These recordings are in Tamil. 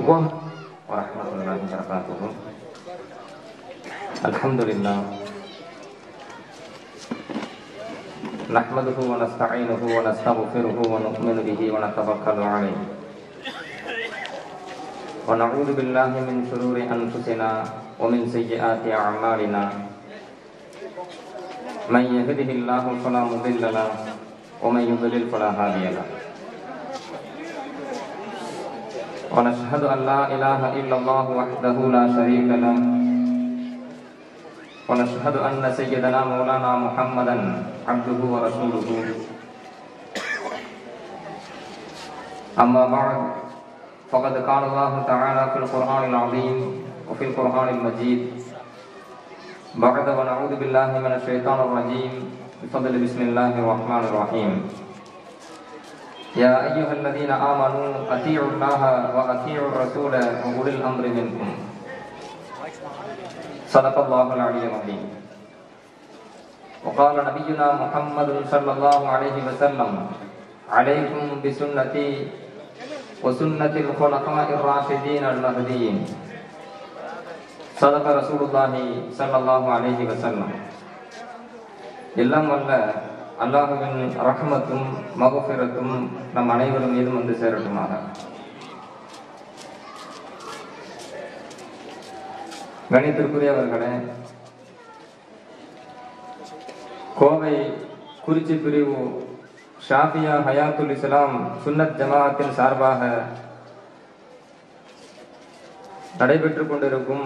warahmatullahi wabarakatuh. Alhamdulillah. Nahmaduhu wa nasta'inuhu wa nastaghfiruhu wa nu'minu bihi wa natawakkalu alayhi. Wa na'udzu billahi min shururi anfusina wa min sayyiati a'malina. Man yahdihillahu fala mudilla lahu wa man yudlil fala hadiya lahu. Wa nashhadu an la ilaha illallah wahdahu la sharika lahu wa nashhadu anna sayyidana maulana Muhammadan abduhu wa rasuluhu. Amma ba'd, faqad qala Allah ta'ala fil Qur'anil 'azim wa fil Qur'anil majid. Ba'da wa na'udzu billahi minasy syaithanir rajim. Bifadli bismillahir rahmanir rahim. Ya ayyuhalladzina amanu athi'ullaha wa athi'ur rasula wa ulil amri minkum. Sadaqallahul aliyyul azim. Wa qala nabiyyuna Muhammadun sallallahu alaihi wasallam, "Alaikum bisunnati wa sunnatil khulafa'ir rasyidin al-mahdiyyin." Sadaqa Rasulullah sallallahu alaihi wasallam. எல்லாம் வல்ல அல்லாஹ்வின் ரஹ்மத்தும் மக்ஃபிரத்தும் நம் அனைவரும் மீதும் வந்து சேரட்டுமாக. கணித்திற்குரியவர்களே, கோவை குறிச்சி பிரிவு ஷாஃபியா ஹயாத்துல் இஸ்லாம் சுன்னத் ஜமாஅத்தின் சார்பாக நடைபெற்றுக் கொண்டிருக்கும்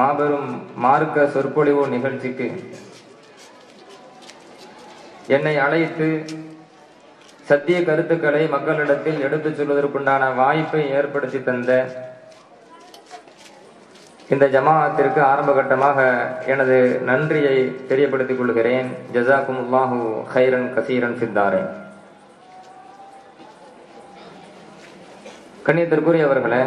மாபெரும் மார்க்க சொற்பொழிவு நிகழ்ச்சிக்கு என்னை அழைத்து சத்திய கருத்துக்களை மக்களிடத்தில் எடுத்துச் சொல்வதற்குண்டான வாய்ப்பை ஏற்படுத்தி தந்த இந்த ஜமாஅத்திற்கு ஆரம்ப கட்டமாக எனது நன்றியை தெரியப்படுத்திக் கொள்கிறேன். ஜஸாக்குமுல்லாஹு கைரன் கசீரன் ஃபித்தாரே. கண்ணியத்திற்குரியவர்களே,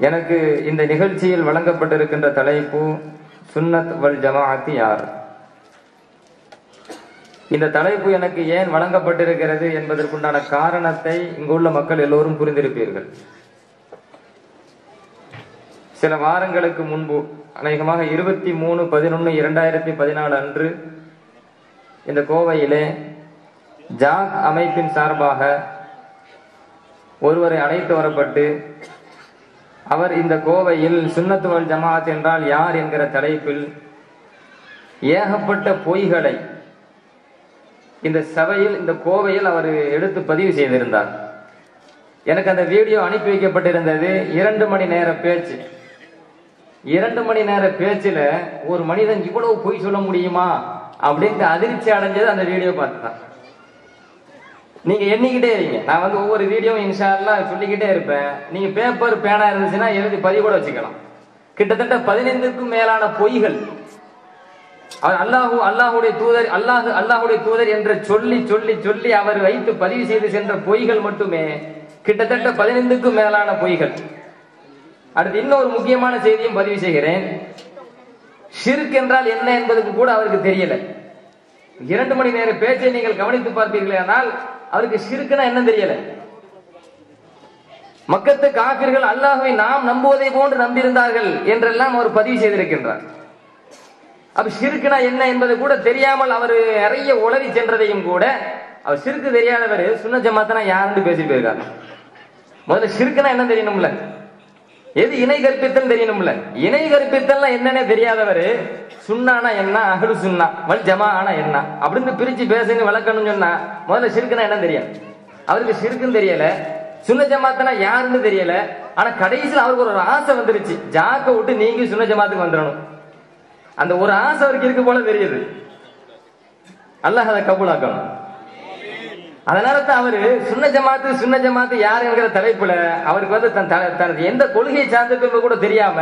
எனக்கு இந்த நிகழ்ச்சியில் வழங்கப்பட்டிருக்கின்ற தலைப்பு சுன்னத் வல் ஜமாஅத் யார். இந்த தலைப்பு எனக்கு ஏன் வழங்கப்பட்டிருக்கிறது என்பதற்குண்டான காரணத்தை இங்குள்ள மக்கள் எல்லோரும் புரிந்திருப்பீர்கள். சில வாரங்களுக்கு முன்பு, அநேகமாக 23/11/2014 அன்று இந்த கோவையிலே ஜாக் அமைப்பின் சார்பாக ஒருவரை அழைத்து வரப்பட்டு அவர் இந்த கோவையில் சுன்னத் வல் ஜமாஅத் என்றால் யார் என்கிற தலைப்பில் ஏகப்பட்ட பொய்களை இந்த சபையில், இந்த கோவையில் அவர் எடுத்து பதிவு செய்திருந்தார். எனக்கு அந்த வீடியோ அனுப்பி வைக்கப்பட்டிருந்தது. 2 மணி நேர பேச்சு. 2 மணி நேர பேச்சுல ஒரு மனிதன் இவ்வளவு பொய் சொல்ல முடியுமா அப்படின்ட்டு அதிர்ச்சி அடைஞ்சது அந்த வீடியோ பார்த்து தான். நீங்க எண்ணிக்கிட்டே இருங்க. நான் ஒவ்வொரு வீடியோவும் இன்ஷா அல்லாஹ் சொல்லிக்கிட்டே இருப்பேன். நீங்க பேப்பர் பேனா இருந்துச்சுன்னா எழுதி பதிவு கூட வச்சுக்கலாம். கிட்டத்தட்ட 15க்கும் மேலான பொய்கள் அல்லாஹுடைய தூதர் என்று சொல்லி சொல்லி சொல்லி அவர் வைத்து பதிவு செய்து சென்ற பொய்கள் மட்டுமே கிட்டத்தட்ட 15க்கும் மேலான பொய்கள். அடுத்து இன்னொரு முக்கியமான செய்தியும் பதிவு செய்கிறேன். ஷிர்க் என்றால் என்ன என்பதுக்கு கூட அவருக்கு தெரியல. 2 மணி நேர பேச்சை நீங்கள் கவனித்து பார்ப்பீர்களே, ஆனால் அவருக்கு ஷிர்க்னா என்ன தெரியல. மக்கத்து காபிர்கள் அல்லாஹ்வை நாம் நம்புவதை போன்று நம்பியிருந்தார்கள் என்றெல்லாம் அவர் பதிவு செய்திருக்கின்றார். அப்ப ஷிர்க்னா என்ன என்பது கூட தெரியாமல் அவர் நிறைய உளறி சென்றதையும் கூட, அவர் ஷிர்க் தெரியாதவர் சுன்னத் ஜமாத்னா யாருன்னு பேசிட்டு போயிருக்காரு. முதல்ல ஷிர்க்னா என்ன தெரியணும்ல, எது இணை கற்பித்தல் தெரியணும்ல. இணை கற்பித்தல் என்னன்னே தெரியாதவர் சுன்னானா என்ன, அஹ்லு சுன்னா வல் ஜமாஅனா என்ன அப்படின்னு பிரிச்சு பேசுன்னு விளக்கணும்னு சொன்னா முதல்ல ஷிர்க்னா என்ன தெரியும். அவருக்கு ஷிர்க்குன்னு தெரியல, சுன்னத் ஜமாத்னா யாருன்னு தெரியல. ஆனா கடைசியில் அவருக்கு ஒரு ஆசை வந்துருச்சு, ஜாக்க விட்டு நீங்க சுன்னத் ஜமாத்துக்கு வந்துடணும். அந்த ஒரு ஆசை அவருக்கு இருக்கு போல தெரியுது. அல்லாஹ் அதை கபூலாக்கணும். அதனால தான் அவரு சுன்னத் ஜமாத்து யார் என்கிற தலைப்புல அவருக்கு தனது எந்த கொள்கையை சார்ந்திருக்கிறது கூட தெரியாம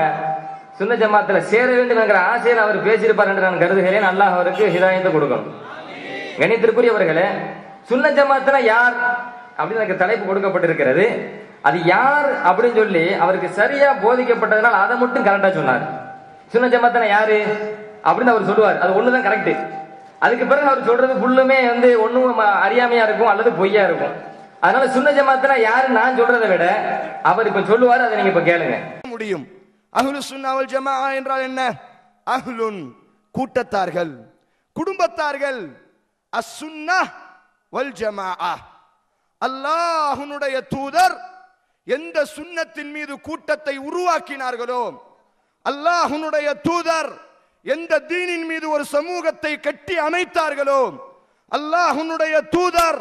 சுன்னத் ஜமாத்துல சேர வேண்டும் என்கிற ஆசையில் அவர் பேசியிருப்பார் என்று நான் கருதுகிறேன். அல்லாஹ் அவருக்கு ஹிதாயத்தை கொடுக்கணும். கணித்திற்குரியவர்களே, சுன்னத் ஜமாத்னா யார் அப்படின்னு எனக்கு தலைப்பு கொடுக்கப்பட்டிருக்கிறது. அது யார் அப்படின்னு சொல்லி அவருக்கு சரியா போதிக்கப்பட்டதுனால அதை மட்டும் கரெக்டா சொன்னார். சுன்னத் ஜமாத்னா யாரு அப்படின்னு அவர் சொல்லுவார். அது ஒண்ணுதான் கரெக்ட். அதுக்கு பிறகு அவர் சொல்றது ஃபுல்லுமே ஒண்ணும் அறியாமையா இருக்கும் அல்லது பொய்யா இருக்கும். அதனால சுன்ன ஜமாத்னா யாரு நான் சொல்றதை விட அவர் இப்ப சொல்லுவாரு, அதை நீங்க இப்ப கேளுங்க. முடியும். அஹ்லு சுன்னா வல் ஜமாஅ என்றால் என்ன? அஹ்லுன் கூட்டத்தார்கள், குடும்பத்தார்கள். அஸ்-சுன்னா வல் ஜமாஅ, அல்லாஹ்வுடைய தூதர் எந்த சுன்னத்தின் மீது கூட்டத்தை உருவாக்கினார்களோ, அல்லாஹ்வுடைய தூதர் எந்த தீனின் மீது ஒரு சமூகத்தை கட்டி அமைத்தார்களோ, அல்லாஹ்வுடைய தூதர்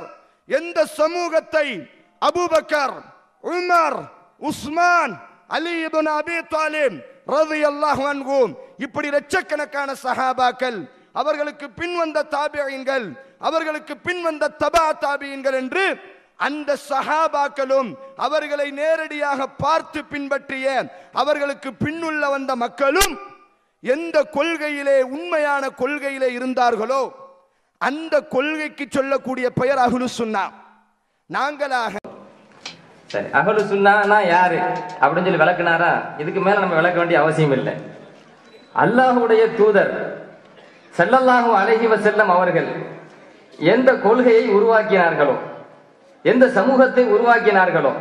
எந்த சமூகத்தை அபூபக்கர், உமர், உஸ்மான், அலி இப்னு அபி தாலிப் ரலியல்லாஹு அன்ஹு இப்படி லட்சக்கணக்கான சஹாபாக்கள், அவர்களுக்கு பின் வந்த தாபிஈன்கள், அவர்களுக்கு பின் வந்த தபா தாபிஈன்கள் என்று அந்த சஹாபாக்களும் அவர்களை நேரடியாக பார்த்து பின்பற்றிய அவர்களுக்கு பின்னுள்ள வந்த மக்களும் எந்த கொள்கையிலே உண்மையான கொள்கையிலே இருந்தார்களோ அந்த கொள்கைக்கு சொல்லக்கூடிய பெயர் அஹ்லு சுன்னா. நாங்களாக சரி, அஹ்லு சுன்னானா யாரு அப்படின்னு சொல்லி விளக்குனாரா? இதுக்கு மேல நம்ம விளக்க வேண்டிய அவசியம் இல்லை. அல்லாஹ்வுடைய தூதர் ஸல்லல்லாஹு அலைஹி வஸல்லம் அவர்கள் எந்த கொள்கையை உருவாக்கினார்களோ, எந்த சமூகத்தை உருவாக்கினார்களோ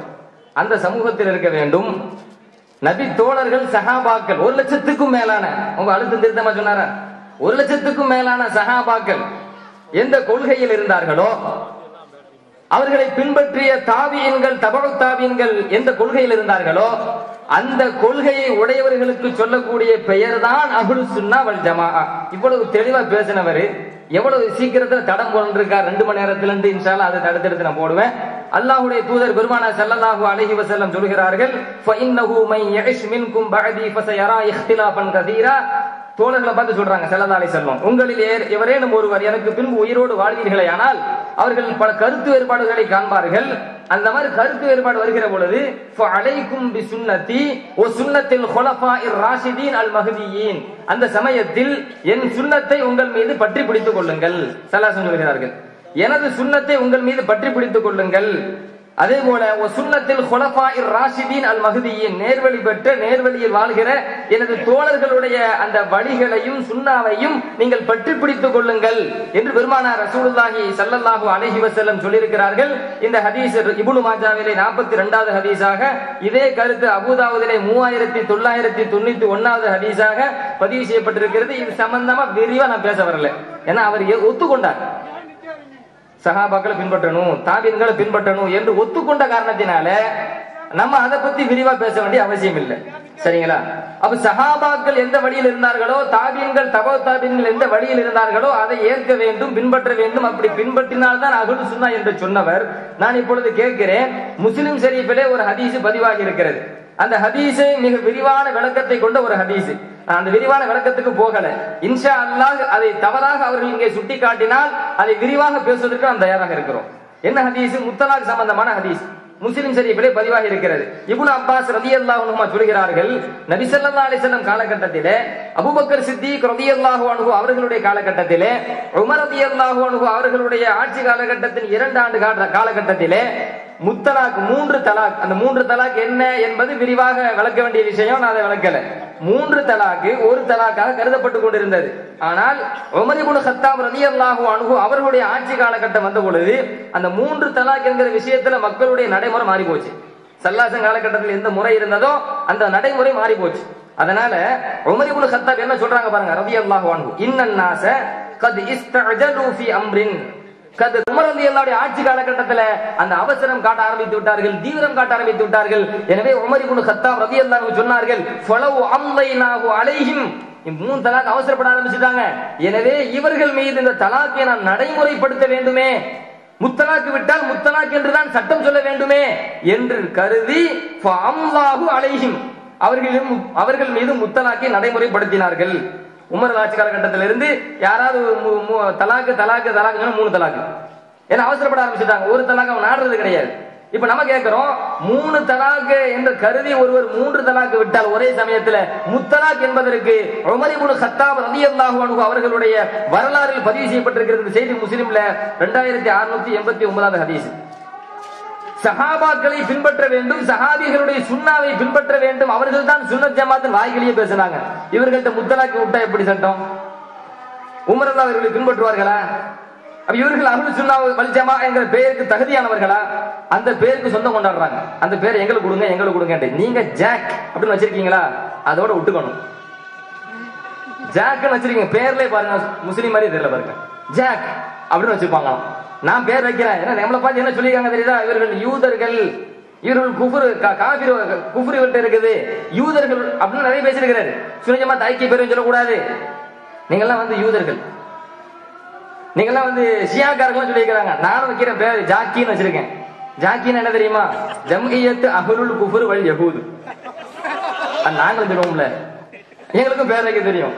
அந்த சமூகத்தில் இருக்க வேண்டும். நபி தோழர்கள், சஹாபாக்கள் 1,00,000க்கும் மேலான, உங்க அழுத்தம் திருத்தமா சொன்னாரா, 1,00,000க்கும் மேலான சஹாபாக்கள் எந்த கொள்கையில் இருந்தார்களோ, அவர்களை பின்பற்றிய தாபியின்கள், தபஉ தாபியின்கள் எந்த கொள்கையில் இருந்தார்களோ அந்த கொள்கையை உடையவர்களுக்கு சொல்லக்கூடிய பெயர் தான் அஹ்லு சுன்னா வல் ஜமாஅ. இவ்வளவு தெளிவா பேசினவர் எவ்வளவு சீக்கிரத்துல தடம் போன்றிருக்கார். 2 மணி நேரத்துல இருந்து இன்ஷா அல்லாஹ் அதை தடுத்து நான் போடுவேன். அல்லாஹ்வுடைய தூதர் பெருமானார் ஸல்லல்லாஹு அலைஹி வஸல்லம் சொல்கிறார்கள், ஃபஇன்னஹு மன் யஇஷ் மின்கும் பஅதி ஃபஸயரா இக்திலாஃபன் கதீரா. தோழர்களை பார்த்து சொல்றாங்க ஸல்லல்லாஹு அலைஹி வஸல்லம், உங்களில் எவரேனும் ஒருவர் எனக்கு பின்பு உயிரோடு வாழ்வீர்களே ஆனால் அவர்கள் பல கருத்து வேறுபாடுகளை காண்பார்கள். அந்த மாதிரி கருத்து வேறுபாடு வருகிற பொழுது ஃபஅலைக்கும் பிசுன்னதி வ சுன்னத்தில் குலஃபாஇர் ராஷிதீன் அல் மஹ்தியீன், அந்த சமயத்தில் என் சுன்னத்தை உங்கள் மீது பற்றி பிடித்துக் கொள்ளுங்கள். ஸல்லல்லாஹு அலைஹி சொல்கிறார்கள், எனது சுன்னத்தை உங்கள் மீது பற்றி பிடித்துக் கொள்ளுங்கள். அதே போல சுன்னத்தில் குலஃபாஇர் ராஷிதீன் அல் மஹ்தியீன், நேர்வழி பெற்ற நேர்வழியில் வாழ்கிற எனது தோழர்களுடைய அந்த வழிகளையும் சுன்னாவையும் நீங்கள் பற்றி பிடித்துக் கொள்ளுங்கள் என்று பெருமானார் ரசூலுல்லாஹி ஸல்லல்லாஹு அலைஹி வஸல்லம் சொல்லியிருக்கிறார்கள். இந்த ஹதீஸ் இப்னு மாஜாவிலே 42வது ஹதீஸாக, இதே கருத்து அபூதாவுதிலே 3991வது ஹதீஸாக பதிவு செய்யப்பட்டிருக்கிறது. இது சம்பந்தமா விரிவா நான் பேச வரல, ஏன்னா அவர் ஒத்துக்கொண்டார் சஹாபாக்களை பின்பற்றணும், தாபீன்களை பின்பற்றணும் என்று ஒத்துக்கொண்ட காரணத்தினால நம்ம அதை பத்தி விரிவா பேச வேண்டிய அவசியம் இல்லை. சரிங்களா? அப்ப சஹாபாக்கள் எந்த வழியில் இருந்தார்களோ, தாபீன்கள், தபா தாபீன்கள் எந்த வழியில் இருந்தார்களோ அதை ஏற்க வேண்டும், பின்பற்ற வேண்டும். அப்படி பின்பற்றினால்தான் அஹ்லு சுன்னா என்று சொன்னவர். நான் இப்பொழுது கேட்கிறேன், முஸ்லிம் ஷரீஃபிலே ஒரு ஹதீஸ் பதிவாகி இருக்கிறது. அந்த ஹதீஸை மிக விரிவான விளக்கத்தை கொண்ட ஒரு ஹதீஸ். அந்த விரிவான விளக்கத்துக்கு போகல. இன்ஷா அல்லாஹ் அதை தவறாக அவர்கள் இங்கே சுட்டி காட்டினால் அதை விரிவாக பேசுவதற்கு நாம் தயாராக இருக்கிறோம். என்ன ஹதீஸ்? முத்தலாக் சம்பந்தமான ஹதீஸ் முஸ்லிம் ஷரீஃபிலே பதிவாகி இருக்கிறது. இப்னு அப்பாஸ் ரலியல்லாஹு அன்ஹு சொல்கிறார்கள், நபி ஸல்லல்லாஹு அலைஹி வஸல்லம் காலகட்டத்திலே அபூபக்கர் சித்திக் ரலியல்லாஹு அன்ஹு அவர்களுடைய காலகட்டத்திலே, உமர் ரலியல்லாஹு அன்ஹு அவர்களுடைய ஆட்சி காலகட்டத்தின் 2 ஆண்டு காலகட்டத்திலே முத்தலாக் 3 தலாக். அந்த 3 தலாக் என்ன என்பது விரிவாக விளக்க வேண்டிய விஷயம், நான் அதை விளக்கல. 3 தலாக்கு 1 தலாக்காக கருதப்பட்டுக் கொண்டிருந்தது. ஆனால் உமர் இப்னு கத்தாப் ரலியல்லாஹு அன்ஹு அவர்களுடைய ஆட்சி காலகட்டம் வந்த பொழுது அந்த 3 தலாக் என்கிற விஷயத்துல மக்களுடைய நடைமுறை மாறி போச்சு. ஸல்லல்லாஹு காலகட்டத்தில் எந்த முறை இருந்ததோ அந்த நடைமுறை மாறி போச்சு. அதனால உமர் இப்னு கத்தாப் என்ன சொல்றாங்க பாருங்க, ரலியல்லாஹு அன்ஹு, இன்னன் நாஸ கத் இஸ்தஅஜலு ஃபீ அம்ரின். உமர் ரலியல்லாஹு ஆட்சி காலகட்டத்தில் அந்த அவசரம் காட்ட ஆரம்பித்து விட்டார்கள், தீவிரம் காட்ட ஆரம்பித்து விட்டார்கள். எனவே உமர் இப்னு கத்தாப் ரலியல்லாஹு சொன்னார்கள், ஃபலவ் அம்லைனாஹு அலைஹிம், 3 தலாக் அவசரப்பட ஆரம்பிச்சிட்டாங்க. எனவே இவர்கள் மீது இந்த தலாக்கை நான் நடைமுறைப்படுத்த வேண்டுமே, முத்தலாக்கு விட்டால் முத்தலாக் என்றுதான் சட்டம் சொல்ல வேண்டுமே என்று கருதி ஃபஅம்லாஹு அலைஹிம், அவர்கள் மீது முத்தலாக்கை நடைமுறைப்படுத்தினார்கள். உமர் ஆட்சி காலகட்டத்திலிருந்து யாராவது தலாக்கு 3 தலாக்கு, ஏன்னா அவசரப்பட ஆரம்பிச்சுட்டாங்க. 1 தலாக்கு அவன் நாடுறது கிடையாது. இப்ப நம்ம கேட்கிறோம், 3 தலாக்கு என்று கருதி ஒருவர் 3 தலாக்கு விட்டால் ஒரே சமயத்தில் முத்தலாக் என்பதற்கு உமர் இப்னு கத்தாப் ரலியல்லாஹு அன்ஹு அவர்களுடைய வரலாறில் பதிவு செய்யப்பட்டிருக்கிறது. செய்தி முஸ்லிம்ல 2689வது ஹதீஸ். சஹாபாக்களை பின்பற்ற வேண்டும், சஹாபிகளுடைய சுன்னாவை பின்பற்ற வேண்டும். அவர்கள் தான் சுன்னத் ஜமாத்தின் வாய்களையே பேசினாங்க. இவர்கள்ட்ட முத்தலாக்கு விட்டா எப்படி சட்டம்? உமர் ரலியல்லாஹு அவர்களை பின்பற்றுவார்களா? அப்ப இவர்கள் அஹ்லுஸ் சுன்னா வல் ஜமா என்கிற பெயருக்கு தகுதியானவர்களா? அந்த பேருக்கு சொந்தம் கொண்டாடுறாங்க. அந்த பேரை எங்களுக்கு கொடுங்க எங்களுக்கு கொடுங்க. நீங்க ஜாக் அப்படின்னு வச்சிருக்கீங்களா? அதோட விட்டுக்கணும். ஜாக்னு வச்சிருக்கீங்க, பேர்லயே பாருங்க முஸ்லீம் மாதிரி தெரியல பாருங்க, ஜாக் அப்படின்னு வச்சிருப்பாங்க. நான் பேர் வைக்கிறேன், ஏன்னா நம்மளை பார்த்து என்ன சொல்லியிருக்காங்க தெரியுதா? இவர்கள் யூதர்கள், இவர்கள் குஃபுர் காஃபிர், குஃபுர் இவர்கிட்ட இருக்குது, யூதர்கள் அப்படின்னு நிறைய பேசியிருக்கிறாரு. சுனிஜமா ஐக்கிய பேரும் சொல்லக்கூடாது, நீங்கெல்லாம் வந்து யூதர்கள், நீங்கெல்லாம் வந்து ஷியாக்காரர்கள் சொல்லியிருக்கிறாங்க. நானும் வைக்கிற பேர் ஜாக்கின்னு வச்சிருக்கேன். ஜாக்கின்னு என்ன தெரியுமா? ஜம்இய்யத் அஹ்லுல் குஃப்ர் வல் யஹூத். நாங்களும் சொல்லுவோம்ல, எங்களுக்கும் பேர் வைக்க தெரியும்,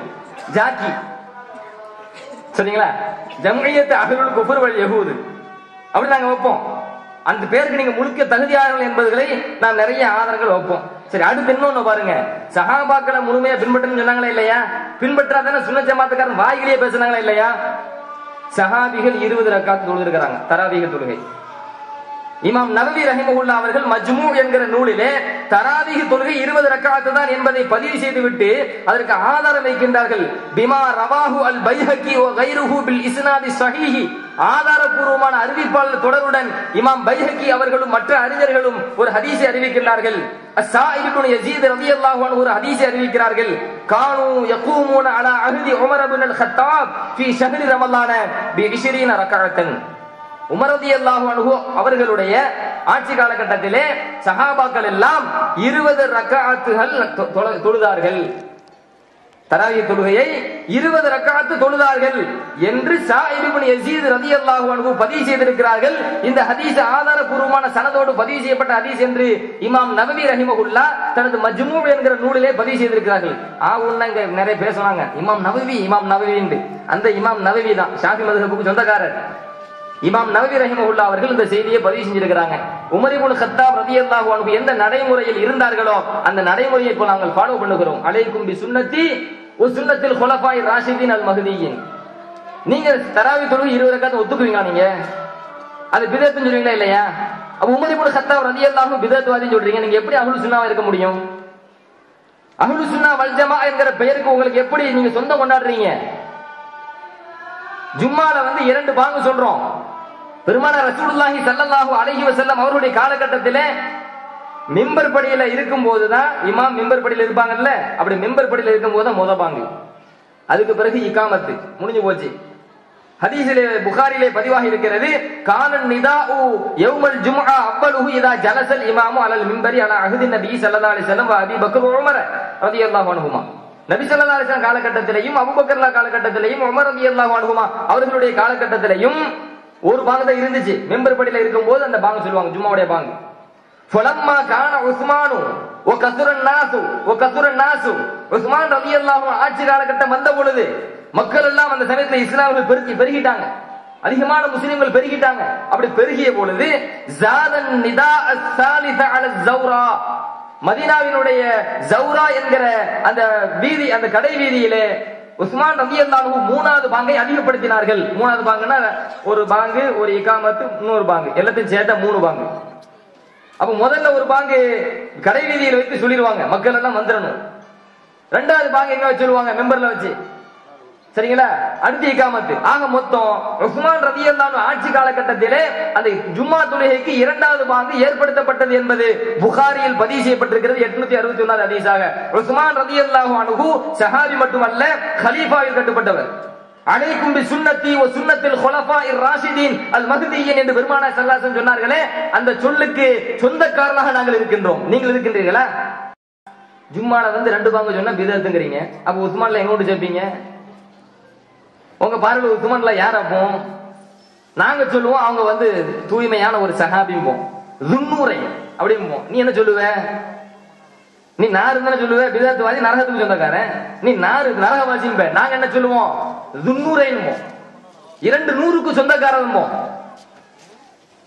ஜாக்கி. சரிங்களா? ஜம்இய்யத் அஹ்லுல் குஃப்ர் வல் யஹூத் அப்படி நாங்க வைப்போம். அந்த பேருக்கு நீங்க முழுக்க தகுதியானவர்கள் என்பதுகளை நாம் நிறைய ஆதாரங்கள் வைப்போம். சரி, அடுத்து இன்னொன்னு பாருங்க. சஹாபாக்களை முழுமையா பின்பற்றணும்னு சொன்னாங்களா இல்லையா? பின்பற்றாதானே சுன்னத் ஜமாத்துக்காரன் வாயிலேயே பேசுனாங்களா இல்லையா? சஹாபிகள் 20 ரக்காத் தொழுதிருக்கிறாங்க, தராவீஹ் தொழுகை. இமாம் நவவி ரஹிமஹுல்லாஹ் அவர்கள் மஜ்மூ என்கிற நூலிலே தராவீஹ் தொழுகை 20 ரக்காத் தான் என்பதை பதிவு செய்துவிட்டு அதற்கு ஆதாரம் வைக்கின்றார்கள். பிமா ரவாஹு அல் பைஹகி வ கைருஹு பில் இஸ்னாதி ஸஹீஹ். ஆதாரபூர்வமான அறிவிப்பாளர் தொடருடன் இமாம் பைஹகி அவர்களும் மற்ற அறிஞர்களும் ஒரு ஹதீஸை அறிவிக்கிறார்கள். அஸ்ஸாயிப் இப்னு யஸீத் ரலியல்லாஹு அன்ஹு ஒரு ஹதீஸை அறிவிக்கிறார்கள். கானூ யகூமூன அலா அஹ்தி உமர் இப்னு அல் கத்தாப் ஃபீ ஷஹ்ரி ரமலான பி 20 ரக்அத்தன். உமர் ரலியல்லாஹு அன்ஹு அவர்களுடைய ஆட்சி காலகட்டத்திலே சஹாபாக்கள் எல்லாம் 20 ரக்அத்துகள் தொழுதார்கள். தராவீஹ் தொழுகையை 20 ரக்அத் தொழுதார்கள் என்று ஸாயிப் இப்னு யஸீத் ரலியல்லாஹு அன்ஹு பதிவு செய்திருக்கிறார்கள். இந்த ஹதீஸ் ஆதாரபூர்வமான சனதோடு பதிவு செய்யப்பட்ட ஹதீஸ் என்று இமாம் நவவி ரஹிமஹுல்லாஹ் தனது மஜ்மூ என்கிற நூலிலே பதிவு செய்திருக்கிறார்கள். உன்னங்க நிறைய பேசுவாங்க இமாம் நவவி என்று. அந்த இமாம் நவவி தான் ஷாஃபி மذஹபுக்கு சொந்தக்காரர். இமாம் நவவி ரஹிமஹுல்லாஹ் அவர்கள் இந்த செய்தியை பதிவு செஞ்சிருக்கிறாங்க. உமர் இப்னு கத்தாப் ரலியல்லாஹு அன்ஹு எந்த நடைமுறையில் இருந்தார்களோ அந்த நடைமுறையை இப்போ நாங்கள் ஃபாலோ பண்ணுகிறோம். அலைக்கும் பி சுன்னத்தி வ சுன்னத்தில் குலஃபாய் ராஷிதீன் அல் மஹ்தியின். நீங்க தராவீஹ் தொழுகை 20 ரக்காத் ஒத்துக்குவீங்களா? நீங்க அது பிதஅத்னு சொல்றீங்களா இல்லையா? அப்ப உமர் இப்னு கத்தாப் ரலியல்லாஹு அன்ஹு பிதஅத்வாதின்னு சொல்றீங்க. நீங்க எப்படி அஹ்லுஸ் சுன்னாவா இருக்க முடியும்? அஹ்லுஸ் சுன்னா வல் ஜமா என்கிற பெயருக்கு உங்களுக்கு எப்படி நீங்க சொந்தம் கொண்டாடுறீங்க? ஜும்மால வந்து 2 பாங்கு சொல்றோம். பெருமானார் ரசூலுல்லாஹி ஸல்லல்லாஹு அலைஹி வஸல்லம் அவருடைய காலகட்டத்திலே மிம்பர் படியில இருக்கும் போதுதான் இமாம் மிம்பர் படியில இருப்பாங்கல்ல, அப்படி மிம்பர் படியில இருக்கும் போது முத பாங்கு, அதுக்கு பிறகு இகாமத்து முடிஞ்சு போச்சு. ஹதீஸிலே புகாரிலே பதிவாகி இருக்கிறது. கானன் நிதாஉ யௌமல் ஜும்ஆ அவ்வலுஹு இதா ஜலஸல் இமாமு அலல் மிம்பரி அலா அஹ்தி நபி ஸல்லல்லாஹு அலைஹி வஸல்லம் வ அபீ பக்கர் வ உமர் ரலியல்லாஹு அன்ஹுமா. நபி ஸல்லல்லாஹு அலைஹி வஸல்லம் காலகட்டத்திலேயும் அபூபக்கர் காலகட்டத்திலேயும் உமர் ரலியல்லாஹு அன்ஹுமா அவர்களுடைய காலகட்டத்திலேயும் ஒரு பாங்கு தான் இருந்துச்சு. மெம்பர் படியில இருக்கும்போது அந்த பாங்கு சொல்லுவாங்க, ஜும்மாவுடைய பாங்கு. ஃபலம்மா கான உஸ்மானு வ கஸுரன் நாசு உஸ்மான் ரலியல்லாஹு ஆட்சி காலகட்டம் வந்த பொழுது மக்கள் எல்லாம் அந்த சமயத்துல இஸ்லாமில் பெருகிட்டாங்க, அதிகமான முஸ்லிம்கள் பெருகிட்டாங்க. அப்படி பெருகிய பொழுது ஜாதன் நிதா அஸ்ஸாலிஸ அல ஸௌரா, மதீனாவினுடைய ஜௌரா என்கிற அந்த வீதி, அந்த கடை வீதியிலே உஸ்மான் ரலியல்லாஹு அன்ஹு 3வது பாங்கை அதிகப்படுத்தினார்கள். 3வது பாங்குனா ஒரு பாங்கு, ஒரு இகாமத்து, இன்னொரு பாங்கு, எல்லாத்தையும் சேர்த்தா 3 பாங்கு. அப்ப முதல்ல ஒரு பாங்கு கடை வீதியில வைத்து சொல்லிடுவாங்க, மக்கள் எல்லாம் வந்துடணும். 2வது பாங்கு எங்க வச்சு சொல்லுவாங்க? மெம்பர்ல வச்சு. சரிங்களா? அடுத்து இகாமத்து. ஆக மொத்தம் உஸ்மான் ரலியல்லாஹு அன்ஹு ஆட்சி காலகட்டத்திலே அந்த ஜும்மா தொழுகைக்கு 2வது பாங்கு ஏற்படுத்தப்பட்டது என்பது புகாரியில் பதிவு செய்யப்பட்டிருக்கிறது 861வது ஹதீஸாக. உஸ்மான் ரலியல்லாஹு அன்ஹு சஹாபி மட்டுமல்ல, கலீஃபாவில் கட்டுப்பட்டவர். அலைக்கும் பி சுன்னத்தி வ சுன்னத்தில் குலஃபாயிர் ராஷிதீன் அல் மஹ்தியின் என்று பெருமானார் ஸல்லல்லாஹு அலைஹி வஸல்லம் சொன்னார்களே, அந்த சொல்லுக்கு சொந்தக்காரராக நாங்கள் இருக்கின்றோம். நீங்கள் இருக்கின்றீர்களா? ஜும்மால வந்து 2 பாங்கு சொன்னா பிதஅத்துங்கறீங்க. அப்ப உஸ்மான்ல எங்கோண்டு சேர்ப்பீங்க? உங்க பார்வையில் உஸ்மான்ல யார்? அப்போ நாங்க சொல்லுவோம் அவங்க வந்து தூய்மையான ஒரு சஹாபிம்போம், துன்னூரை அப்படிம்போம். நீ என்ன சொல்லுவ? நீ நாரு தானே சொல்லுவ, பிதஅத்வாதி, நரகத்துக்கு சொந்தக்காரன். நீ நரகவாசின்ப. நாங்க என்ன சொல்லுவோம்? துன்னூரைன்போம், 2 நூறுக்கு சொந்தக்காரன்போம்.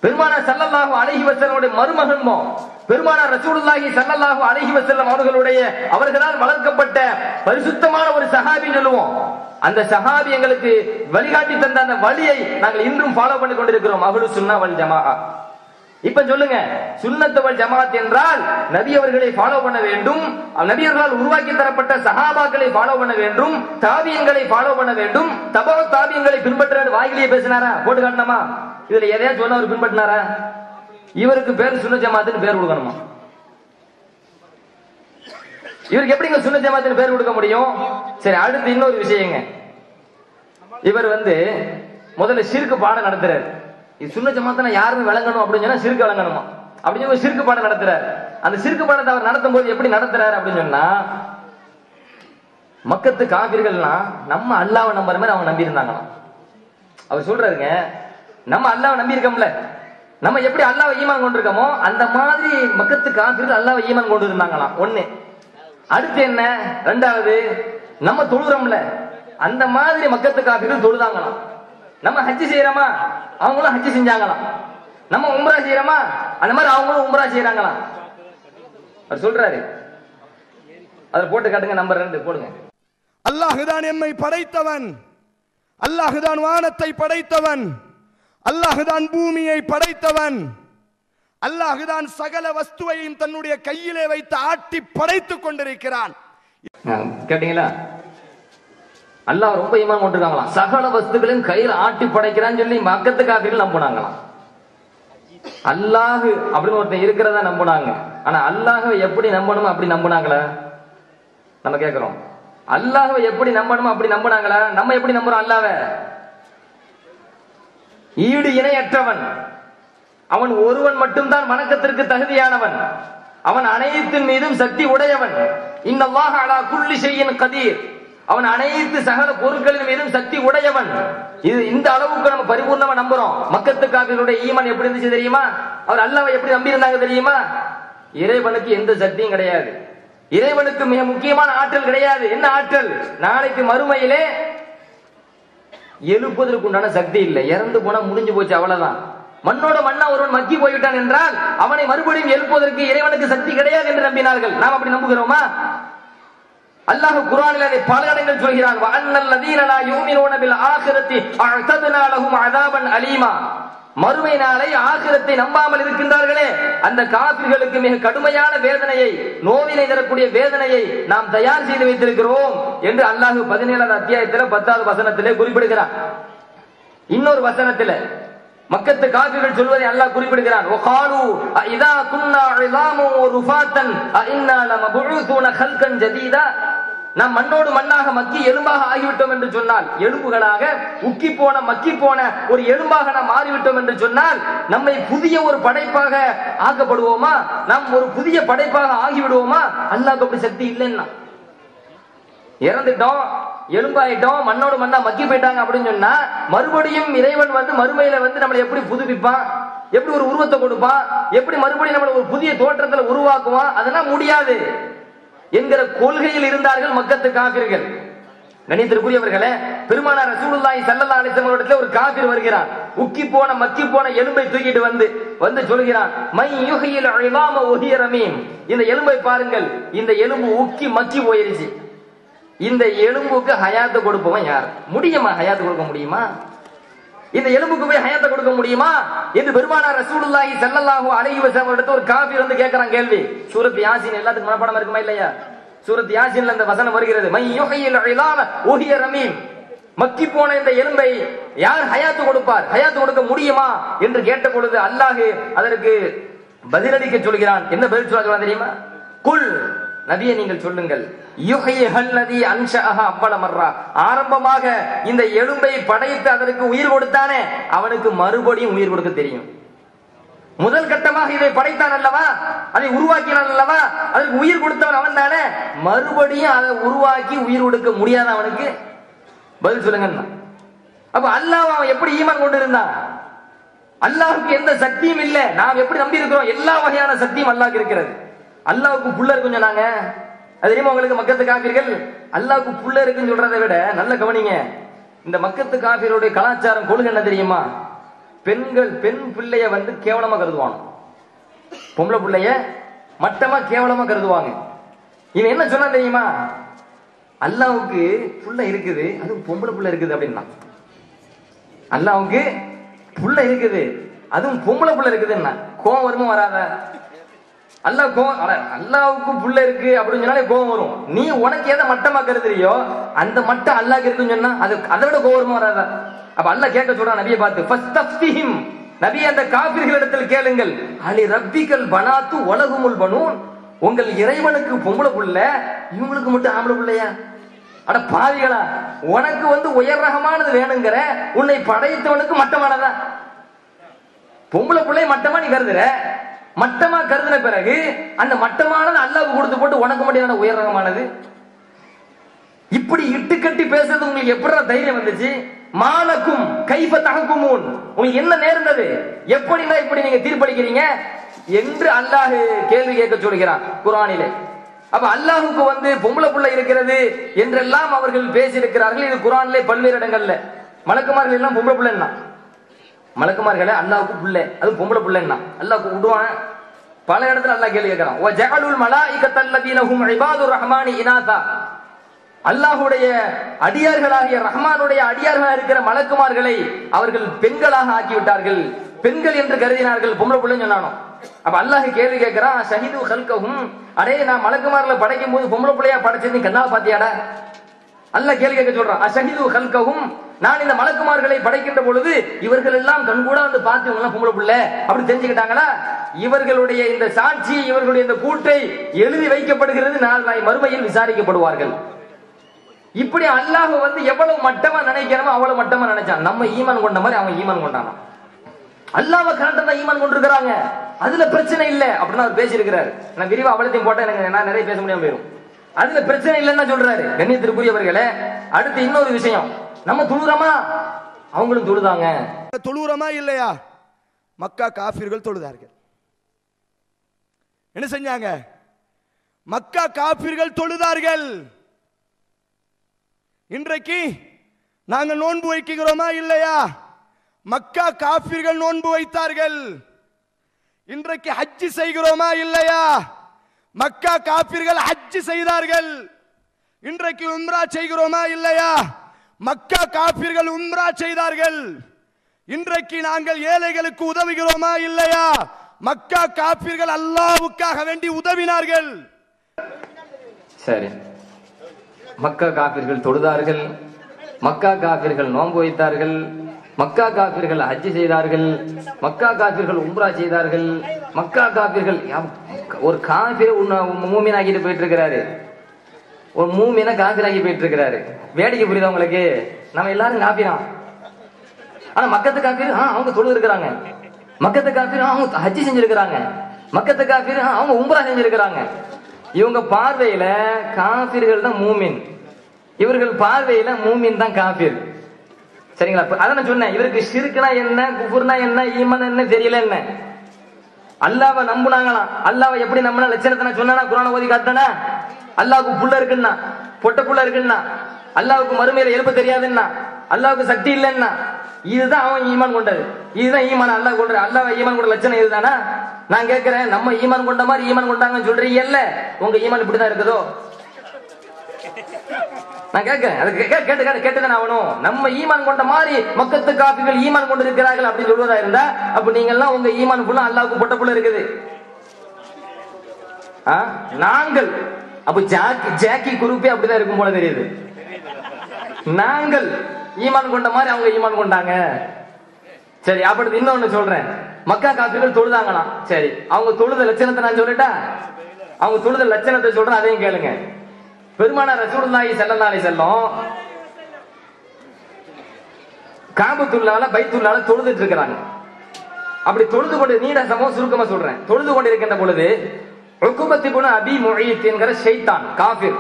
பெருமானார் ஸல்லல்லாஹு அலைஹி வஸல்லம் மருமகன்போம். பெருமானார் ரசூலுல்லாஹி ஸல்லல்லாஹு அலைஹி வஸல்லம் அவர்களால் வளர்க்கப்பட்ட பரிசுத்தமான ஒரு சஹாபி சொல்லுவோம். அந்த சஹாபி எங்களுக்கு வழிகாட்டி தந்த அந்த வழியை நாங்கள் இன்றும் ஃபாலோ பண்ணி கொண்டிருக்கிறோம். அஹ்லுஸ் சுன்னா வல் ஜமாஅ. இப்ப சொல்லுங்க, சுன்னத் வல் ஜமாத் என்றால் நபி அவர்களை ஃபாலோ பண்ண வேண்டும், நபியர்களால் உருவாக்கி தரப்பட்ட சஹாபாக்களை ஃபாலோ பண்ண வேண்டும், தாபியங்களை ஃபாலோ பண்ண வேண்டும், தபா தாபியங்களை பின்பற்ற வாயிலேயே பேசினாரா? போட்டு காட்டணுமா? இதுல எதையா சொன்ன அவர் பின்பற்றினாரா? இவருக்கு பேர் சுன்னத் ஜமாத்துன்னு பேர் கொடுக்கணுமா? இவருக்கு எப்படிங்க சுன்னத் ஜமாத்துன்னு பேர் கொடுக்க முடியும்? சரி, அடுத்து இன்னொரு விஷயங்க. இவர் முதல்ல ஷிர்க் பாடம் நடத்துறாரு. இது சுன்னத் ஜமாத்னா யாருமே விளங்கணும் அப்படின்னு சொன்னா ஷிர்க் விளங்கணுமா அப்படின்னு சொல்லி ஷிர்க் பாடம் நடத்துறாரு. அந்த ஷிர்க் பாடத்தை அவர் நடத்தும் போது எப்படி நடத்துறாரு அப்படின்னு சொன்னா, மக்கத்து காபிர்கள்லாம் நம்ம அல்லாஹ்வை நம்புற மாதிரி அவங்க நம்பி இருந்தாங்களாம். அவர் சொல்றாருங்க, நம்ம அல்லாஹ்வை நம்பி இருக்கோம்ல, நம்ம எப்படி அல்லாஹ்வை ஈமான் கொண்டிருக்கோமோ அந்த மாதிரி மக்கத்து காபிர்கள் அல்லாஹ்வை ஈமான் கொண்டு இருந்தாங்களாம். ஒண்ணு. அடுத்து என்ன? ரெண்டாவது, நம்ம தொழுறோம்ல அந்த மாதிரி மக்கத்து காபிர்கள் தொழுதாங்களாம். நம்ம ஹஜ்ஜி செய்யறோமா அவங்களும் ஹஜ்ஜி செஞ்சாங்களாம். நம்ம உம்ரா செய்யறோமா அந்த மாதிரி அவங்களும் உம்ரா செய்யறாங்களாம். அவர் சொல்றாரு, அதை போட்டு காட்டுங்க. நம்பர் 2 போடுங்க. அல்லாஹுதான் எம்மை படைத்தவன், அல்லாஹுதான் வானத்தை படைத்தவன், அல்லாஹுதான் பூமியை படைத்தவன், அல்லாஹுதான் சகல வஸ்துவையும் தன்னுடைய கையிலே வைத்து ஆட்டி படைத்துக் கொண்டிருக்கிறான். கேட்டீங்களா? அல்லாஹ் ரொம்ப ஈமான் கொண்டிருக்காங்களாம். சகல வஸ்துகளையும் கையில் ஆட்டி படைக்கிறான்னு சொல்லி மக்கத்து காபிர்கள் நம்பினாங்களாம். அல்லாஹ் அப்படின்னு ஒருத்தன் இருக்கிறதா நம்பினாங்க. ஆனா அல்லாஹ்வை எப்படி நம்பணுமோ அப்படி நம்பினாங்களா? நம்ம கேட்கிறோம், அல்லாஹ்வை எப்படி நம்பணுமோ அப்படி நம்பினாங்களா? நம்ம எப்படி நம்புறோம் அல்லாஹ்வை? ஈடு இணையற்றவன், அவன் ஒருவன் மட்டும்தான் வணக்கத்திற்கு தகுதியானவன், அவன் அனைத்தின் மீதும் சக்தி உடையவன். இன்னல்லாஹ அலா குல்லி ஷைஇன் கதீர், அவன் அனைத்து சகல பொருட்களின் மீதும் சக்தி உடையவன். இது இந்த அளவுக்கு நம்ம பரிபூர்ணமா நம்புறோம். மக்கத்து காபிர்களுடைய ஈமான் எப்படி இருந்துச்சு தெரியுமா? அவர் அல்லாஹ்வை எப்படி நம்பி இருந்தாங்க தெரியுமா? இறைவனுக்கு எந்த சக்தியும் கிடையாது, இறைவனுக்கு மிக முக்கியமான ஆற்றல் கிடையாது. என்ன ஆற்றல்? நாளைக்கு மறுமையிலே எழுப்புவதற்குண்டான சக்தி இல்லை. இறந்து போனா முடிஞ்சு போச்சு, அவ்வளவுதான். மண்ணோட மண்ணா ஒருவன் மக்கி போய்விட்டான் என்றால் அவனை மறுபடியும் எழுப்புவதற்கு இறைவனுக்கு சக்தி கிடையாது என்று நம்பினார்கள். நாம் அப்படி நம்புகிறோமா? அல்லாஹ் குர்ஆனில் அதை பல இடங்கள் சொல்கிறான். வஅன்னல் லதீன லா யுமினூன பில் ஆகிரத்தி அஅதனா லஹும் அஸாபன் அலீமா. மறுமை நாளை ஆகிரத்தை நம்பாமல் இருக்கின்றார்களே அந்த காபிர்களுக்கு மிக கடுமையான வேதனையை, நோவினை தரக்கூடிய வேதனையை நாம் தயார் செய்து வைத்திருக்கிறோம் என்று அல்லாஹ் 17வது அத்தியாயத்தில் 10வது வசனத்திலே குறிப்பிடுகிறான். இன்னொரு வசனத்தில் மக்கத்து காபிர்கள் சொல்வதை அல்லாஹ் குறிப்பிடுகிறான். வகாலு இதா குன்னா இஸாமு ருஃபாத்தன் இன்னா லமபூஸூன கல்கன் ஜதீதா. நாம் மண்ணோடு மண்ணாக மக்கி எலும்பாக ஆகிவிட்டோம் என்று சொன்னால், எலும்புகளாக உக்கி போன மக்கி போன ஒரு எலும்பாக நாம் மாறிவிட்டோம் என்று சொன்னால் நம்மை புதிய ஒரு படைப்பாக ஆக்கப்படுவோமா? நாம் ஒரு புதிய படைப்பாக ஆகிவிடுவோமா? அல்லாஹ்க்கு அப்படி சக்தி இல்லைன்னா, இறந்துட்டோம், எலும்பாயிட்டோம், மண்ணோடு மண்ணா மக்கி போயிட்டாங்க அப்படின்னு சொன்னா மறுபடியும் இறைவன் மறுமையில நம்மளை எப்படி புதுப்பிப்பான்? எப்படி ஒரு உருவத்தை கொடுப்பான்? எப்படி மறுபடியும் நம்மளை ஒரு புதிய தோற்றத்துல உருவாக்குவான்? அதெல்லாம் முடியாது என்கிற கொள்கையில் இருந்தார்கள் மக்கத்து காபிர்கள். கணித்திற்குரியவர்களே, பெருமானார் ரசூலுல்லாஹி ஸல்லல்லாஹு அலைஹி வஸல்லம் இடத்துல ஒரு காபிர் வருகிறான். உக்கி போன மக்கி போன எலும்பை தூக்கிட்டு வந்து சொல்கிறான், மை யுஹில் இஸாம வஹிய ரமீம். இந்த எலும்பை பாருங்கள், இந்த எலும்பு உக்கி மக்கி போயிருச்சு. இந்த எலும்புக்கு ஹயாத்தை கொடுப்பவன் யார்? முடியுமா? ஹயாத்தை கொடுக்க முடியுமா? இந்த எலும்புக்கு போய் ஹயாத்தை கொடுக்க முடியுமா என்று பெருமானார் ரசூலுல்லாஹி ஸல்லல்லாஹு அலைஹி வஸல்லம் இடத்துல ஒரு காபிர் கேட்கறான் கேள்வி. சூரத் யாசீன் எல்லாத்துக்கும் மனப்பாடம் இருக்குமா இல்லையா? சூரத் யாசீன்ல இந்த வசனம் வருகிறது, மை யுஹில் இஸாம வஹிய ரமீம். மக்கி போன இந்த எலும்பை யார் ஹயாத்து கொடுப்பார்? ஹயாத்து கொடுக்க முடியுமா என்று கேட்ட பொழுது அல்லாஹ் அதற்கு பதிலளிக்க சொல்கிறான். என்ன பதில் சொல்றான் தெரியுமா? குல், நபியே நீங்கள் சொல்லுங்கள், யுஹ்யிஹல்லதி அன்ஷஅஹா அவ்வல மர்ரா. ஆரம்பமாக இந்த எலும்பை படைத்து அதற்கு உயிர் கொடுத்தானே அவனுக்கு மறுபடியும் உயிர் கொடுக்க தெரியும். முதல் கட்டமாக இதை படைத்தான் அல்லவா, அதை உருவாக்கினான் அல்லவா, அதற்கு உயிர் கொடுத்தவன் அவன் தானே. மறுபடியும் அதை உருவாக்கி உயிர் கொடுக்க முடியாத அவனுக்கு? பதில் சொல்லுங்க. அப்ப அல்லாஹ் அவன் எப்படி ஈமான் கொண்டு இருந்தான்? அல்லாஹ்வுக்கு எந்த சக்தியும் இல்லை. நாம் எப்படி நம்பி இருக்கிறோம்? எல்லா வகையான சக்தியும் அல்லாஹ்க்கு இருக்கிறது. அல்லாஹ்வுக்கு புள்ள இருக்குன்னு சொன்னாங்க, அது தெரியுமா உங்களுக்கு? மக்கத்து காபிர்கள் அல்லாஹ்வுக்கு புள்ள இருக்குன்னு சொல்றதை விட நல்ல கவனிங்க, இந்த மக்கத்து காபிர்களுடைய கலாச்சாரம் கொள்கை என்ன தெரியுமா? பெண்கள் பெண் பிள்ளைய கேவலமா கருதுவாங்க, பொம்பளை பிள்ளைய மட்டமா கேவலமா கருதுவாங்க. இவன் என்ன சொன்னா தெரியுமா? அல்லாஹ்வுக்கு புள்ள இருக்குது, அது பொம்பளை புள்ள இருக்குது அப்படின்னா. அல்லாஹ்வுக்கு புள்ள இருக்குது, அதுவும் பொம்பளை புள்ள இருக்குதுன்னா கோவம் வருமா வராத? அல்லாஹ் கோவம், அல்லாஹ்வுக்கு புள்ள இருக்கு அப்படின்னு சொன்னாலே கோவம் வரும். நீ உனக்கு எதை மட்டமா கருதுறியோ அந்த மட்டம் அல்லாஹ்க்கு இருக்குன்னு சொன்னா அது அதை விட கோவம் வருமா வராதா? அப்ப அல்லாஹ் கேட்க சொல்றான் நபியை பார்த்து, ஃபஸ்தஃப்திஹிம், நபி அந்த காபிர்களிடத்தில் கேளுங்கள், அலி ரப்பிக்கல் பனாத்து வலகுமுல் பனூன், உங்கள் இறைவனுக்கு பொம்பளை புள்ள, இவங்களுக்கு மட்டும் ஆம்பளை புள்ளையா? அட பாவிகளா, உனக்கு உயர் ரகமானது வேணுங்கிற, உன்னை படைத்தவனுக்கு மட்டமானதா? பொம்பளை பிள்ளை மட்டமா நீ கருதுற, மட்டமா கருதுன பிறகு அந்த மட்டமானது அல்லாஹ்வுக்கு கொடுத்து போட்டு உனக்கு மட்டும் உயர் ரகமானது? இப்படி இட்டுக்கட்டி பேசுறது உங்களுக்கு எப்படி தைரியம் வந்துச்சு? மாலக்கும் கைஃப தஹ்குமூன், உங்களுக்கு என்ன நேர்ந்தது? எப்படின்னா இப்படி நீங்க தீர்ப்பளிக்கிறீங்க என்று அல்லாஹ் கேள்வி கேட்க சொல்கிறான் குர்ஆனிலே. அப்ப அல்லாஹ்வுக்கு பொம்பளை புள்ள இருக்கிறது என்றெல்லாம் அவர்கள் பேசியிருக்கிறார்கள். இது குர்ஆனிலே பல்வேறு இடங்கள்ல. மலக்குமார்கள் எல்லாம் பொம்பளை புள்ளன்னா, மலக்குமார்களே அல்லாஹ்வுக்கு புள்ள, அது பொம்பளை புள்ளன்னா அல்லாஹ்வுக்கு விடுவான். பல இடத்துல அல்லாஹ் கேள்வி கேட்கிறான், வ ஜஅலுல் மலாயிகத்தல்லதீன ஹும் இபாதுர் ரஹ்மானி இனாதா, அல்லாஹ்வுடைய அடியார்களாகிய ரஹ்மானுடைய அடியார்களாக இருக்கிற மலக்குமார்களை அவர்கள் பெண்களாக ஆக்கிவிட்டார்கள், பெண்கள் என்று கருதினார்கள், பொம்பளை பிள்ளைன்னு சொன்னானோ. அப்ப அல்லாஹ் கேள்வி கேட்கிறான், ஷஹீது ஹல்கஹும், அடே நான் மலக்குமார்களை படைக்கும் போது பொம்பளை பிள்ளையா படைச்சது நீ கண்ணால பாத்தியாடா? அல்லாஹ் கேள்வி கேட்க சொல்றான், அஷஹீது ஹல்கஹும், நான் இந்த மலக்குமார்களை படைக்கின்ற பொழுது இவர்கள் எல்லாம் கண்கூடா பார்த்து இவங்க பொம்பளை பிள்ளை அப்படி தெரிஞ்சுக்கிட்டாங்களா? இவர்களுடைய இந்த சாட்சி, இவர்களுடைய இந்த கூட்டை எழுதி வைக்கப்படுகிறது, நாளை மறுமையில் விசாரிக்கப்படுவார்கள். இப்படி அல்லாஹ் எவ்வளவு மட்டமா நினைக்கிறோமோ அவ்வளவு மட்டமா நினைச்சான். நம்ம ஈமான் கொண்ட மாதிரி அவங்க ஈமான் கொண்டானா? அல்லாஹ்வை கரெக்டா தான் ஈமான் கொண்டிருக்கிறாங்க, அதுல பிரச்சனை இல்ல அப்படின்னு அவர் பேசியிருக்கிறாரு. நான் விரிவா அவ்வளத்தையும் போட்டா எனக்கு நான் நிறைய பேச முடியாம போயிடும். அதுல பிரச்சனை இல்லைன்னு சொல்றாரு. கண்ணியத்திற்குரியவர்களே, அடுத்து இன்னொரு விஷயம், நம்ம தொழுறோமா? அவங்களும் தொழுதாங்க. தொழுறோமா இல்லையா? மக்கா காஃபிர்கள் தொழுதார்கள். என்ன செஞ்சாங்க? மக்கா காஃபிர்கள் தொழுதார்கள். இன்றைக்கு நாங்க நோன்பு வைக்கிறோமா இல்லையா? மக்கா காஃபிர்கள் நோன்பு வைத்தார்கள். இன்றைக்கு ஹஜ் செய்கிறோமா இல்லையா? மக்கா காஃபிர்கள் ஹஜ் செய்தார்கள். இன்றைக்கு உம்ரா செய்கிறோமா இல்லையா? மக்கா காஃபிர்கள் உம்ரா செய்தார்கள். இன்றைக்கு நாங்கள் ஏழைகளுக்கு உதவுகிறோமா இல்லையா? மக்கா காஃபிர்கள் அல்லாஹ்வுக்காக வேண்டி உதவினார்கள். சரி, மக்கா காஃபிர்கள் தொழுதார்கள், மக்கா காஃபிர்கள் நோன்பு வைத்தார்கள், மக்கா காஃபிர்கள் ஹஜ் செய்தார்கள், மக்கா காஃபிர்கள் உம்ரா செய்தார்கள், மக்கா காஃபிர்கள். ஒரு காஃபிரை மூமினாக்கிட்டு போயிட்டு இருக்கிறாரு, ஒரு மூமினை காஃபிராக்கி போயிட்டு இருக்கிறாரு. வேடிக்கை புரியுதா உங்களுக்கு? நம்ம எல்லாரும் காஃபிரான், ஆனா மக்கத்து காஃபிர் அவங்க தொழுது இருக்கிறாங்க, மக்கத்து காஃபிர் அவங்க ஹஜ் செஞ்சிருக்கிறாங்க, மக்கத்து காஃபிர் அவங்க உம்ரா செஞ்சிருக்கிறாங்க. இவங்க பார்வையில காஃபிர்கள் தான் மூமின், இவர்கள் பார்வையில மூமின் தான் காஃபிர். சரிங்களா? அதான் நான் சொன்னேன், இவருக்கு ஷிர்க்னா என்ன, குஃபுர்னா என்ன, ஈமான் என்ன தெரியல. என்ன அல்லாஹ்வை நம்புனாங்களாம். அல்லாஹ்வை எப்படி நம்பினா லட்சணத்தை நான் சொன்னா, குர்ஆனை ஓதி காட்டினா, அல்லாஹ்வுக்கு புள்ள இருக்குன்னா, பொட்ட புள்ள இருக்குன்னா, அல்லாஹ்வுக்கு மறுமையில எழுப்ப தெரியாதுன்னா, அல்லாஹ்வுக்கு சக்தி இல்லைன்னா, இதுதான் அவன் ஈமான் கொண்டது. இதுதான் ஈமான் அல்லாஹ் கொண்ட. அல்லாஹ் ஈமான் கொண்ட லட்சணம் இதுதானா? நான் கேட்கிறேன், நம்ம ஈமான் கொண்ட மாதிரி ஈமான் கொண்டாங்கன்னு சொல்றீங்கல்ல, உங்க ஈமான் இப்படிதான் இருக்குதோ? நான் கேட்கிறேன், அது கேட்டுதான் ஆகணும். நம்ம ஈமான் கொண்ட மாதிரி மக்கத்து காஃபிர்கள் ஈமான் கொண்டு இருக்கிறார்கள் அப்படின்னு சொல்வதா இருந்தா, அப்ப நீங்க எல்லாம் உங்க ஈமான் ஃபுல்லா அல்லாஹ்வுக்கு பொட்ட புள்ள இருக்குது. நாங்கள் அப்ப ஜாக்கி குரூப்பே அப்படிதான் இருக்கும் போல தெரியுது. நாங்கள் ஈமான் கொண்ட மாதிரி அவங்க ஈமான் கொண்டாங்க. சரி, அப்படி இன்னொன்னு சொல்றேன், மக்கா காஃபிர்கள் தொழுதாங்களாம். சரி, அவங்க தொழுத லட்சணத்தை நான் சொல்லிட்டா, அவங்க தொழுத லட்சணத்தை சொல்றேன், அதையும் கேளுங்க. பெருமானார் ரசூலுல்லாஹி ஸல்லல்லாஹு அலைஹி வஸல்லம் காபத்துல்லாஹ்ல பைத்துல்லாஹ்ல தொழுதுட்டு இருக்காங்க. அப்படி தொழுது கொண்டு, நீண்ட சம்பவம் சுருக்கமா சொல்றேன், தொழுது கொண்டு இருக்கின்ற பொழுது உக்குபத் இப்னு அபி முஈத் என்கிற ஷைத்தான் காஃபிர்,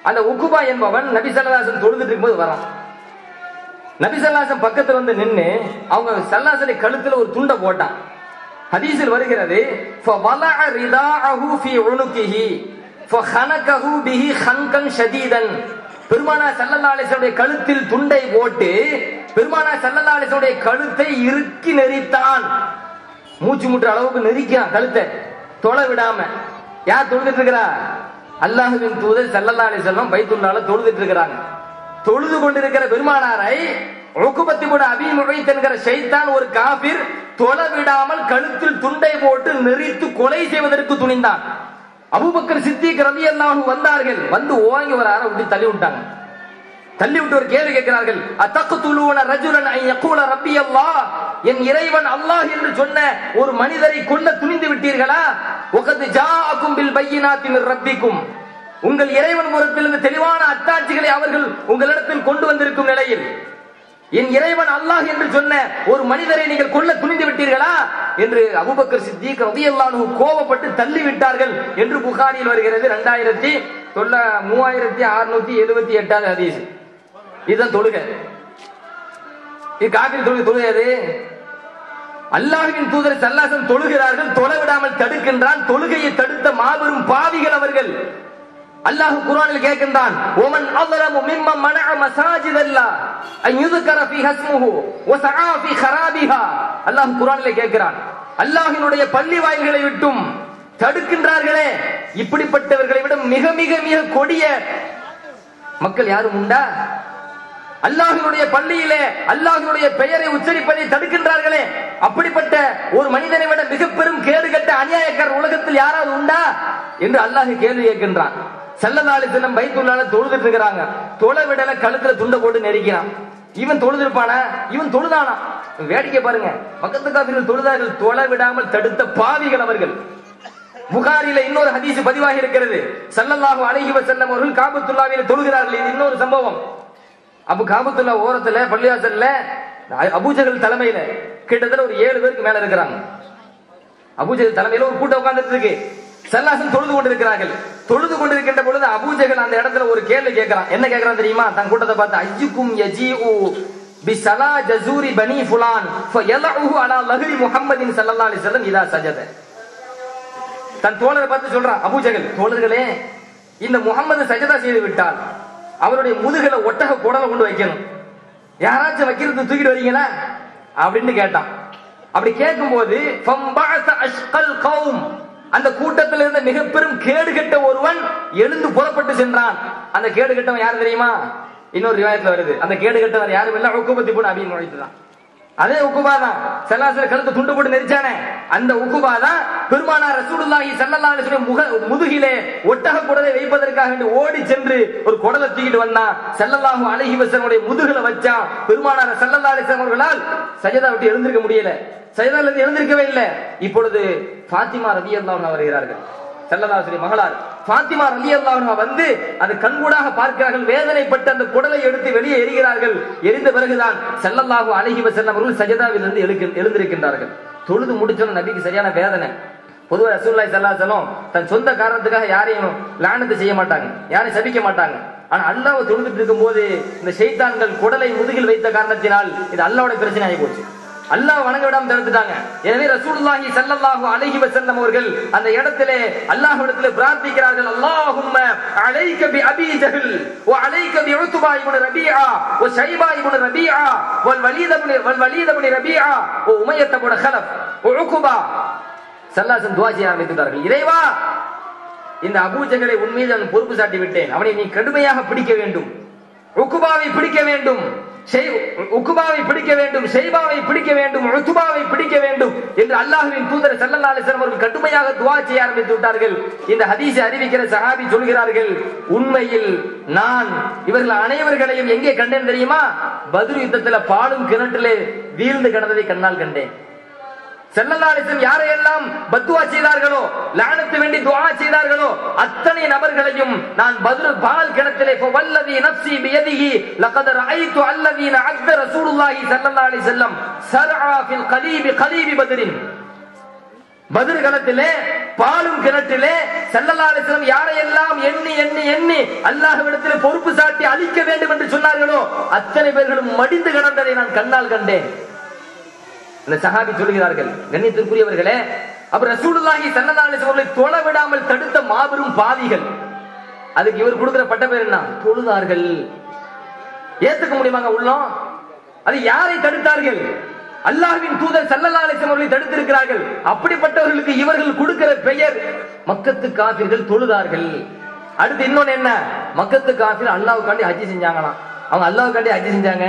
அந்த உக்குபா என்பவன் நபி ஸல்லல்லாஹு அலைஹி வஸல்லம் தொழுதுட்டு இருக்கும்போது வரான். நபி ஸல்லல்லாஹு அலைஹி வஸல்லம் பக்கத்துல வந்து நின்னு அவங்க ஸல்லல்லாஹு அலைஹி வஸல்லம் கழுத்துல ஒரு துண்டை போட்டான். ஹதீஸில் வருகிறது, ஃபவலஅ ரிதாஅஹு ஃபீ உனுகிஹி ஃபஹனகஹு பிஹி ஹன்கன் ஷதீதன். பெருமானார் ஸல்லல்லாஹு அலைஹி வஸல்லம் கழுத்தில் துண்டை போட்டு பெருமானார் ஸல்லல்லாஹு அலைஹி வஸல்லம் கழுத்தை இறுக்கி நெரித்தான். மூச்சு முற்ற அளவுக்கு நெரிக்கிறான் கழுத்தை, தொலை விடாம. யார் தொழுதுட்டு இருக்கிறா? அல்லாஹ்வின் தூதர் ஸல்லல்லாஹு அலைஹி வஸல்லம் பைத்துல்லாஹ்ல தொழுதுட்டு இருக்கிறாங்க. தொழுது கொண்டிருக்கிற பெருமானாரை உக்குபத் இப்னு அபீ முஈத் என்கிற ஷைத்தான் ஒரு காஃபிர் தொழ விடாமல் கழுத்தில் துண்டை போட்டு நெறித்து கொலை செய்வதற்கு துணிந்தான். அபூபக்கர் சித்திக் ரலியல்லாஹு அன்ஹு வந்தார்கள். வந்து ஓங்கி ஒரு அறை விட்டு தள்ளி விட்டாங்க. தள்ளி விட்டு ஒரு கேள்வி கேட்கிறார்கள். அத்தக்துலூன ரஜுலன் அன் யகூல ரப்பி அல்லாஹ், என் இறைவன் அல்லாஹ் என்று சொன்ன ஒரு மனிதரை கொல்ல துணிந்து விட்டீர்களா? வகத் ஜாஅகும் பில் பையினாத்தி மிர் ரப்பிக்கும், உங்கள் இறைவன் புறத்திலிருந்து தெளிவான அத்தாட்சிகளை அவர்கள் உங்களிடத்தில் கொண்டு வந்திருக்கும் நிலையில் என் இறைவன் அல்லாஹ் என்று சொன்ன ஒரு மனிதரை நீங்கள் கொல்ல துணிந்து விட்டீர்களா என்று அபூபக்கர் சித்திக் ரலியல்லாஹு அன்ஹு கோபப்பட்டு தள்ளி விட்டார்கள் என்று புகாரியில் வருகிறது. 3678 ஹதீஸ். இதுதான் தொழுகை. இது காஃபிர் தொழுகையாது. அல்லாஹ்வின் தூதர் ஸல்லல்லாஹு அலைஹி வஸல்லம் தொழுகிறார்கள், தொழ விடாமல் தடுக்கின்றான். தொழுகையை தடுத்த மாபெரும் பாவிகள் அவர்கள். அல்லாஹ் குர்ஆனில் கேட்கின்றான், "ஒமன் அஸலமு மிம்மன் மனஅ மஸாஜிதல்லாஹ் அன் யுذكر ஃபீஹா இஸ்முஹு வ ஸஆ ஃபீ ഖராபிஹா." அல்லாஹ் குர்ஆனில் கேட்கிறான், அல்லாஹ்வினுடைய பள்ளி வாயில்களை விட்டும் தடுக்கின்றார்களே, இப்படிப்பட்டவர்களை விட மிக மிக மிக கொடிய மக்கள் யாரும் உண்டா? அல்லாஹ்வினுடைய பள்ளியிலே அல்லாஹ்வினுடைய பெயரை உச்சரிப்பதை தடுக்கின்றார்களே, அப்படிப்பட்ட ஒரு மனிதனை விட மிக பெரும் கேடுகட்ட அநியாயக்காரர் உலகத்தில் யாராவது உண்டா என்று அல்லாஹ் கேள்வி கேட்கின்றான். ஸல்லல்லாஹு அலைஹி வஸல்லம் பைத்துல்லாஹ்ல தொழுதுட்டு இருக்காங்க. தொழ விடல, கழுத்துல துண்டை போட்டு நெரிக்கிறான். இவன் தொழுதிருப்பானா? இவன் தொழுதானா? வேடிக்கை பாருங்க. பக்கத்து காஃபிர்கள் தொழுதார்கள், தொழ விடாமல் தடுத்த பாவிகள் அவர்கள். புகாரில இன்னொரு ஹதீஸ் பதிவாகி இருக்கிறது. ஸல்லல்லாஹு அலைஹி வஸல்லம் அவர்கள் காபத்துல்லாஹ்விலே தொழுகிறார்கள். இது இன்னொரு சம்பவம். அப்ப காபத்துல்லா ஓரத்துல பள்ளிவாசல்ல அபூஜஹல் தலைமையில கிட்டத்தட்ட ஒரு 7 பேருக்கு மேல இருக்கிறாங்க. அபூஜஹல் தலைமையில ஒரு கூட்டம் உட்கார்ந்துட்டு இருக்கு. ஸல்லல்லாஹு தொழுது கொண்டிருக்கிறார்கள். தொழுது கொண்டிருக்கின்ற பொழுது அபூஜஹல் அந்த இடத்துல ஒரு கேள்வி கேட்கிறான். என்ன கேட்கிறான் தெரியுமா? தன் கூட்டத்தை பார்த்து, ஐயுக்கும் யஜீஉ பிஸலா ஜஸூரி பனி ஃபுலான் ஃபயலஉஹு அலா லஹ்ரி முஹம்மதின் ஸல்லல்லாஹு அலைஹி வஸல்லம் இதா சஜத. தன் தோழரை பார்த்து சொல்றான் அபூஜஹல், தோழர்களே, இந்த முஹம்மது சஜதா செய்து விட்டால் அவருடைய முதுகுல ஒட்டக குடலை கொண்டு வைக்கணும், யாராச்சும் வைக்கிறது தூக்கிட்டு வரீங்களா அப்படின்னு கேட்டான். அப்படி கேட்கும் போது அந்த கூட்டத்தில் இருந்த மிக பெரும் கேடுகட்ட ஒருவன் எழுந்து புறப்பட்டு சென்றான். அந்த கேடுகட்டவன் யாரு தெரியுமா? இன்னொரு ரிவாயத்துல வருது, அந்த கேடுகட்டவர் யாரும் இல்ல, உக்குபத்தி போன அப்படின்னு நுழைத்துதான். அதே உக்குபா தான் ஸல்லல்லாஹு கழுத்து துண்டு போட்டு நெரிச்சானே, அந்த உக்குபா தான் பெருமானார் ரசூலுல்லாஹி ஸல்லல்லாஹு அலைஹி வஸல்லம் முதுகிலே ஒட்டக குடலை வைப்பதற்காக ஓடி சென்று ஒரு குடலை தூக்கிட்டு வந்தான். ஸல்லல்லாஹு அலைஹி வஸல்லம் முதுகுல வச்சான். பெருமானார் ஸல்லல்லாஹு அலைஹி வஸல்லம் அவர்களால் சஜதா விட்டு எழுந்திருக்க முடியல, சஜதால இருந்து எழுந்திருக்கவே இல்லை. இப்பொழுது ஃபாத்திமா ரலியல்லாஹு அன்ஹா வருகிறார்கள். ஸல்லல்லாஹு அலைஹி மகளார் ஃபாத்திமா ரலியல்லாஹு அன்ஹா வந்து அது கண்கூடாக பார்க்கிறார்கள். வேதனைப்பட்டு அந்த குடலை எடுத்து வெளியே எறிகிறார்கள். எரிந்த பிறகுதான் ஸல்லல்லாஹு அலைஹி வஸல்லம் அவர்கள் சஜதாவில் இருந்து எழுந்திருக்கின்றார்கள். தொழுது முடிச்சோம். நபிக்கு சரியான வேதனை. பொதுவாக ரசூலுல்லாஹி ஸல்லல்லாஹு அலைஹி வஸல்லம் தன் சொந்த காரணத்துக்காக யாரையும் லானத்து செய்ய மாட்டாங்க, யாரையும் சபிக்க மாட்டாங்க. ஆனா அல்லாஹ்வை தொழுதுட்டு இருக்கும் போது இந்த ஷைத்தான்கள் குடலை முதுகில் வைத்த காரணத்தினால் இது அல்லாஹ்வுடைய பிரச்சனை ஆகி போச்சு. அல்லாஹ் வணங்க விடாம தடுத்துட்டாங்க. எனவே ரசூலுல்லாஹி ஸல்லல்லாஹு அலைஹி வஸல்லம் அவர்கள் அந்த இடத்திலே அல்லாஹ்விடத்திலே பிரார்த்திக்கிறார்கள், அல்லாஹும்ம அலைக பி அபீ ஜஹல் வ அலைக பி உத்பா இப்னு ரபீஆ வ ஷைபா இப்னு ரபீஆ வல் வலீத் இப்னு ரபீஆ வ உமைய்யா இப்னு கலப் வ உக்பா. ஸல்லல்லாஹு அலைஹி துஆ செய்ய ஆரம்பித்தார்கள், இறைவா, இந்த அபூ ஜஹலை உன் மீது நான் பொறுப்பு சாட்டி விட்டேன், அவனை நீ கடுமையாக பிடிக்க வேண்டும், உக்பாவை பிடிக்க வேண்டும், உக்பாவை பிடிக்க வேண்டும், ஷைபாவை பிடிக்க வேண்டும், உத்பாவை பிடிக்க வேண்டும் என்று அல்லாஹ்வின் தூதர் ஸல்லல்லாஹு அலைஹி வஸல்லம் அவர்கள் கடுமையாக துஆ செய்ய ஆரம்பித்து விட்டார்கள். இந்த ஹதீஸை அறிவிக்கிற சஹாபி சொல்கிறார்கள், உண்மையில் நான் இவர்கள் அனைவர்களையும் எங்கே கண்டேன் தெரியுமா? பத்ர் யுத்தத்தில் பாலும் கிணற்றிலே வீழ்ந்து கிடந்ததை கண்ணால் கண்டேன். ஸல்லல்லாஹு அலைஹி வஸல்லம் யாரையெல்லாம் பத்வா செய்தார்களோ, லஅனத்து வேண்டி துஆ செய்தார்களோ, அத்தனை நபர்களையும் நான் பத்ர் பால் கிணத்திலே ஃபவல்லதி நஃப்ஸி பியதிஹி லகத் ரஅய்து அல்லதீன அக்த ரசூலுல்லாஹி ஸல்லல்லாஹு அலைஹி வஸல்லம் ஸர்ஆ ஃபில் கலீபி பத்ரின். பத்ர் கிணத்திலே பாலும் கிணற்றிலே ஸல்லல்லாஹு அலைஹி வஸல்லம் யாரையெல்லாம் எண்ணி எண்ணி எண்ணி அல்லாஹ்விடத்திலே பொறுப்பு சாட்டி அழிக்க வேண்டும் என்று சொன்னார்களோ அத்தனை பேர்களும் மடிந்து கிடந்ததை நான் கண்ணால் கண்டேன். இந்த சஹாபி சொல்கிறார்கள், கண்ணியத்திற்குரியவர்களே, அப்ப ரசூலுல்லாஹி ஸல்லல்லாஹு அலைஹி வஸல்லம் தொழ விடாமல் தடுத்த மாபெரும் பாவிகள். அதுக்கு இவர் கொடுக்கிற பட்ட பேர் என்ன? தொழுதார்கள். ஏத்துக்க முடியுமாங்க உள்ளம்? அது யாரை தடுத்தார்கள்? அல்லாஹ்வின் தூதர் ஸல்லல்லாஹு அலைஹி வஸல்லம் அவர்களை தடுத்திருக்கிறார்கள். அப்படிப்பட்டவர்களுக்கு இவர்கள் கொடுக்கிற பெயர் மக்கத்து காஃபிர்கள் தொழுதார்கள். அடுத்து இன்னொன்னு என்ன? மக்கத்து காஃபிர் அல்லாஹ்வுக்காண்டி ஹஜ் செஞ்சாங்களாம். அவங்க அல்லாஹ்வுக்காண்டி ஹஜ் செஞ்சாங்க.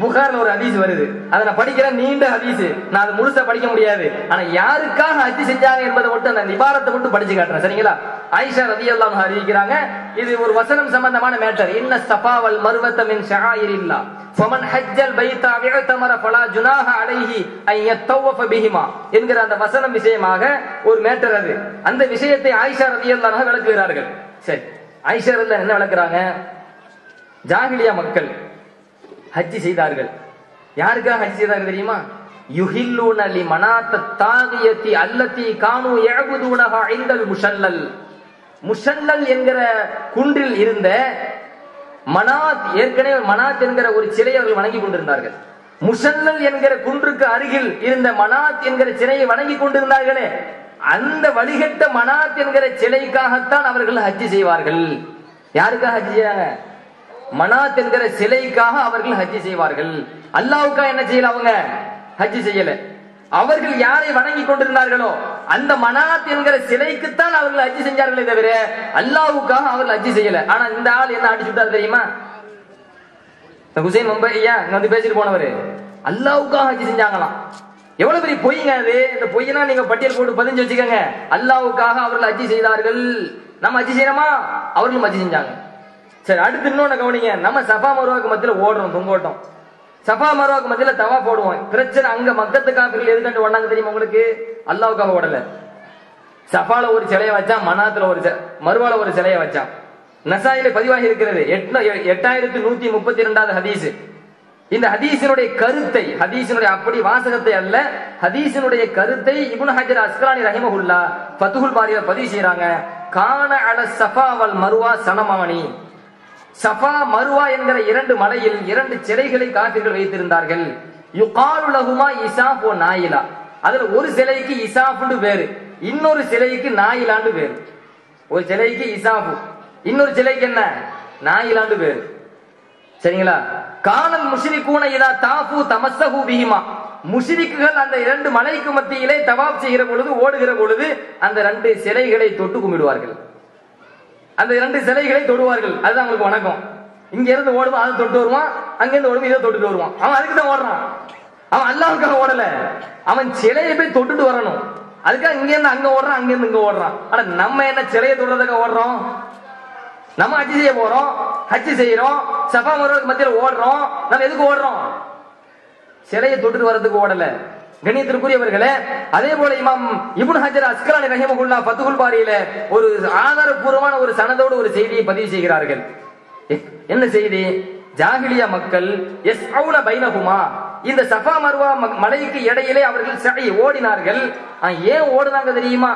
புகார்ல ஒரு ஹதீஸ் வருது, அதை நான் படிக்கிறேன், நீண்ட ஹதீஸ், நான் அதை முழுசா படிக்க முடியாது. ஆனா யாருக்காக ஹஜ் செஞ்சாங்க என்பதை மட்டும் அந்த நிபாரத்தை மட்டும் படிச்சு காட்டுறேன், சரிங்களா? ஆயிஷா ரலியல்லாஹு அன்ஹா அறிவிக்கிறாங்க, இது ஒரு வசனம் சம்பந்தமான மேட்டர். இன்ன ஸஃபா வல் மர்வத மின் ஷஆயிரில்லாஹ் ஃபமன் ஹஜ்ஜல் பைத வஅதமர ஃபலா ஜுனாஹ அலைஹி அன் யத்தவஃப பிஹிமா என்கிற அந்த வசனம் விஷயமாக ஒரு மேட்டர். அது அந்த விஷயத்தை ஆயிஷா ரலியல்லாஹு அன்ஹா விளக்குகிறார்கள். சரி, ஆயிஷா ரலியல்லாஹு என்ன விளக்குறாங்க? ஜாஹிலியா மக்கள் ஹஜ் செய்தார்கள். யாருக்காக ஹஜ் செய்தார்கள் தெரியுமா? யுஹில்லூன லிமனாத் தாகியத்தி அல்லதி கானூ யஅபுதூனஹா இன்தல் முஷல்லல். முஷல்லல் என்கிற குன்றில் இருந்த மனாத், ஏற்கனவே மனாத் என்கிற ஒரு சிலையை அவர்கள் வணங்கி கொண்டிருந்தார்கள். முஷல்லல் என்கிற குன்றுக்கு அருகில் இருந்த மனாத் என்கிற சிலையை வணங்கி கொண்டிருந்தார்களே, அந்த வழிகட்ட மனாத் என்கிற சிலைக்காகத்தான் அவர்கள் ஹஜ் செய்வார்கள். யாருக்காக ஹஜ் செய்வாங்க? மனாத் என்கிற சிலைக்காக அவர்கள் ஹஜ் செய்வார்கள். அல்லாஹ்வுக்காக என்ன செய்யல? அவங்க ஹஜ் செய்யல. அவர்கள் யாரை வணங்கி கொண்டிருந்தார்களோ அந்த மனாத் என்கிற சிலைக்குத்தான் அவர்கள் ஹஜ் செஞ்சார்களே தவிர அல்லாஹ்வுக்காக அவர்கள் ஹஜ் செய்யல. ஆனா இந்த ஆள் என்ன அடிச்சுட்டாரு தெரியுமா? ஹுசைன் மும்பையா இங்க வந்து பேசிட்டு போனவரு அல்லாஹ்வுக்காக ஹஜ் செஞ்சாங்களாம். எவ்வளவு பெரிய பொய்ங்க அது! இந்த பொய்யெல்லாம் நீங்க பட்டியல் போட்டு பதிஞ்சு வச்சுக்கோங்க. அல்லாஹ்வுக்காக அவர்கள் ஹஜ் செய்தார்கள். நம்ம ஹஜ் செய்யணுமா? அவர்களும் ஹஜ் செஞ்சாங்க. சரி, அடுத்து இன்னொன்னு கவனிங்க. நம்ம சஃபா மர்வாக்கு மத்தியில ஓடுறோம், தொங்கோட்டம். சஃபா மர்வாக்கு மத்தியில தவா போடுவோம். பிரச்சனை அங்க மக்கத்து காபிர்கள் எதுக்காண்டு ஓடாங்க தெரியுமா உங்களுக்கு? அல்லாஹ்வுக்காக ஓடல. சஃபால ஒரு சிலையை வச்சான், மனாத்துல ஒரு மர்வால ஒரு சிலையை வச்சான். நசாயில பதிவாகி இருக்கிறது 8132வது ஹதீஸ். இந்த ஹதீஸினுடைய கருத்தை, ஹதீஸினுடைய அப்படி வாசகத்தை அல்ல, ஹதீஸினுடைய கருத்தை இப்னு ஹஜர் அஸ்கலானி ரஹிமஹுல்லாஹ் ஃபத்ஹுல் பாரியில பதிவு செய்றாங்க. கான அல ஸஃபா வல் மர்வா சனமானி. சஃபா மர்வா என்கிற இரண்டு மலையில் இரண்டு சிலைகளை காபிர்கள் வைத்திருந்தார்கள். யுகாலு லஹுமா இசாஃப் வ நாயிலா. அதுல ஒரு சிலைக்கு இசாஃப்னு பேரு, இன்னொரு சிலைக்கு நாயிலான்னு பேரு. ஒரு சிலைக்கு இசாஃப், இன்னொரு சிலைக்கு என்ன? நாயிலான்னு பேரு. சரிங்களா? கானல் முஷ்ரிகூன இதா தாஃபு தமஸ்ஸஹு பிஹிமா. முஷ்ரிக்குகள் அந்த இரண்டு மலைக்கு மத்தியிலே தவாப் செய்கிற பொழுது, ஓடுகிற பொழுது அந்த ரெண்டு சிலைகளை தொட்டு கும்பிடுவார்கள். அந்த இரண்டு சிலைகளை தொடுவார்கள். அதுதான் உங்களுக்கு வணக்கம். இங்க இருந்து ஓடுவான், அதை தொட்டு வருவான், அங்க இருந்து ஓடுவோம், இதை தொட்டுட்டு வருவான். அவன் அதுக்கு தான் ஓடுறான். அவன் அல்லாஹ்வுக்காக ஓடல, அவன் சிலையை போய் தொட்டுட்டு வரணும். அதுக்காக இங்க இருந்து அங்க ஓடுறான், அங்க இருந்து இங்க ஓடுறான். ஆனா நம்ம என்ன சிலையை தொடுறதுக்காக ஓடுறோம்? நம்ம ஹஜ் செய்ய போறோம், ஹஜ் செய்யறோம், சஃபா மர்வாக்கு மத்தியில ஓடுறோம். நம்ம எதுக்கு ஓடுறோம்? சிலையை தொட்டுட்டு வர்றதுக்கு ஓடல. கண்ணியத்திற்குரியவர்களே, அதே போல இமாம் இப்னு ஹஜர் அஸ்கலானி ரஹிமஹுல்லாஹ் ஃபத்ஹுல் பாரியில ஒரு ஆதாரபூர்வமான ஒரு சனதோடு ஒரு செய்தியை பதிவு செய்கிறார்கள். என்ன செய்தி? ஜாஹிலியா மக்கள் யஸ்அவுன பைனஹுமா, இந்த சஃபா மர்வா மலைக்கு இடையிலே அவர்கள் சஇ ஓடினார்கள். ஏன் ஓடுனாங்க தெரியுமா?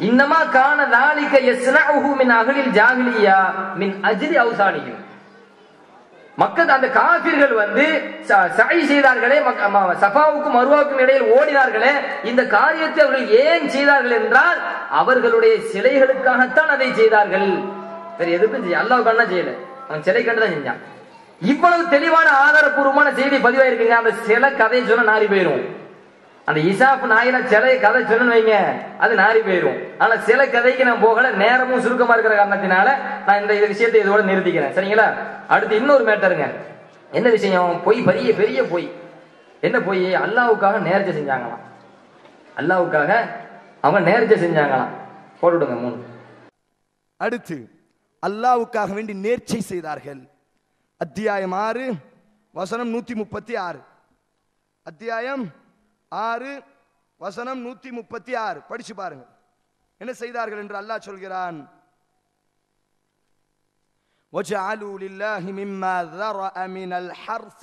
இன்னமா கான ذلك يصنعه من اهل الجاهليه من اجل اوثانهم. மக்கள் அந்த காபிர்கள் வந்து சஇ செய்தார்களே, சஃபாவுக்கும் மர்வாவுக்கும் இடையில் ஓடினார்களே, இந்த காரியத்தை அவர்கள் ஏன் செய்தார்கள் என்றால் அவர்களுடைய சிலைகளுக்காகத்தான் அதை செய்தார்கள். வேற எதுக்கும் செய்ய அல்லாஹ்வுக்காக செய்யல, அவன் சிலை கண்டு தான் செஞ்சான். இவ்வளவு தெளிவான ஆதாரபூர்வமான செய்தி பதிவாயிருக்குங்க. அந்த சிலை கதையை சொன்னா நாரி போயிரும். அந்த இசாப் நாயில சிலை கதை சொன்னு வைங்க, அது நாரி போயிரும். ஆனா சில கதைக்கு நான் போகல, நேரமும் சுருக்கமா இருக்கிற காரணத்தினால நான் இந்த விஷயத்தை இதோட நிறுத்திக்கிறேன். சரிங்களா? அடுத்து இன்னொரு மேட்டருங்க. என்ன விஷயம்? பொய், பெரிய பெரிய பொய். என்ன பொய்? அல்லாஹ்வுக்காக நேர்ச்சை செஞ்சாங்களாம். அல்லாஹ்வுக்காக அவங்க நேர்ச்சை செஞ்சாங்களாம். போட்டுடுங்க 3. அடுத்து அல்லாஹ்வுக்காக வேண்டி நேர்ச்சை செய்தார்கள். அத்தியாயம் 6 வசனம் 136. அத்தியாயம் 6 வசனம் 136 படிச்சு பாருங்க. என்ன செய்தார்கள் என்று அல்லாஹ் சொல்கிறான். وَجَعَلُوا لِلَّهِ مِمَّا ذَرَأَ مِنَ الْحَرْثِ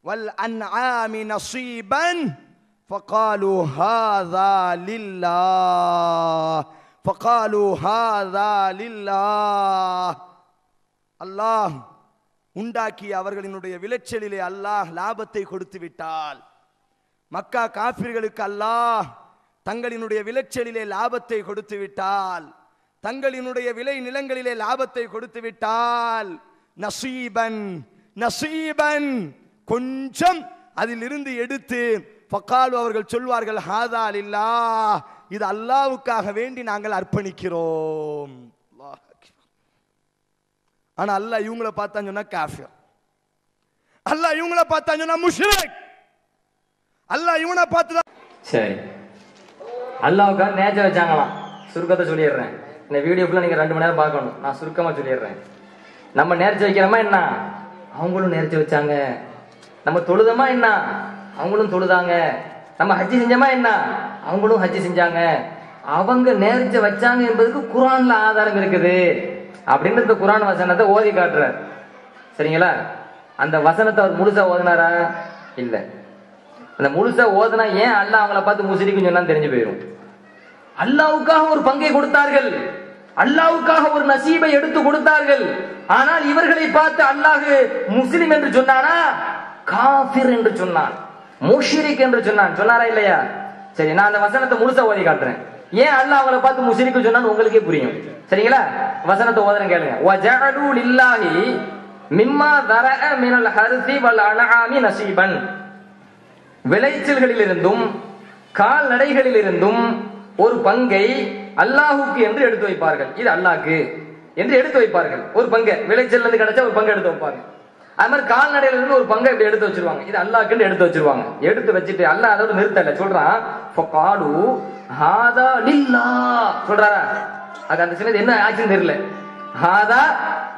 وَالْأَنْعَامِ نَصِيبًا فَقَالُوا هَذَا لِلَّهِ. அல்லாஹ் உண்டாக்கிய அவர்களினுடைய விளைச்சலிலே அல்லாஹ் லாபத்தை கொடுத்து விட்டால், மக்கா காபிர்களுக்கு அல்லாஹ் தங்களினுடைய விளைச்சலிலே லாபத்தை கொடுத்து விட்டால், தங்களினுடைய விளை நிலங்களிலே லாபத்தை கொடுத்து விட்டால், நசீபன் கொஞ்சம் அதிலிருந்து எடுத்து ஃபகாலு அவர்கள் சொல்வார்கள், ஹாதா லில்லாஹ், இது அல்லாஹ்வுக்காக வேண்டி நாங்கள் அர்ப்பணிக்கிறோம். ஆனா அல்லாஹ் இவங்களை பார்த்தா சொன்னா காஃபிர். அல்லாஹ் இவங்களை பார்த்தா சொன்னா முஷ்ரிக். அல்லாஹ் இவனை பார்த்து தான். சரி, அல்லாஹ்வுக்காக நேர்ச்ச வச்சாங்களாம். சுருக்கத்தை சொல்லிடுறேன். இந்த வீடியோ ஃபுல்லா நீங்க 2 மணி நேரம் பார்க்கணும். நான் சுருக்கமா சொல்லிடுறேன். நம்ம நேர்ச்ச வைக்கிறோமா என்ன, அவங்களும் நேர்ச்ச வச்சாங்க. நம்ம தொழுதமா என்ன, அவங்களும் தொழுதாங்க. நம்ம ஹஜ்ஜி செஞ்சோமா என்ன, அவங்களும் ஹஜ்ஜி செஞ்சாங்க. அவங்க நேர்ச்ச வச்சாங்க என்பதுக்கு குர்ஆன்ல ஆதாரம் இருக்குது அப்படின்ற குர்ஆன் வசனத்தை ஓதி காட்டுறார். சரிங்களா? அந்த வசனத்தை அவர் முழுசா ஓதுனாரா? இல்ல. அந்த முழுசா ஓதுனா ஏன் அல்லாஹ் அவங்கள பார்த்து முஸ்லிக்குன்னு சொன்னா தெரிஞ்சு போயிடும். அல்லாஹ்வுக்காக ஒரு பங்கை கொடுத்தார்கள், அல்லாஹ்வுக்காக ஒரு நசீபை எடுத்து கொடுத்தார்கள். ஆனால் இவர்களை பார்த்து அல்லாஹ் முஸ்லிம் என்று சொன்னானா, காஃபிர் என்று சொன்னான், முஷ்ரிக் என்று சொன்னான். சொன்னாரா இல்லையா? சரி, நான் அந்த வசனத்தை முழுசா ஓதி காட்டுறேன். ஏன் அல்லாஹ் அவங்கள பார்த்து முஸ்லிக்கு சொன்னான்னு உங்களுக்கே புரியும். சரிங்களா? வசனத்தை ஓதுறேன் கேளுங்க. வஜஅலு லில்லாஹி மிம்மா தரஅ மினல் ஹர்ஸி வல் அன்ஆமி நஸீபன். விளைச்சல்களிலிருந்தும் கால்நடைகளிலிருந்தும் ஒரு பங்கை அல்லாஹுக்கு என்று எடுத்து வைப்பார்கள். இது அல்லாஹ்க்கு என்று எடுத்து வைப்பார்கள். ஒரு பங்கை விளைச்சல்ல இருந்து கிடைச்சா ஒரு பங்கு எடுத்து வைப்பாங்க. அது மாதிரி கால்நடையில இருந்து ஒரு பங்கை இப்படி எடுத்து வச்சிருவாங்க. இது அல்லாஹ்க்கு எடுத்து வச்சிருவாங்க. எடுத்து வச்சுட்டு அல்லாஹ் அதோட நிறுத்தல, சொல்றான் ஃபகாலு ஹாதா லில்லாஹ் சொல்றாரா? அது அந்த சின்னது என்ன ஆச்சுன்னு தெரியல. ஹாதா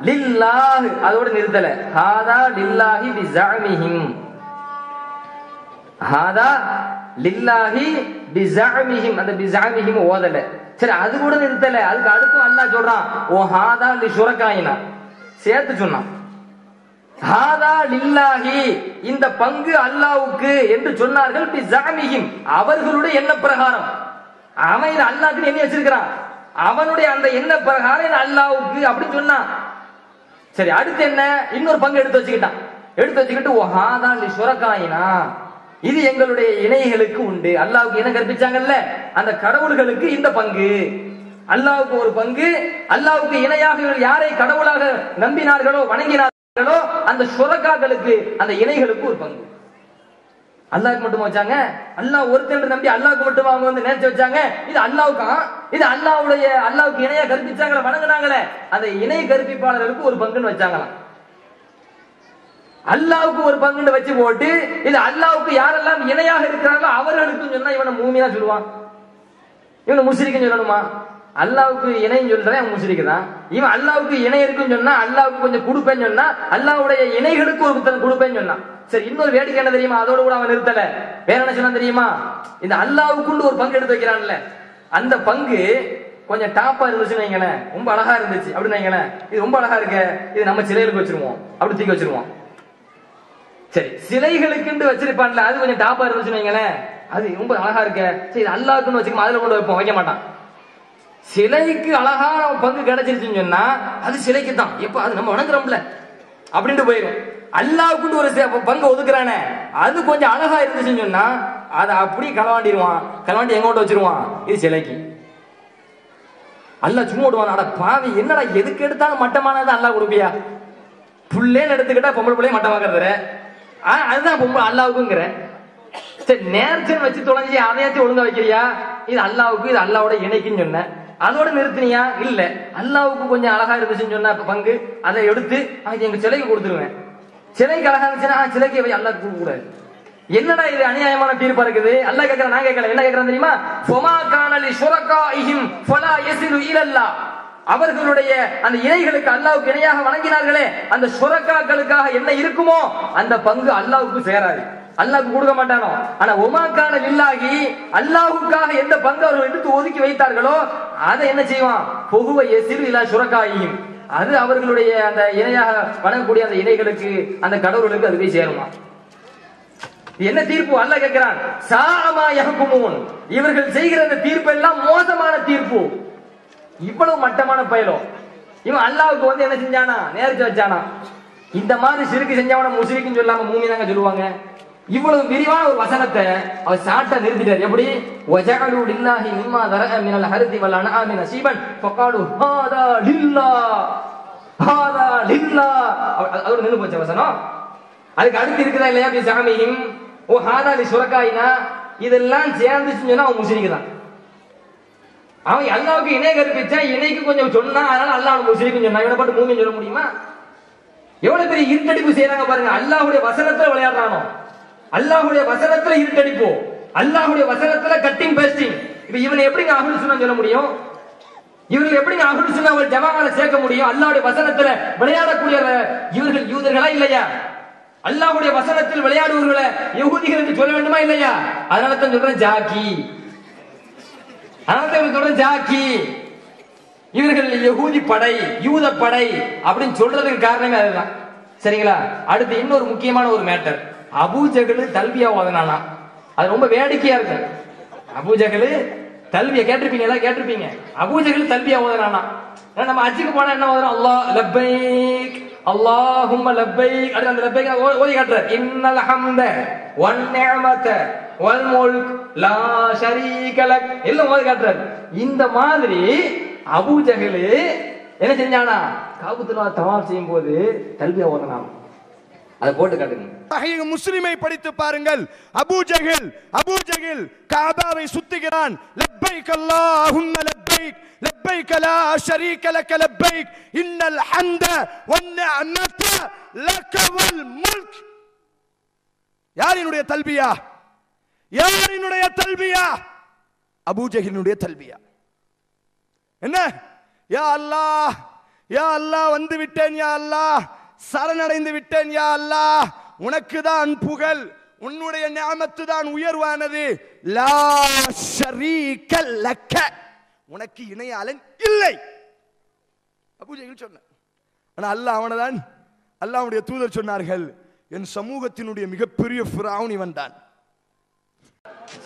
லில்லாஹ் அதோட நிறுத்தல. ஹாதா லில்லாஹி பிஸஅமிஹிம், ஹாதா லில்லாஹி பிஸஅமிஹிம். அந்த பிஸஅமிஹிம் ஓதல. சரி, அது கூட நிறுத்தல. அதுக்கு அடுத்து அல்லாஹ் சொல்றான் ஓ ஹாதா லி ஷுரகாயினா சேர்த்து சொன்னான். ஹாதா லில்லாஹி இந்த பங்கு அல்லாஹ்வுக்கு என்று சொன்னார்கள். பிஸஅமிஹிம் அவர்களுடைய எண்ண பிரகாரம். அவன் இது அல்லாஹ்க்கு எண்ணி வச்சிருக்கான். அவனுடைய அந்த எண்ண பிரகாரம் அல்லாஹ்வுக்கு அப்படி சொன்னான். சரி, அடுத்து என்ன, இன்னொரு பங்கு எடுத்து வச்சுக்கிட்டான். எடுத்து வச்சுக்கிட்டு ஓ ஹாதா லி ஷுரகாயினா இது எங்களுடைய இணைகளுக்கு உண்டு. அல்லாஹ்வுக்கு இணை கற்பிச்சாங்கல்ல, அந்த கடவுள்களுக்கு இந்த பங்கு. அல்லாஹ்வுக்கு ஒரு பங்கு, அல்லாஹ்வுக்கு இணையாக யாரை கடவுளாக நம்பினார்களோ வணங்கினார்களோ அந்த ஷுரகாக்களுக்கு அந்த இணைகளுக்கு ஒரு பங்கு. அல்லாஹ்க்கு மட்டும் வச்சாங்க. அல்லாஹ் ஒருத்தன் நம்பி அல்லாஹ்க்கு மட்டும் அவங்க வந்து நேர்ச்சி வச்சாங்க. இது அல்லாஹ்வுக்கா? இது அல்லாஹ்வுடைய அல்லாஹ்வுக்கு இணையா கற்பிச்சாங்களே வணங்குனாங்களே அந்த இணை கற்பிப்பாளர்களுக்கு ஒரு பங்குன்னு வச்சாங்களாம். அல்லாஹ்வுக்கு ஒரு பங்குன்னு வச்சு போட்டு இது அல்லாஹ்வுக்கு யாரெல்லாம் இணையாக இருக்கிறாங்களோ அவர்களுக்கு சொன்னா இவனை மூமினா சொல்லுவான், இவனை முஸ்லிக்குன்னு சொல்லணுமா? அல்லாஹ்வுக்கு இணைன்னு சொல்றேன் முஸ்லிக்கு தான். இவன் அல்லாஹ்வுக்கு இணை இருக்குன்னு சொன்னா, அல்லாஹ்வுக்கு கொஞ்சம் கொடுப்பேன்னு சொன்னா, அல்லாஹ்வுடைய இணைகளுக்கு ஒரு கொடுப்பேன்னு சொன்னான். சரி, இன்னொரு வேடிக்கை என்ன தெரியுமா? அதோட கூட அவன் நிறுத்தல. வேற என்ன சொன்னா தெரியுமா? இந்த அல்லாஹ்வுக்குன்னு ஒரு பங்கு எடுத்து வைக்கிறான்ல, அந்த பங்கு கொஞ்சம் டாப்பா இருந்துச்சுன்னு வைங்களேன், ரொம்ப அழகா இருந்துச்சு அப்படின்னு வைங்களேன், இது ரொம்ப அழகா இருக்க, இது நம்ம சிலைகளுக்கு வச்சிருவோம், அப்படி தூக்கி வச்சிருவோம். சரி, சிலைகளுக்கு வச்சிருப்பான்ல, அது கொஞ்சம் டாப்பா இருந்துச்சுன்னு வைங்களேன், அது ரொம்ப அழகா இருக்க, சரி அல்லாஹ்க்குன்னு வச்சுக்கோமா, அதுல கொண்டு வைப்போம், வைக்க மாட்டான். சிலைக்கு அழகான பங்கு கிடைச்சிருச்சுன்னு சொன்னா அது சிலைக்கு தான், எப்ப அது நம்ம வணங்குறோம்ல அப்படின்ட்டு போயிடும். அல்லாஹ்வுக்கு ஒரு பங்கு ஒதுக்குறானே அது கொஞ்சம் அழகா இருந்துச்சுன்னு சொன்னா அதை அப்படியே களவாண்டிடுவான். களவாண்டி எங்க கொண்டு வச்சிருவான்? இது சிலைக்கு. அல்லாஹ் சும்மா விடுவான். அட பாவி, என்னடா எதுக்கு எடுத்தாலும் மட்டமானது அல்லாஹ் கொடுப்பியா? புள்ளேன்னு எடுத்துக்கிட்டா பொம்பளை பிள்ளைய மட்டமாக்குறது, அதுதான் பொம்பளை அல்லாஹ்வுக்குங்கிற. சரி, நேர்ச்சன் வச்சு தொலைஞ்சி அதையாச்சும் ஒழுங்கா வைக்கிறியா? இது அல்லாஹ்வுக்கு, இது அல்லாஹ்வோட இணைக்குன்னு சொன்ன, அதோட நிறுத்தினியா? இல்ல, அல்லாஹ்வுக்கு கொஞ்சம் அழகா இருந்துச்சுன்னு சொன்ன பங்கு அதை எடுத்து இது எங்க சிலைக்கு கொடுத்துருவேன். சிலைக்கு அழகா இருந்துச்சுன்னா சிலைக்கு அல்லாஹ் கொடுக்க கூடாது. என்னடா இது அநியாயமான தீர்ப்பா இருக்குது? அல்லாஹ் கேட்கற, நான் கேட்கல. என்ன கேட்கறான் தெரியுமா? ஃபமா கான லி ஷுரகாஇஹிம் ஃபலா யஸிலு இலல்லா. அவர்களுடைய அந்த இணைகளுக்கு அல்லாஹ்வுக்கு இணையாக வணங்கினார்களே அந்த ஷுரகாக்களுக்காக என்ன இருக்குமோ அந்த பங்கு அல்லாஹ்வுக்கு சேராது, அல்லாஹ்வுக்கு கொடுக்க மாட்டானோ. ஆனா ஒமாக்கான லில்லாஹி அல்லாஹ்வுக்காக எந்த பங்கு அவர்கள் எடுத்து ஒதுக்கி வைத்தார்களோ அதை என்ன செய்வான்? பொகுவ யஸிலு இலா ஷுரகாஇஹிம், அது அவர்களுடைய அந்த இணையாக வணங்கக்கூடிய அந்த இணைகளுக்கு அந்த கடவுளுக்கு அது போய் சேருமா? என்ன தீர்ப்பு? அல்லாஹ் கேட்கிறான், சாமா யஹ்குமூன், இவர்கள் செய்கிற அந்த தீர்ப்பு எல்லாம் மோசமான தீர்ப்பு. இவ்வளவு மட்டமான பயலோ இவன் அல்லாஹ்வுக்கு வந்து என்ன செஞ்சானா? நேர்ச்சி வச்சானா? இந்த மாதிரி சிறுக்கு செஞ்சவன முஸ்லிக்குன்னு சொல்லாம மூமினாங்க சொல்லுவாங்க. இவ்வளவு விரிவான ஒரு வசனத்தை அவர் சாட்டா நிறுத்திட்டார். எப்படி? வஜஅலு லில்லாஹி மிம்மா தரஅ மினல் ஹர்தி வல் அன்ஆமி நஸீபன் ஃபகாலு ஹாதா லில்லாஹ், ஹாதா லில்லாஹ். அதோட நின்னு போச்ச வசனம். அதுக்கு அடுத்து இருக்குதா இல்லையா? பிஸஅமிஹிம் ஓ ஹாதா லி ஷுரகாயினா, இதெல்லாம் சேர்ந்துச்சுன்னு சொன்னா அவன் முஸ்லிக்கு தான். அவன் அல்லாஹ்வுக்கு இணை கற்பிச்சா, இணைக்கு கொஞ்சம் சொன்னா, அதனால அல்லாஹ் முஸ்லிக்குன்னு சொன்னா, இவனை பாட்டு மூமின்னு சொல்ல முடியுமா? எவ்வளவு பெரிய இருட்டடிப்பு செய்யறாங்க பாருங்க. அல்லாஹ்வுடைய வசனத்துல விளையாடுறானோ, அல்லாஹ்வுடைய வசனத்துல இருட்டடிப்போ, அல்லாஹ்வுடைய வசனத்துல கட்டிங் பேஸ்டிங். இப்ப இவனை எப்படிங்க அஹ்லுஸ் சுன்னா சொல்ல முடியும்? இவர்கள் எப்படிங்க அஹ்லுஸ் சுன்னா ஒரு ஜமாஅல சேர்க்க முடியும்? அல்லாஹ்வுடைய வசனத்துல விளையாடக்கூடிய இவர்கள் யூதர்களா இல்லையா? அல்லாஹ்வுடைய வசனத்தில் விளையாடுவவர்களை யஹூதிகள் என்று சொல்ல வேண்டுமா இல்லையா? அதனால தான் சொல்றேன் ஜாக்கி. அதனால தான் சொல்றேன் ஜாக்கி. இவர்கள் யஹூதி படை, யூத படை அப்படின்னு சொல்றதுக்கு காரணமே அதுதான். சரிங்களா? அடுத்து இன்னொரு முக்கியமான ஒரு மேட்டர். அபூஜஹல் தல்பியா ஓதனானா, அது ரொம்ப வேடிக்கையா இருக்கு. அபூஜஹல் தல்பியா கேட்டிருப்பீங்க. அபூஜஹல் தல்பியா ஓதனானா, நம்ம அஜிக்கு போனா என்ன ஓதுறோம்? அல்லாஹ் லப்பைக் அல்லாஹும்ம லப்பைக். அது அந்த லப்பைக் ஓதி காட்டுறார். இன்னல் ஹம்த வன் நிஅமத வல் முல்க் லா ஷரீக லக் எல்லாம் ஓதி காட்டுறார். இந்த மாதிரி அபூஜஹல் என்ன செஞ்சானா? காபத்துல்லா தவாப் செய்யும் போது தல்பியா ஓதனானா. அதை போட்டு காட்டுங்க. சஹீஹ் முஸ்லிமை படித்து பாருங்கள். அபூஜஹல் காபாவை சுத்துகிறான். லப்பைக் அல்லாஹும்ம லப்பைக் லப்பைக் லா ஷரீக லக லப்பைக் இன்னல் ஹம்த வன் நிஅமத லக வல் முல்க். யாரினுடைய தல்பியா? யாரினுடைய தல்பியா? அபூஜஹலினுடைய தல்பியா. என்ன? யா அல்லாஹ், யா அல்லாஹ் வந்து விட்டேன், யா அல்லாஹ் சரணடைந்து விட்டேன், யா அல்லாஹ் உனக்கு தான் புகழ், உன்னுடைய நிஅமத்து தான் உயர்வானது. லா ஷரீக லக, உனக்கு இணையாளன் இல்லை. அபூஜஹல் சொன்ன. ஆனா அல்லாஹ் அவனதான், அல்லாஹ்வுடைய தூதர் சொன்னார்கள், என் சமூகத்தினுடைய மிகப்பெரிய ஃபிரௌன் இவன் தான்.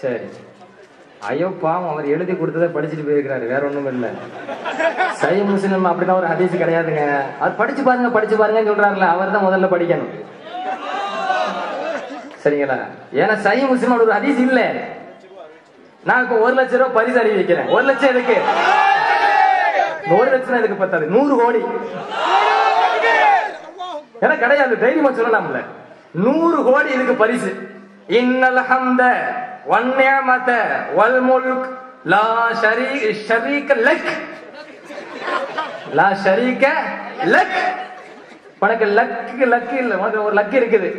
சரி, ஐயோ பாவம், அவர் எழுதி கொடுத்ததை படிச்சுட்டு போயிருக்கிறாரு, வேற ஒண்ணும் இல்ல. சஹீஹ் முஸ்லிம் அப்படின்னா ஒரு ஹதீஸ் கிடையாதுங்க. அது படிச்சு பாருங்க சொல்றாருல, அவர் தான் முதல்ல படிக்கணும். சரிங்களா? ஏன்னா சஹீஹ் முஸ்லிம் ஒரு ஹதீஸ் இல்ல. நான் இப்ப 1 லட்சம் ரூபாய் பரிசு அறிவிக்கிறேன். 1 லட்சம் எதுக்கு? 1 லட்சம் எதுக்கு பத்தாது, 100 கோடி. ஏன்னா கிடையாது, தைரியமா சொல்லலாம்ல. 100 கோடி இதுக்கு பரிசு. இன்னல் ஹம்த வன் நிஅமத வல் முல்க் லா ஷரீக லக் லா ஷரீக லக். உனக்கு லக் இல்ல, உனக்கு ஒரு லக் இருக்குது.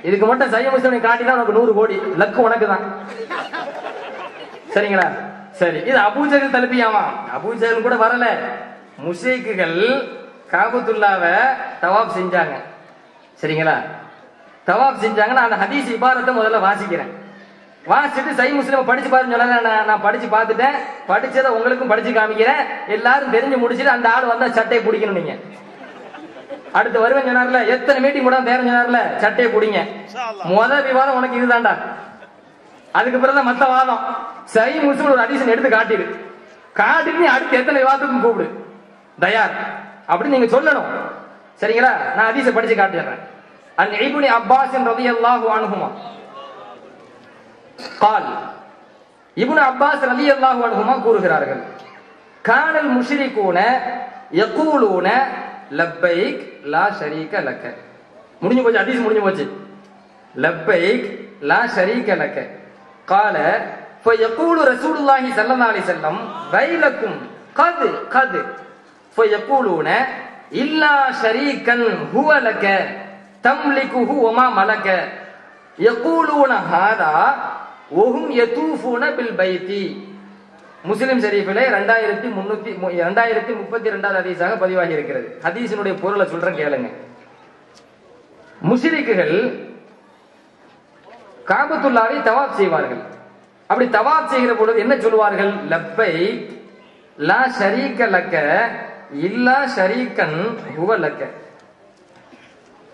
இதுக்கு மட்டும் சஹீஹ் முஸ்லிம் காட்டினா உனக்கு 100 கோடி லக் உனக்கு தான். சரிங்களா? சரி, இது அபூஜஹல் தல்பியாமா. அபூஜஹல் கூட வரல. முஷ்ரிக்குகள் காபத்துல்லாவை தவாப் செஞ்சாங்க. சரிங்களா? தவாப் செஞ்சாங்கன்னா அந்த ஹதீஸ் இபாரத்தை முதல்ல வாசிக்கிறேன். வாசிச்சுட்டு சஹீஹ் முஸ்லிம் படிச்சு பாருன்னு சொன்னாங்க. நான் படிச்சு பார்த்துட்டேன். படிச்சதை உங்களுக்கும் படிச்சு காமிக்கிறேன். எல்லாரும் தெரிஞ்சு முடிச்சுட்டு அந்த ஆள் வந்தா சட்டையை பிடிக்கணும். நீங்க அடுத்து வருவேன் சொன்னார்ல, எத்தனை மீட்டிங் கூட தேர்ந்து சொன்னார்ல, சட்டையை பிடிங்க. முதல் விவாதம் உனக்கு இதுதான்டா. அதுக்கு பிறகு மத்த வாதம். சஹீஹ் முஸ்லிம் ஒரு ஹதீஸ் எடுத்து காட்டிட்டு அடுத்து எத்தனை விவாதத்துக்கும் கூப்பிடு, தயார் அப்படின்னு நீங்க சொல்லணும். சரிங்களா? நான் ஹதீஸை படிச்சு காட்டிடுறேன். அன் இப்னு அப்பாஸ் ரலியல்லாஹு அன்ஹுமா قال, இப்னு அப்பாஸ் ரலியல்லாஹு அன்ஹுமா கூறுகிறார்கள், கானல் முஷ்ரிகூன யகூலூன லப்பைக் லா ஷரீக லக. முடிஞ்சு போச்சு, ஹதீஸ் முடிஞ்சு போச்சு. லப்பைக் லா ஷரீக லக. قال فيقول رسول الله صلى الله عليه وسلم ويلكم قد فيقولون إلا شريكا هو لك تملكه وما ملك يقولون هذا وهم يطوفون بالبيت. முஸ்லிம் ஷரீஃபிலே 2332வது ஹதீஸாக பதிவாகி இருக்கிறது. ஹதீஸினுடைய பொருளை சொல்றேன் கேளுங்க. முஷ்ரிக்குகள் காபத்துல்லாவை தவாப் செய்வார்கள். அப்படி தவாப் செய்கிற பொழுது என்ன சொல்வார்கள்? லப்பைக் லா ஷரீக லக இல்லா ஷரீகன் ஹுவ லக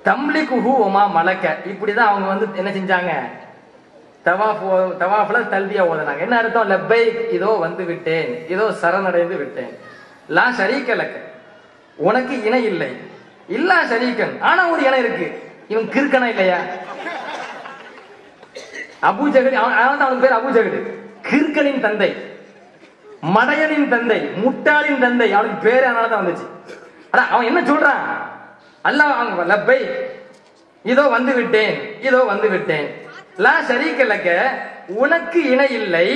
தம்லிகுஹு வமா மலக. இப்படிதான் அவங்க என்ன செஞ்சாங்க? தவாஃப்ல தல்பியா ஓதுனாங்க. என்ன அர்த்தம்? லப்பைக், இதோ வந்து விட்டேன், இதோ சரணடைந்து விட்டேன். லா ஷரீக லக, உனக்கு இணை இல்லை. இல்லா ஷரீகன், ஆனா ஒரு இணை இருக்கு. இவன் கிறுக்கனா இல்லையா? அபூஜஹல், அவனுக்கு பேர் அபூஜஹல், கிறுக்கனின் தந்தை, மடையனின் தந்தை, முட்டாளின் தந்தை. அவனுக்கு பேரு அதனாலதான் வந்துச்சு. ஆனா அவன் என்ன சொல்றான்? அல்லாஹ் லப்பை, இதோ வந்து விட்டேன், இதோ வந்து விட்டேன். லா ஷரீக லக, உனக்கு இணை இல்லை.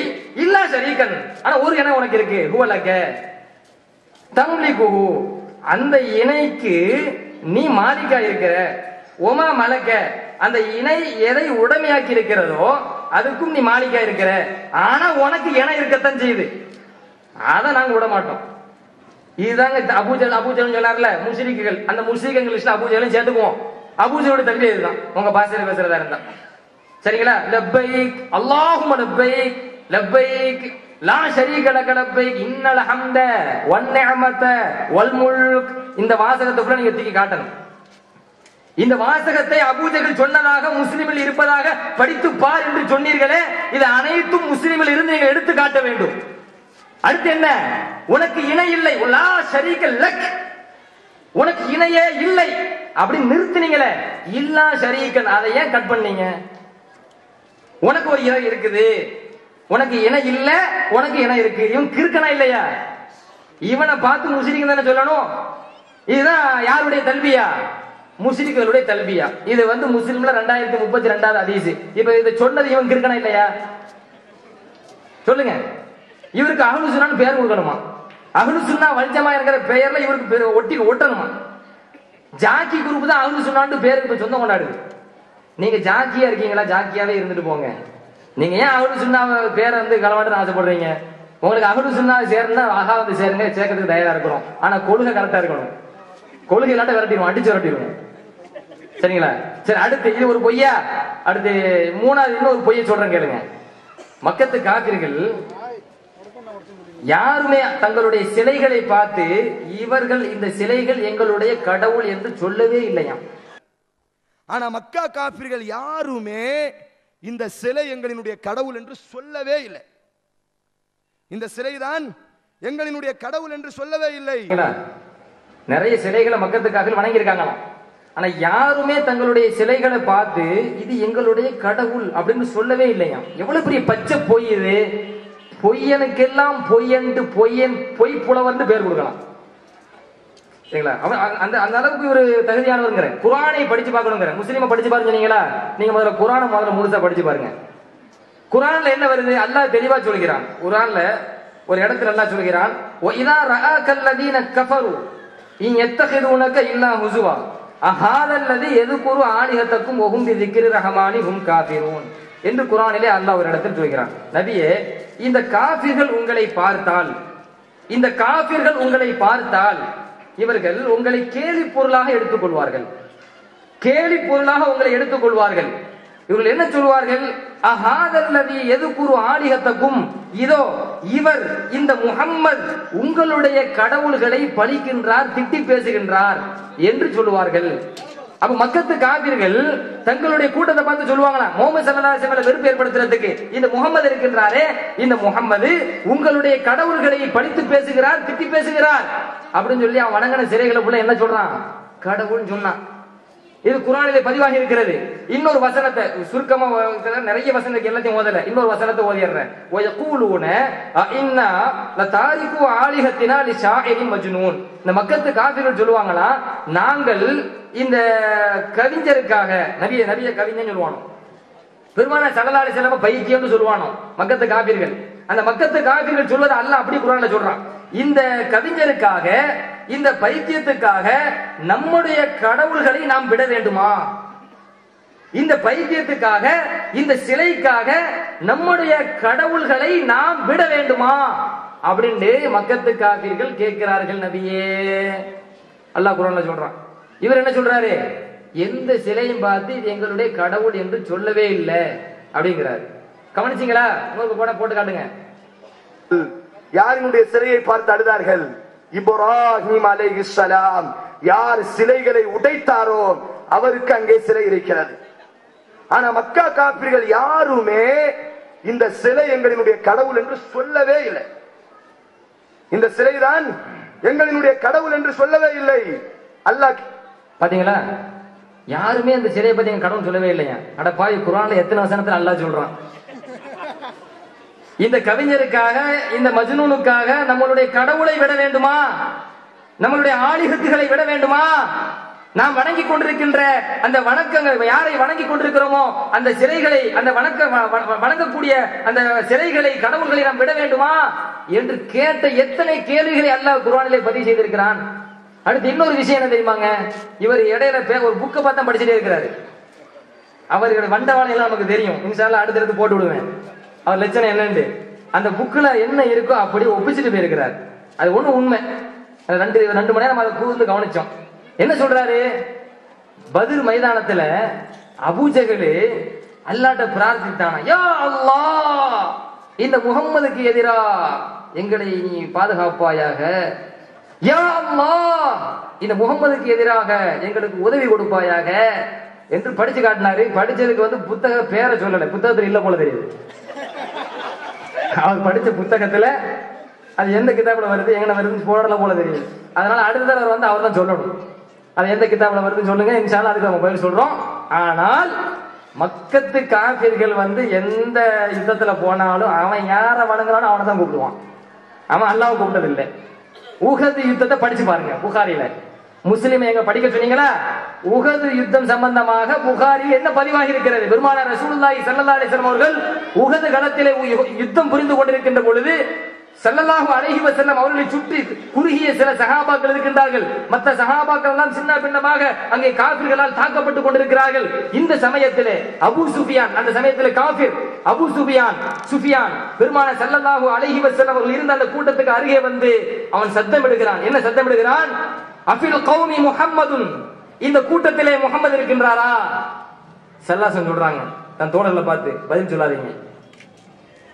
இல்லா ஷரீகன், ஆனா ஒரு இணை உனக்கு இருக்கு. ஹுவ லக தம்லிகுஹு, அந்த இணைக்கு நீ மாலிக்கா இருக்கிற, ஒமா மலக்க அந்த இணை எதை உடமையாக்கி இருக்கிறதோ அதுக்கும் நீ மாலிக்கா இருக்கிற. ஆனா உனக்கு இணை இருக்கத்தான் செய்யுது, அதை நாங்க விட மாட்டோம். இதுதாங்க அபூஜல் சொன்னார்ல முஷ்ரிக்குகள், அந்த முஷ்ரிக்குகள் லிஸ்ட்ல அபூஜலும் சேர்த்துக்குவோம். அபூஜலோட தல்வி இதுதான் உங்க பாஷையில பேசுறதா இருந்தா. சரிங்களா? லப்பைக் அல்லாஹும்ம லப்பைக் லப்பைக் லா ஷரீக லக லப்பைக் இன்னல் ஹம்த வன் நிஅமத வல் முல்க். இந்த வாசகத்தை கூட நீங்க தூக்கி காட்டணும். இந்த வாசகத்தை அபூஜல் சொன்னதாக முஸ்லிமில் இருப்பதாக படித்து பார் என்று சொன்னீர்களே, இது அனைத்தும் முஸ்லிமில் இருந்து நீங்க எடுத்து காட்ட வேண்டும். அடுத்து என்ன? உனக்கு இணை இல்லை, லா ஷரீக லக், உனக்கு இணையே இல்லை அப்படின்னு நிறுத்தினீங்களே. இல்லா ஷரீகன், அதை ஏன் கட் பண்ணீங்க? உனக்கு ஒரு இணை இருக்குது, உனக்கு இணை இல்ல, உனக்கு இணை இருக்கு. இவன் கிறுக்கனா இல்லையா? இவனை பார்த்து முஸ்லிம் தானே சொல்லணும். இதுதான் யாருடைய தல்வியா? முஸ்லிம்களுடைய தல்வியா. இது முஸ்லிம்ல 2032வது ஹதீஸ். இப்ப இதை சொன்னது இவன் கிறுக்கனா இல்லையா? சொல்லுங்க. இவருக்கு அஹ்லு சுன்னான்னு பேர் கொடுக்கணுமா? அஹ்லு சுன்னா வல் ஜமா என்கிற பெயர்ல இவருக்கு ஒட்டி ஒட்டணுமா? ஜாக்கி குரூப் தான் அஹ்லு சுன்னான்னு பேருக்கு சொந்தம் கொண்டாடுது. நீங்க ஜாக்கியா இருக்கீங்களா? ஜாக்கியாவே இருந்துட்டு போங்க. நீங்க ஏன் அஹ்லு சுன்னா பேரை களவாட்டுன்னு ஆசைப்படுறீங்க? உங்களுக்கு அஹ்லு சுன்னா சேரணும்னா அஹா சேருங்க, சேர்க்கறதுக்கு தயாரா இருக்கிறோம். ஆனா கொள்கை கரெக்டா இருக்கணும். கொள்கை இல்லாட்ட விரட்டிடுவோம், அடிச்சு விரட்டிடுவோம். சரிங்களா? சரி, அடுத்து இது ஒரு பொய்யா? அடுத்து மூணாவது இன்னொரு பொய்யை சொல்றேன் கேளுங்க. மக்கத்து காபிர்கள் யாருமே தங்களுடைய சிலைகளை பார்த்து இவர்கள் இந்த சிலைகள் எங்களுடைய கடவுள் என்று சொல்லவே இல்லையா. ஆனா மக்கா காபிர்கள் யாருமே இந்த சிலை எங்களினுடைய கடவுள் என்று சொல்லவே இல்லை. இந்த சிலைதான் எங்களினுடைய கடவுள் என்று சொல்லவே இல்லை. நிறைய சிலைகளை மக்கத்து காபிர்கள் வணங்கி இருக்காங்களாம். ஆனா யாருமே தங்களுடைய சிலைகளை பார்த்து இது எங்களுடைய கடவுள் அப்படின்னு சொல்லவே இல்லையா. எவ்வளவு பெரிய பச்சை பொய் இது! பொய்யனுக்கெல்லாம் பொய்யன்று பொய் புலவர்னு பேர் கொடுக்கலாம். சரிங்களா? அந்த அளவுக்கு ஒரு தகுதியானவருங்கிற. குர்ஆனை படிச்சு பார்க்கணுங்கிற. முஸ்லீமை படிச்சு பாருங்க. நீங்க முதல்ல குர்ஆனை முழுசா படிச்சு பாருங்க. குர்ஆன்ல என்ன வருது? அல்லாஹ் தெளிவா சொல்கிறான். குர்ஆன்ல ஒரு இடத்துல அல்லாஹ் சொல்கிறான், وَإِذَا رَآكَ الَّذِينَ كَفَرُوا إِنْ يَتَّخِذُونَكَ إِلَّا هُزُوًا أَهَذَا الَّذِي يَذْكُرُ آلِهَتَكُمْ وَهُمْ بِذِكْرِ الرَّحْمَنِ هُمْ كَافِرُونَ என்று குர்ஆனிலே அல்லாஹ் ஒரு இடத்தில் சொல்கிறான். நபியே, இந்த காஃபிர்கள் உங்களை பார்த்தால், இந்த காஃபிர்கள் உங்களை பார்த்தால் இவர்கள் உங்களை கேலி பொருளாக எடுத்துக்கொள்வார்கள். கேலி பொருளாக உங்களை எடுத்துக்கொள்வார்கள். இவர்கள் என்ன சொல்வார்கள்? அஹாதல்லதி எதுகுரு ஆலிஹத்தக்கும், இதோ இவர் இந்த முஹம்மது உங்களுடைய கடவுள்களை பழிக்கின்றார், திட்டி பேசுகின்றார் என்று சொல்லுவார்கள். அப்ப மக்கத்து காபிர்கள் தங்களுடைய கூட்டத்தை பார்த்து சொல்லுவாங்களா, முஹம்மது ஸல்லல்லாஹு அலைஹி வஸல்லம் வெறுப்பு ஏற்படுத்துறதுக்கு, இந்த முஹம்மது இருக்கின்றாரே, இந்த முஹம்மது உங்களுடைய கடவுள்களை பழித்து பேசுகிறார், திட்டி பேசுகிறார் அப்படின்னு சொல்லி அவன் வணங்கின சிலைகளை போல என்ன சொல்றான்? கடவுள்னு சொன்னான். இது குர்ஆனிலே பதிவாகி இருக்கிறது. இன்னொரு வசனத்தை சுருக்கமா, நிறைய வசனத்துக்கு எல்லாத்தையும் ஓதல, இன்னொரு வசனத்தை ஓதிடுறேன். வயகூலூன இன்னா லதாரிகு ஆலிஹத்தினா லிஷாஇரின் மஜ்னூன். இந்த மக்கத்து காபிர்கள் சொல்லுவாங்களா, நாங்கள் இந்த கவிஞருக்காக, நபிய கவிஞன்னு சொல்லுவானோ, பெருமானார் ஸல்லல்லாஹு அலைஹி வஸல்லம் பைத்தியம்னு சொல்லுவானோ மக்கத்து காபிர்கள். அந்த மக்கத்து காபிர்கள் சொல்வதை அல்லாஹ் அப்படி குர்ஆன்ல சொல்றான். இந்த கவிஞருக்காக, இந்த பைத்தியத்துக்காக நம்முடைய கடவுள்களை நாம் விட வேண்டுமா? இந்த பைத்தியத்துக்காக, இந்த சிலைக்காக நம்முடைய கடவுள்களை நாம் விட வேண்டுமா அப்படின்னு மக்கத்து காபிர்கள் கேட்கிறார்கள். நபியே, அல்லாஹ் குர்ஆன்ல சொல்றான். இவர் என்ன சொல்றாரு? எந்த சிலையும் பார்த்து இது எங்களுடைய கடவுள் என்று சொல்லவே இல்லை அப்படிங்கிறார். கவனிச்சீங்களா? உங்களுக்கு கூட போட்டு காட்டுங்க. யாரினுடைய சிலையை பார்த்து அழுதார்கள்? இப்ராஹிம் அலைஹிஸ்ஸலாம். யார் சிலைகளை உடைத்தாரோ அவருக்கு அங்கே சிலை இருக்கிறது. ஆனா மக்கா காபிர்கள் யாருமே இந்த சிலை எங்களினுடைய கடவுள் என்று சொல்லவே இல்லை. இந்த சிலைதான் எங்களினுடைய கடவுள் என்று சொல்லவே இல்லை. அல்லாஹ் பாத்தீங்களா? யாருமே அந்த சிலையை பத்தி எங்க கடவுள் சொல்லவே இல்லையா. அட பாவி, குர்ஆன்ல எத்தனை வசனத்துல அல்லாஹ் சொல்றான். இந்த கவிஞருக்காக, இந்த மஜ்னூனுக்காக நம்மளுடைய கடவுளை விட வேண்டுமா? நம்மளுடைய ஆலிஹத்துகளை விட வேண்டுமா? நாம் வணங்கி கொண்டிருக்கின்ற அந்த வணக்கங்கள், யாரை வணங்கி கொண்டிருக்கிறோமோ அந்த சிலைகளை, அந்த வணங்கக்கூடிய அந்த சிலைகளை, கடவுள்களை நாம் விட வேண்டுமா என்று கேட்ட எத்தனை கேள்விகளை அல்லாஹ் குர்ஆனிலே பதிவு செய்திருக்கிறான். அடுத்து இன்னொரு விஷயம் என்ன தெரியுமாங்க, இவர் இடையில ஒரு புக்கை பார்த்தா படிச்சுட்டே இருக்கிறாரு. அவர்களோட வண்டவாளம் எல்லாம் நமக்கு தெரியும். இன்ஷால்லா அடுத்தடுத்து போட்டு விடுவேன் அவர் லட்சணம் என்னன்னு. அந்த புக்ல என்ன இருக்கோ அப்படியே ஒப்பிச்சுட்டு போயிருக்கிறார். அது ஒண்ணு உண்மை. 2 மணி நேரம் அதை கூர்ந்து கவனிச்சோம். என்ன சொல்றாரு, பத்ர் மைதானத்துல அபூஜஹல் அல்லாஹ்ட்ட பிரார்த்தித்தானா, யா அல்லாஹ் இந்த முகம்மதுக்கு எதிரா எங்களை நீ பாதுகாப்பாயாக, யா அல்லாஹ் இந்த முகம்மதுக்கு எதிராக எங்களுக்கு உதவி கொடுப்பாயாக என்று படிச்சு காட்டினாரு. படிச்சதுக்கு புத்தக பேரை சொல்லல, புத்தகத்துல இல்ல போல தெரியுது. அவர் படிச்ச புத்தகத்துல அது எந்த கிதாபுல வருது எங்க வருதுன்னு போடல போல தெரியுது. அதனால அடுத்த தடவை அவர் தான் சொல்லணும் அது எந்த கிதாபுல வருதுன்னு சொல்லுங்க, இன்ஷால்லா அதுக்கு நம்ம பதில் சொல்றோம். ஆனால் மக்கத்து காபிர்கள் எந்த யுத்தத்துல போனாலும் அவன் யார வணங்குறானோ அவனை தான் கூப்பிடுவான், அவன் அல்லாஹ்வை கூப்பிட்டது இல்லை. உஹது யுத்தத்தை படிச்சு பாருங்க புகாரில. முஸ்லிம் எங்க படிக்க சொன்னீங்களா, உஹது யுத்தம் சம்பந்தமாக புகாரில் என்ன பதிவாகி இருக்கிறது. பெருமானார் ரசூலுல்லாஹி ஸல்லல்லாஹு அலைஹி வஸல்லம் அவர்கள் உஹது களத்திலே யுத்தம் புரிந்து கொண்டிருக்கின்ற பொழுது ஸல்லல்லாஹு அலைஹி வஸல்லம் அவர்களை சுற்றி குறுகிய சில சஹாபாக்கள் இருக்கின்றார்கள். மற்ற சஹாபாக்கள் எல்லாம் சின்ன பின்னமாக அங்கே காபிர்களால் தாக்கப்பட்டுக் கொண்டிருக்கிறார்கள். இந்த சமயத்திலே அபூ சுஃபியான், அந்த சமயத்திலே காபிர் அபூ சுஃபியான் பெருமானார் ஸல்லல்லாஹு அலைஹி வஸல்லம் அவர்கள் இருந்த அந்த கூட்டத்துக்கு அருகே அவன் சத்தம் இடுகிறான். என்ன சத்தம் இடுகிறான், அஃபில் கௌமி முஹம்மதுன், இந்த கூட்டத்திலே முஹம்மது இருக்கின்றாரா? ஸல்லல்லாஹு சொல்றாங்க தன் தோழர்களை பார்த்து, பதில் சொல்லாதீங்க,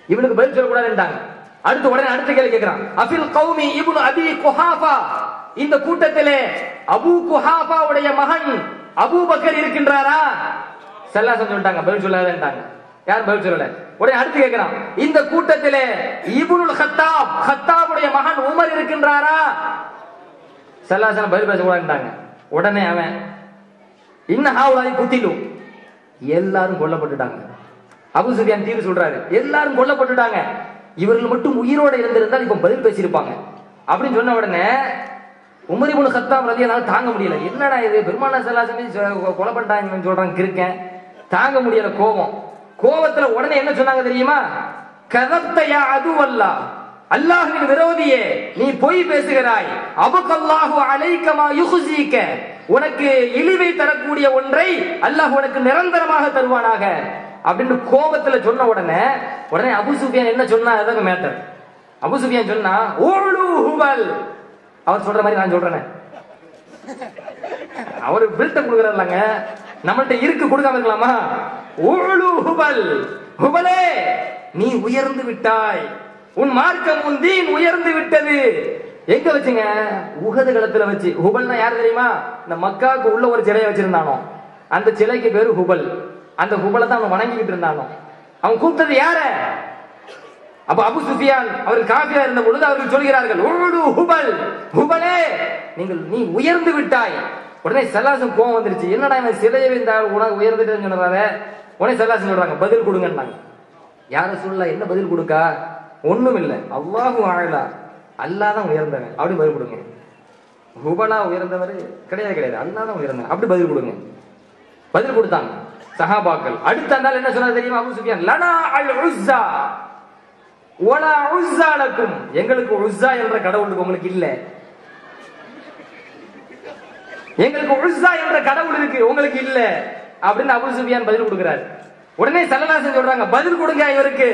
இவனுக்கு பதில் சொல்லக்கூடாதுன்றாங்க. உடனே அடுத்த கேள்வி கேட்கிறான், அஃபில் கௌமி இப்னு அபி குஹாஃபா, இந்த கூட்டத்திலே அபூ குஹாஃபாவுடைய மகன் அபூபக்கர் இருக்கின்றாரா? ஸல்லல்லாஹு சொல்லிட்டாங்க பதில் சொல்லாதேன்றாங்க. யார் பதில் சொல்லல. உடனே அடுத்து கேட்கிறான், இந்த கூட்டத்திலே இப்னுல் கத்தாபுடைய மகன் உமர் இருக்கின்றாரா? ஸல்லல்லாஹு பதில் பேசக்கூடாதுன்றாங்க. உடனே அவன் இன்னஹாவுலாய் குத்திலு, எல்லாரும் கொல்லப்பட்டுட்டாங்க. அபூ சுஃபியான் தீர்வு சொல்றாரு, எல்லாரும் கொல்லப்பட்டுட்டாங்க, இவர்கள் மட்டும் உயிரோட இருந்திருந்தால் இப்ப பதில் பேசியிருப்பாங்க அப்படின்னு சொன்ன உடனே உமர் இப்னு கத்தாப் ரலியல்லாஹு தாங்க முடியல. என்னடா இது, பெருமானார் ஸல்லல்லாஹு அலைஹி வஸல்லம் கொலை பண்ணிட்டாங்கன்னு சொல்றாங்க, இருக்கேன் தாங்க முடியல கோபத்துல உடனே என்ன சொன்னாங்க தெரியுமா, கதப்த யா அதுவல்லாஹ், அல்லாஹ்வின் விரோதியே நீ பொய் பேசுகிறாய், அபகல்லாஹு அலைக மா யுஹ்ஸீக, உனக்கு இழிவை தரக்கூடிய ஒன்றை அல்லாஹ் உனக்கு நிரந்தரமாக தருவானாக அப்படின்னு கோபத்துல சொன்ன உடனே அபூ சுஃபியான் என்ன சொன்னா, அதான் மேட்டர். அபூ சுஃபியான் சொன்னா, ஊலு ஹுபல், அவர் சொல்ற மாதிரி நான் சொல்றேன். அவரு பில்டப் கொடுக்கறாருலங்க, நம்மள்ட்ட இருக்கு கொடுக்காம இருக்கலாமா? ஊலு ஹுபல், ஹுபலே நீ உயர்ந்து விட்டாய், உன் மார்க்கம் உன் தீன் உயர்ந்து விட்டது. எங்க வச்சுங்க, உஹது களத்துல வச்சு. ஹுபல்னா யாரு தெரியுமா, இந்த மக்காவுக்கு உள்ள ஒரு சிலையை வச்சிருந்தானோ, அந்த சிலைக்கு பேரு ஹுபல். அந்த ஹுபலை தான் அவன் வணங்கிட்டு இருந்தானோ. அவன் கூப்பிட்டது யார? அப்ப அபூ சுஃபியான் அவர் காபிரா இருந்த பொழுது அவர்கள் சொல்கிறார்கள், ஊலு ஹுபல், ஹுபலே நீ உயர்ந்து விட்டாய். உடனே ஸல்லல்லாஹு கோவம் வந்துருச்சு, என்னடா இவன் சிலையை உனக்கு உயர்ந்துட்டேன்னு சொன்னார. உடனே ஸல்லல்லாஹு சொல்றாங்க, பதில் கொடுங்கன்னாங்க. யார சொல்லல, என்ன பதில் கொடுக்கா? ஒண்ணும் இல்லை, அல்லாஹு அலா, அல்லாஹ் தான் உயர்ந்தவன், அப்படி பதில் கொடுங்க. ஹுபலா உயர்ந்தவர் கிடையாது, அல்லாஹ் தான் உயர்ந்தவன், அப்படி பதில் கொடுங்க. பதில் கொடுத்தாங்க சஹாபாக்கள். அடுத்த நாள் என்ன சொன்னார் தெரியுமா அபூ சுஃபியான், லனா அல் உஸ்ஸா வலா உஸ்ஸா லக்கும், எங்களுக்கு உஸ்ஸா என்ற கடவுள் உங்களுக்கு இல்ல, எங்களுக்கு உஸ்ஸா என்ற கடவுள் இருக்கு உங்களுக்கு இல்ல அப்படின்னு அபூ சுஃபியான் பதில் கொடுக்கிறார். உடனே ஸல்லல்லாஹு சொல்றாங்க, பதில் கொடுங்க இவருக்கு.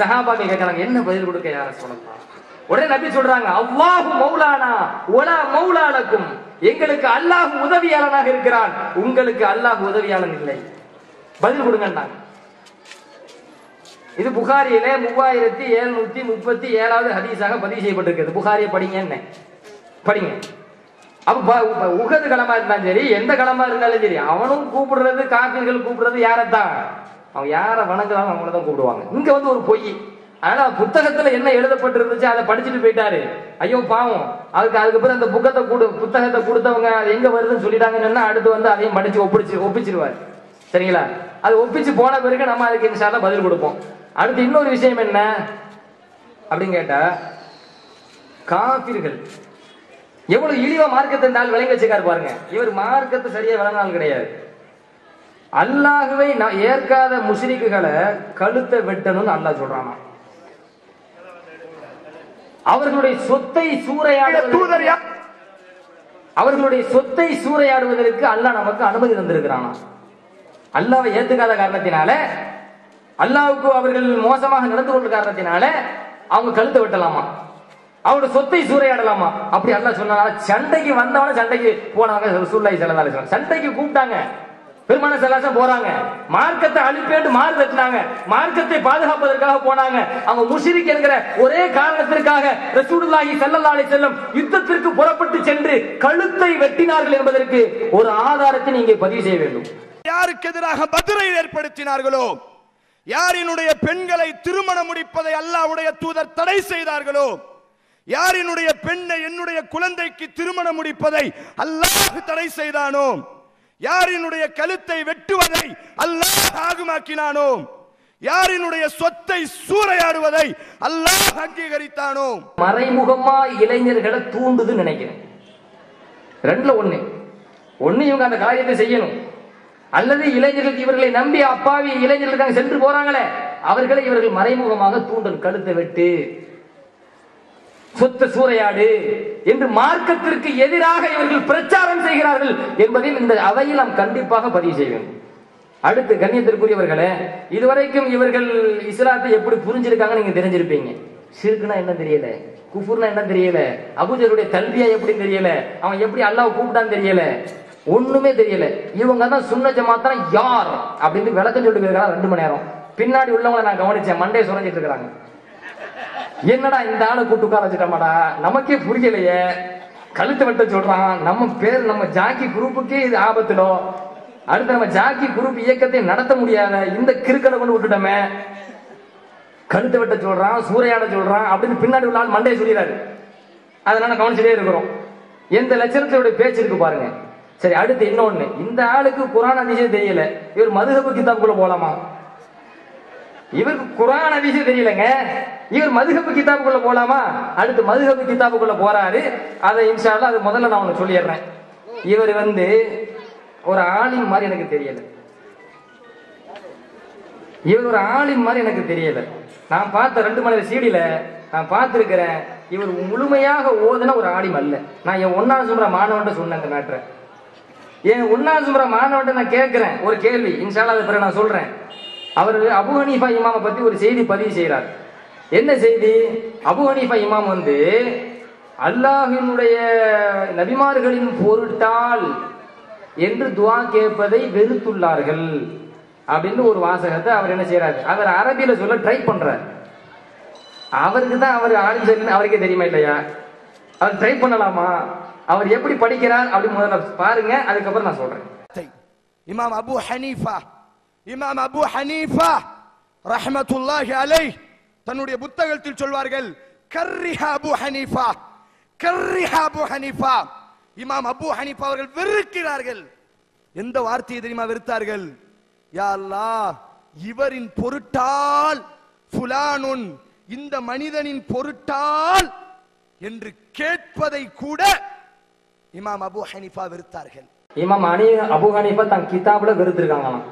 சஹாபாக்கள் கேட்கறாங்க, என்ன பதில் கொடுக்க யார சொல்லலாம்? உடனே நபி சொல்றாங்க, அல்லாஹு மௌலானா வலா மௌலா லக்கும், எங்களுக்கு அல்லாஹ் உதவியாளனாக இருக்கிறான், உங்களுக்கு அல்லாஹ் உதவியாளன் இல்லை, பதில் கொடுங்கன்னாங்க. இது புகாரியிலே 3737வது ஹதீஸாக பதிவு செய்யப்பட்டிருக்கிறது. புகாரியை படிங்க, என்ன படிங்க. அப்ப உஹது களமா இருந்தாலும் சரி, எந்த களமா இருந்தாலும் சரி, அவனும் கூப்பிடுறது, காபிர்கள் கூப்பிடுறது யாரத்தான், அவன் யார வணங்குறாங்க அவங்கள தான் கூப்பிடுவாங்க. இங்க ஒரு பொய். ஆனா புத்தகத்துல என்ன எழுதப்பட்டிருந்துச்சு அதை படிச்சுட்டு போயிட்டாரு, ஐயோ பாவம். அதுக்கப்புறம் அந்த புத்தகத்தை கொடுத்தவங்க அது எங்க வருதுன்னு சொல்லிட்டாங்கன்னா அடுத்து அதையும் படிச்சு ஒப்பிச்சிருவாரு. சரிங்களா? அது ஒப்பிச்சு போன பிறகு நம்ம அதுக்கு இன்ஷால்லா பதில் கொடுப்போம். அடுத்து இன்னொரு விஷயம் என்ன அப்படின்னு கேட்டா, காபிர்கள் எவ்வளவு இழிவா மார்க்கத்தை இந்த ஆள் விளங்கி வச்சுக்காரு பாருங்க. இவர் மார்க்கத்தை சரியா விளங்கினால் கிடையாது. அல்லாஹ்வை ஏற்காத முஷ்ரிக்குகளை கழுத்தை வெட்டணும்னு அல்லாஹ் சொல்றானா. அவர்களுடைய சொத்தை சூறையாட தூதர் அவர்களுடைய சொத்தை சூறையாடுவதற்கு அல்லாஹ் நமக்கு அனுமதி தந்திருக்கிறானா? அல்லாஹ்வை ஏத்துக்காத காரணத்தினால, அல்லாஹ்வுக்கு அவர்கள் மோசமாக நடந்து கொண்ட காரணத்தினால அவங்க கழுத்தை வெட்டலாமா, அவருடைய சொத்தை சூறையாடலாமா? அப்படி அல்லாஹ் சொன்னா? சண்டைக்கு வந்தவன சண்டைக்கு போனாங்க. ரசூலுல்லாஹி ஸல்லல்லாஹு அலைஹி வஸல்லம் சண்டைக்கு கூப்பிட்டாங்க, பெருமான செல்லாசம் போறாங்க, மார்க்கத்தை அழிப்பேட்டு மாறு தட்டினாங்க, மார்க்கத்தை பாதுகாப்பதற்காக போனாங்க. அவங்க முஷ்ரிக் என்கிற ஒரே காரணத்திற்காக ரசூலுல்லாஹி ஸல்லல்லாஹு அலைஹி வஸல்லம் யுத்தத்திற்கு புறப்பட்டு சென்று கழுத்தை வெட்டினார்கள் என்பதற்கு ஒரு ஆதாரத்தை நீங்க பதிவு செய்ய வேண்டும். யாருக்கு எதிராக பத்ரை ஏற்படுத்தினார்களோ, யாரினுடைய பெண்களை திருமணம் முடிப்பதை அல்லாஹ்வுடைய தூதர் தடை செய்தார்களோ, யாரினுடைய பெண்ணை என்னுடைய குழந்தைக்கு திருமணம் முடிப்பதை அல்லாஹ் தடை செய்தானோ, யாரினுடைய கழுத்தை வெட்டுவதை அல்லாஹ் ஆகுமாக்கினானோ, யாரினுடைய சொத்தை சூறையாடுவதை அல்லாஹ் அங்கீகரித்தானோ, மறைமுகமா இளைஞர்களை தூண்டுது நினைக்கிறேன். ரெண்டுல ஒண்ணு இவங்க அந்த காரியத்தை செய்யணும், அல்லது இளைஞர்களுக்கு இவர்களை நம்பி அப்பாவி இளைஞர்களுக்காக சென்று போறாங்களே அவர்களை இவர்கள் மறைமுகமாக தூண்டல், கழுத்தை வெட்டு, சொத்து சூறையாடு என்று மார்க்கத்திற்கு எதிராக இவர்கள் பிரச்சாரம் செய்கிறார்கள் என்பதையும் இந்த அவையில் நாம் கண்டிப்பாக பதிவு செய்ய வேண்டும். அடுத்து கண்ணியத்திற்குரியவர்களே, இதுவரைக்கும் இவர்கள் இஸ்லாத்தை எப்படி புரிஞ்சிருக்காங்க நீங்க தெரிஞ்சிருப்பீங்க. ஷிர்க்னா என்ன தெரியல, குஃபுர்னா என்ன தெரியல, அபூஜலுடைய தல்பியா எப்படி தெரியல, அவன் எப்படி அல்லாஹ் கூப்பிட்டான்னு தெரியல, ஒண்ணுமே தெரியல. இவங்க தான் சுன்ன ஜமாத்தா யார் அப்படின்னு விளக்கம் சொல்லிட்டு இருக்காங்க 2 மணி நேரம். பின்னாடி உள்ளவங்களை நான் கவனிச்சேன், மண்டையை சுரஞ்சிட்டு இருக்காங்க. என்னடா இந்த ஆளை கூட்டு உட்கார வச்சுட்டோமாடா, நமக்கே புரியலையே, கழுத்து வெட்ட சொல்றான், நம்ம பேர் நம்ம ஜாக்கி குரூப்புக்கே இது ஆபத்துலோ, அடுத்து நம்ம ஜாக்கி குரூப் இயக்கத்தை நடத்த முடியாத இந்த கிறுக்கனை கொண்டு விட்டுட்டோமே, கழுத்து வெட்ட சொல்றான், சூறையாட சொல்றான் அப்படின்னு பின்னாடி உள்ள ஆள் மண்டையை சொல்லிடுறாரு. அதனால கவனிச்சுட்டே இருக்கிறோம். எந்த லட்சணத்தோட பேச்சு இருக்கு பாருங்க. சரி, அடுத்து இன்னொன்னு, இந்த ஆளுக்கு குர்ஆன் ஹதீஸே தெரியல, இவர் மதுஹப் கிதாபுக்குள்ள போலாமா? இவருக்கு குர்ஆன் ஹதீஸே தெரியலங்க, இவர் மதுஹப் கிதாபுக்குள்ள போலாமா? அடுத்து மதுஹப் கிதாபுக்குள்ள போறாரு. அதை இன்ஷா அல்லாஹ் அது முதல்ல நான் உனக்கு சொல்லிடுறேன். இவர் ஒரு ஆலிம் மாதிரி எனக்கு தெரியல, இவர் ஒரு ஆலிம் மாதிரி எனக்கு தெரியல. நான் பார்த்த 2 மணி சீடியில நான் பார்த்திருக்கிறேன், இவர் முழுமையாக ஓதுன ஒரு ஆலிம் அல்ல. நான் என் 1ஆம் சுமர மாணவன்ட்ட சொன்னேன் இந்த மேட்டரை. என் 1ஆம் சுமர மாணவன்ட்ட நான் கேட்கிறேன் ஒரு கேள்வி, இன்ஷா அல்லாஹ் அது பிறகு நான் சொல்றேன். அவர் அபூ ஹனீஃபா இமாமை பத்தி ஒரு செய்தி பதிவு செய்கிறார். என்ன செய்தி? அபூ ஹனீஃபா இமாம் அல்லாஹ்வினுடைய நபிமார்களின் பொருட்டால் என்று துஆ கேட்பதை வெறுத்துள்ளார்கள் அப்படின்னு ஒரு வாசகத்தை அவர் என்ன செய்யறாரு, அவர் அரபியில சொல்ல ட்ரை பண்றார். அவருக்கு தான் அவர் ஆலிம் சரின்னு அவருக்கே தெரியுமா இல்லையா? அவர் ட்ரை பண்ணலாமா? அவர் எப்படி படிக்கிறார் அப்படி முதல்ல பாருங்க, அதுக்கப்புறம் நான் சொல்றேன். இமாம் அபூ ஹனீஃபா ரஹ்மத்துல்லாஹி அலைஹ் தன்னுடைய புத்தகத்தில் சொல்வார்கள், கர்ரிஹா அபூ ஹனீஃபா, கர்ரிஹா அபூ ஹனீஃபா. இமாம் அபூ ஹனீஃபா அவர்கள் வெறுக்கிறார்கள். எந்த வார்த்தையை தெரியுமா வெறுத்தார்கள்? யா அல்லாஹ், இவரின் பொருட்டால் ஃபுலானுன், இந்த மனிதனின் பொருட்டால் என்று கேட்பதை கூட இமாம் அபூ ஹனீஃபா வெறுத்தார்கள். இமாம் அபூ ஹனீஃபா தன் கிதாபுல வெறுத்திருக்காங்களாம்.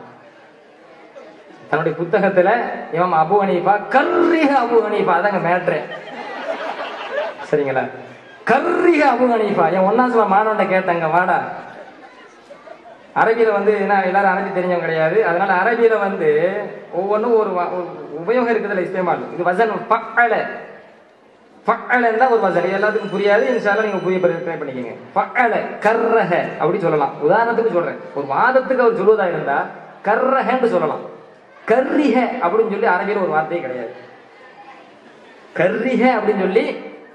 தன்னுடைய புத்தகத்துல இமாம் அபூ ஹனீஃபா கர்ரிஹ அபூ ஹனீஃபா, அதாங்க மேட்ரு. சரிங்களா? கர்ரிஹ அபூ ஹனீஃபா. என் 1ஆம் சுமர மாணவன்ட்ட கேட்டாங்க, வாடா, அரபியில எல்லாரும் அரபி தெரிஞ்சவங்க கிடையாது, அதனால அரபியில ஒவ்வொன்றும் ஒரு உபயோகம் இருக்குதுல்ல, இஸ்தேமால். இது வசன் ஃபஅல, ஃபஅல தான் ஒரு வசன், எல்லாத்துக்கும் புரியாது, இன்ஷா அல்லாஹ் நீங்க புரிய ட்ரை பண்ணிக்கங்க. ஃபஅல கர்ரஹ அப்படி சொல்லலாம். உதாரணத்துக்கு சொல்றேன், ஒரு வாதத்துக்கு அவர் சொல்வதா இருந்தா கர்ரஹன்னு சொல்லலாம். கர்ரிஹ அப்படின்னு சொல்லி அரபியில ஒரு வார்த்தையே கிடையாது. கர்ரிஹ அப்படின்னு சொல்லி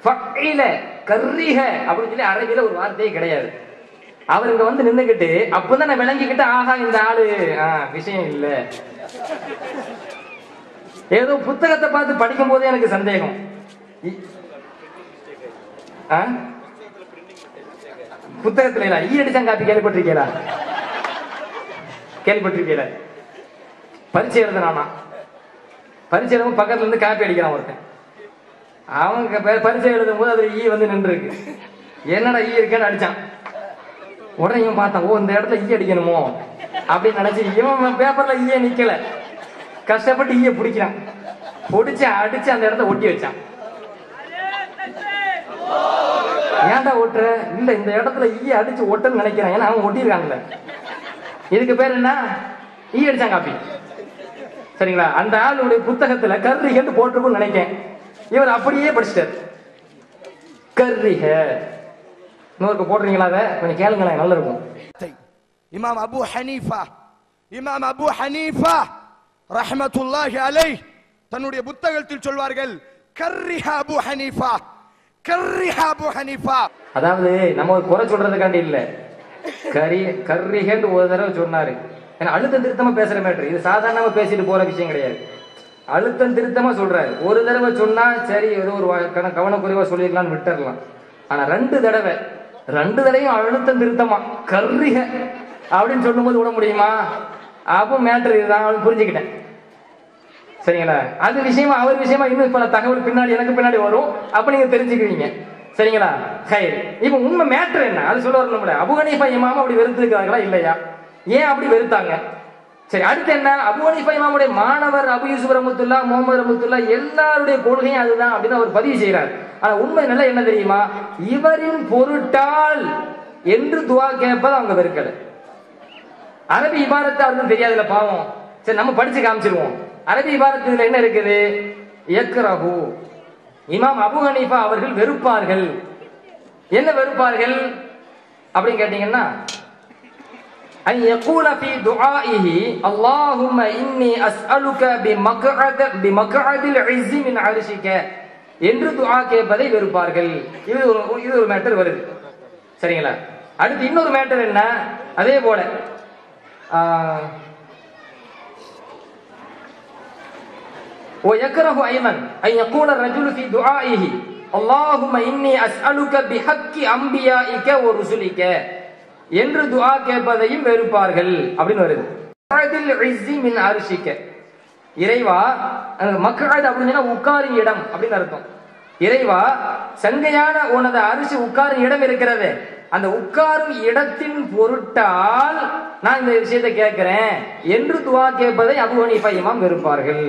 ஃபஅல கர்ரிஹ அப்படின்னு சொல்லி அரபியில ஒரு வார்த்தையே கிடையாது. அவருக்கு நின்னுகிட்டு அப்பதான் நான் விளங்கிக்கிட்டு, ஆஹா இந்த ஆளு விஷயம் இல்ல. ஏதோ புத்தகத்தை பார்த்து படிக்கும் போதே எனக்கு சந்தேகம். புத்தகத்துல இல்ல, ஈ அடிச்சாங்க காப்பி கேள்விப்பட்டிருக்கீங்களா? கேள்விப்பட்டிருக்கீங்களா? பரிச்சை எழுதுனானா, பரிச்சை எழுதும் பக்கத்துல இருந்து காப்பி அடிக்கிறான் ஒருத்தன். அவங்க பரிச்சை எழுதும் போது அதுல ஈ நின்று இருக்கு. என்னடா ஈ இருக்கேன்னு அடிச்சான். உடனே இவன் பார்த்தான், ஓ இந்த இடத்துல ஈ அடிக்கணுமோ அப்படின்னு நினைச்சு இவன் பேப்பர்ல ஈய நிக்கல, கஷ்டப்பட்டு ஈய பிடிக்கிறான். பிடிச்சு அடிச்சு அந்த இடத்த ஒட்டி வச்சான். ஏன்டா ஏன்டா ஒட்டுற? இல்ல இந்த இடத்துல ஈ அடிச்சு ஒட்டன்னு நினைக்கிறேன். ஏன்னா அவன் ஒட்டிருக்காங்கல்ல. இதுக்கு பேர் என்ன? ஈ அடிச்சான் காப்பி. சரிங்களா? அந்த ஆளுடைய புத்தகத்துல கர்ரிகன்னு போட்டிருக்கும்னு நினைக்கிறேன். இவர் அப்படியே படிச்சிட்டார். கர்ரிக இன்னொருக்கு போடுறீங்களா? அதை கொஞ்சம் கேளுங்களேன், நல்லா இருக்கும். இமாம் அபு ஹனீஃபா ரஹ்மத்துல்லாஹி அலைஹ் தன்னுடைய புத்தகத்தில் சொல்வார்கள், கர்ரிஹ அபு ஹனீஃபா, கர்ரிஹ அபு ஹனீஃபா. அதாவது நம்ம ஒரு குறை சொல்றதுக்காண்டி இல்ல, கர்ரிகன்னு ஒரு தடவை சொன்னாரு. ஏன்னா அழுத்தம் திருத்தமா பேசுற மேட்டர் இது, சாதாரணமா பேசிட்டு போற விஷயம் கிடையாது. அழுத்தம் திருத்தமா சொல்றாரு. ஒரு தடவை சொன்னா சரி, ஏதோ ஒரு கவனக்குறைவா சொல்லிடலாம்னு விட்டுறலாம். ஆனா ரெண்டு தடவையும் அழுத்தம் திருத்தமா கர்ரிக அப்படின்னு சொல்லும் போது விட முடியுமா? அப்போ மேட்டர் இதுதான் அவன் புரிஞ்சுக்கிட்டேன். சரிங்களா? அது விஷயமா அவர் விஷயமா இன்னும் பல தகவல் பின்னாடி எனக்கு பின்னாடி வரும். அப்ப நீங்க தெரிஞ்சுக்குவீங்க. சரிங்களா? இப்ப உண்மை மேட்டர் என்ன அது சொல்ல வரணும். அபு ஹனீஃபா இமாம் அப்படி வெறுத்திருக்கிறாங்களா இல்லையா? ஏன் அப்படி வெறுத்தாங்க? சரி, அடுத்து என்ன? அபு ஹனீஃபா இமாமுடைய மாணவர் அபு யூசுப் ரஹ்மத்துல்லா, முகமது ரஹ்மத்துல்லா எல்லாருடைய கொள்கையும் அதுதான் அப்படின்னு அவர் பதிவு செய்யறார். ஆனா உண்மை நல்லா என்ன தெரியுமா? இவரின் பொருட்டால் என்று துவா கேட்பது அவங்க வெறுக்கல. அரபி இபாரத்து அவருக்கு தெரியாதுல பாவம். சரி, நம்ம படிச்சு காமிச்சிருவோம். அரபி இபாரத்துல என்ன இருக்குது? யக்ரஹு. இமாம் அபு ஹனீஃபா அவர்கள் வெறுப்பார்கள். என்ன வெறுப்பார்கள் அப்படின்னு கேட்டீங்கன்னா, أن يقول في دعائه اللهم إني أسألك بمقعد العز من عرشك என்று துஆ கேட்பதை வெறுப்பார்கள். இது ஒரு மேட்டர் வருது. சரிங்களா? அடுத்து இன்னொரு மேட்டர் என்ன? அதே போல ويكره أيضا أن يقول الرجل في دعائه اللهم إني أسألك بحق أنبيائك ورسلك என்று துஆ கேட்பதையும் வெறுப்பார்கள் அப்படின்னு வருது. இறைவா, மக்அத் அப்படின்னா உட்காரும் இடம் அப்படின்னு அர்த்தம். இறைவா, சங்கையான உனது அரிசி உட்காரும் இடம் இருக்கிறது, அந்த உட்காரும் இடத்தின் பொருட்டால் நான் இந்த விஷயத்தை கேட்கிறேன் என்று துஆ கேட்பதை அபு ஹனீஃபா இமாம் வெறுப்பார்கள்.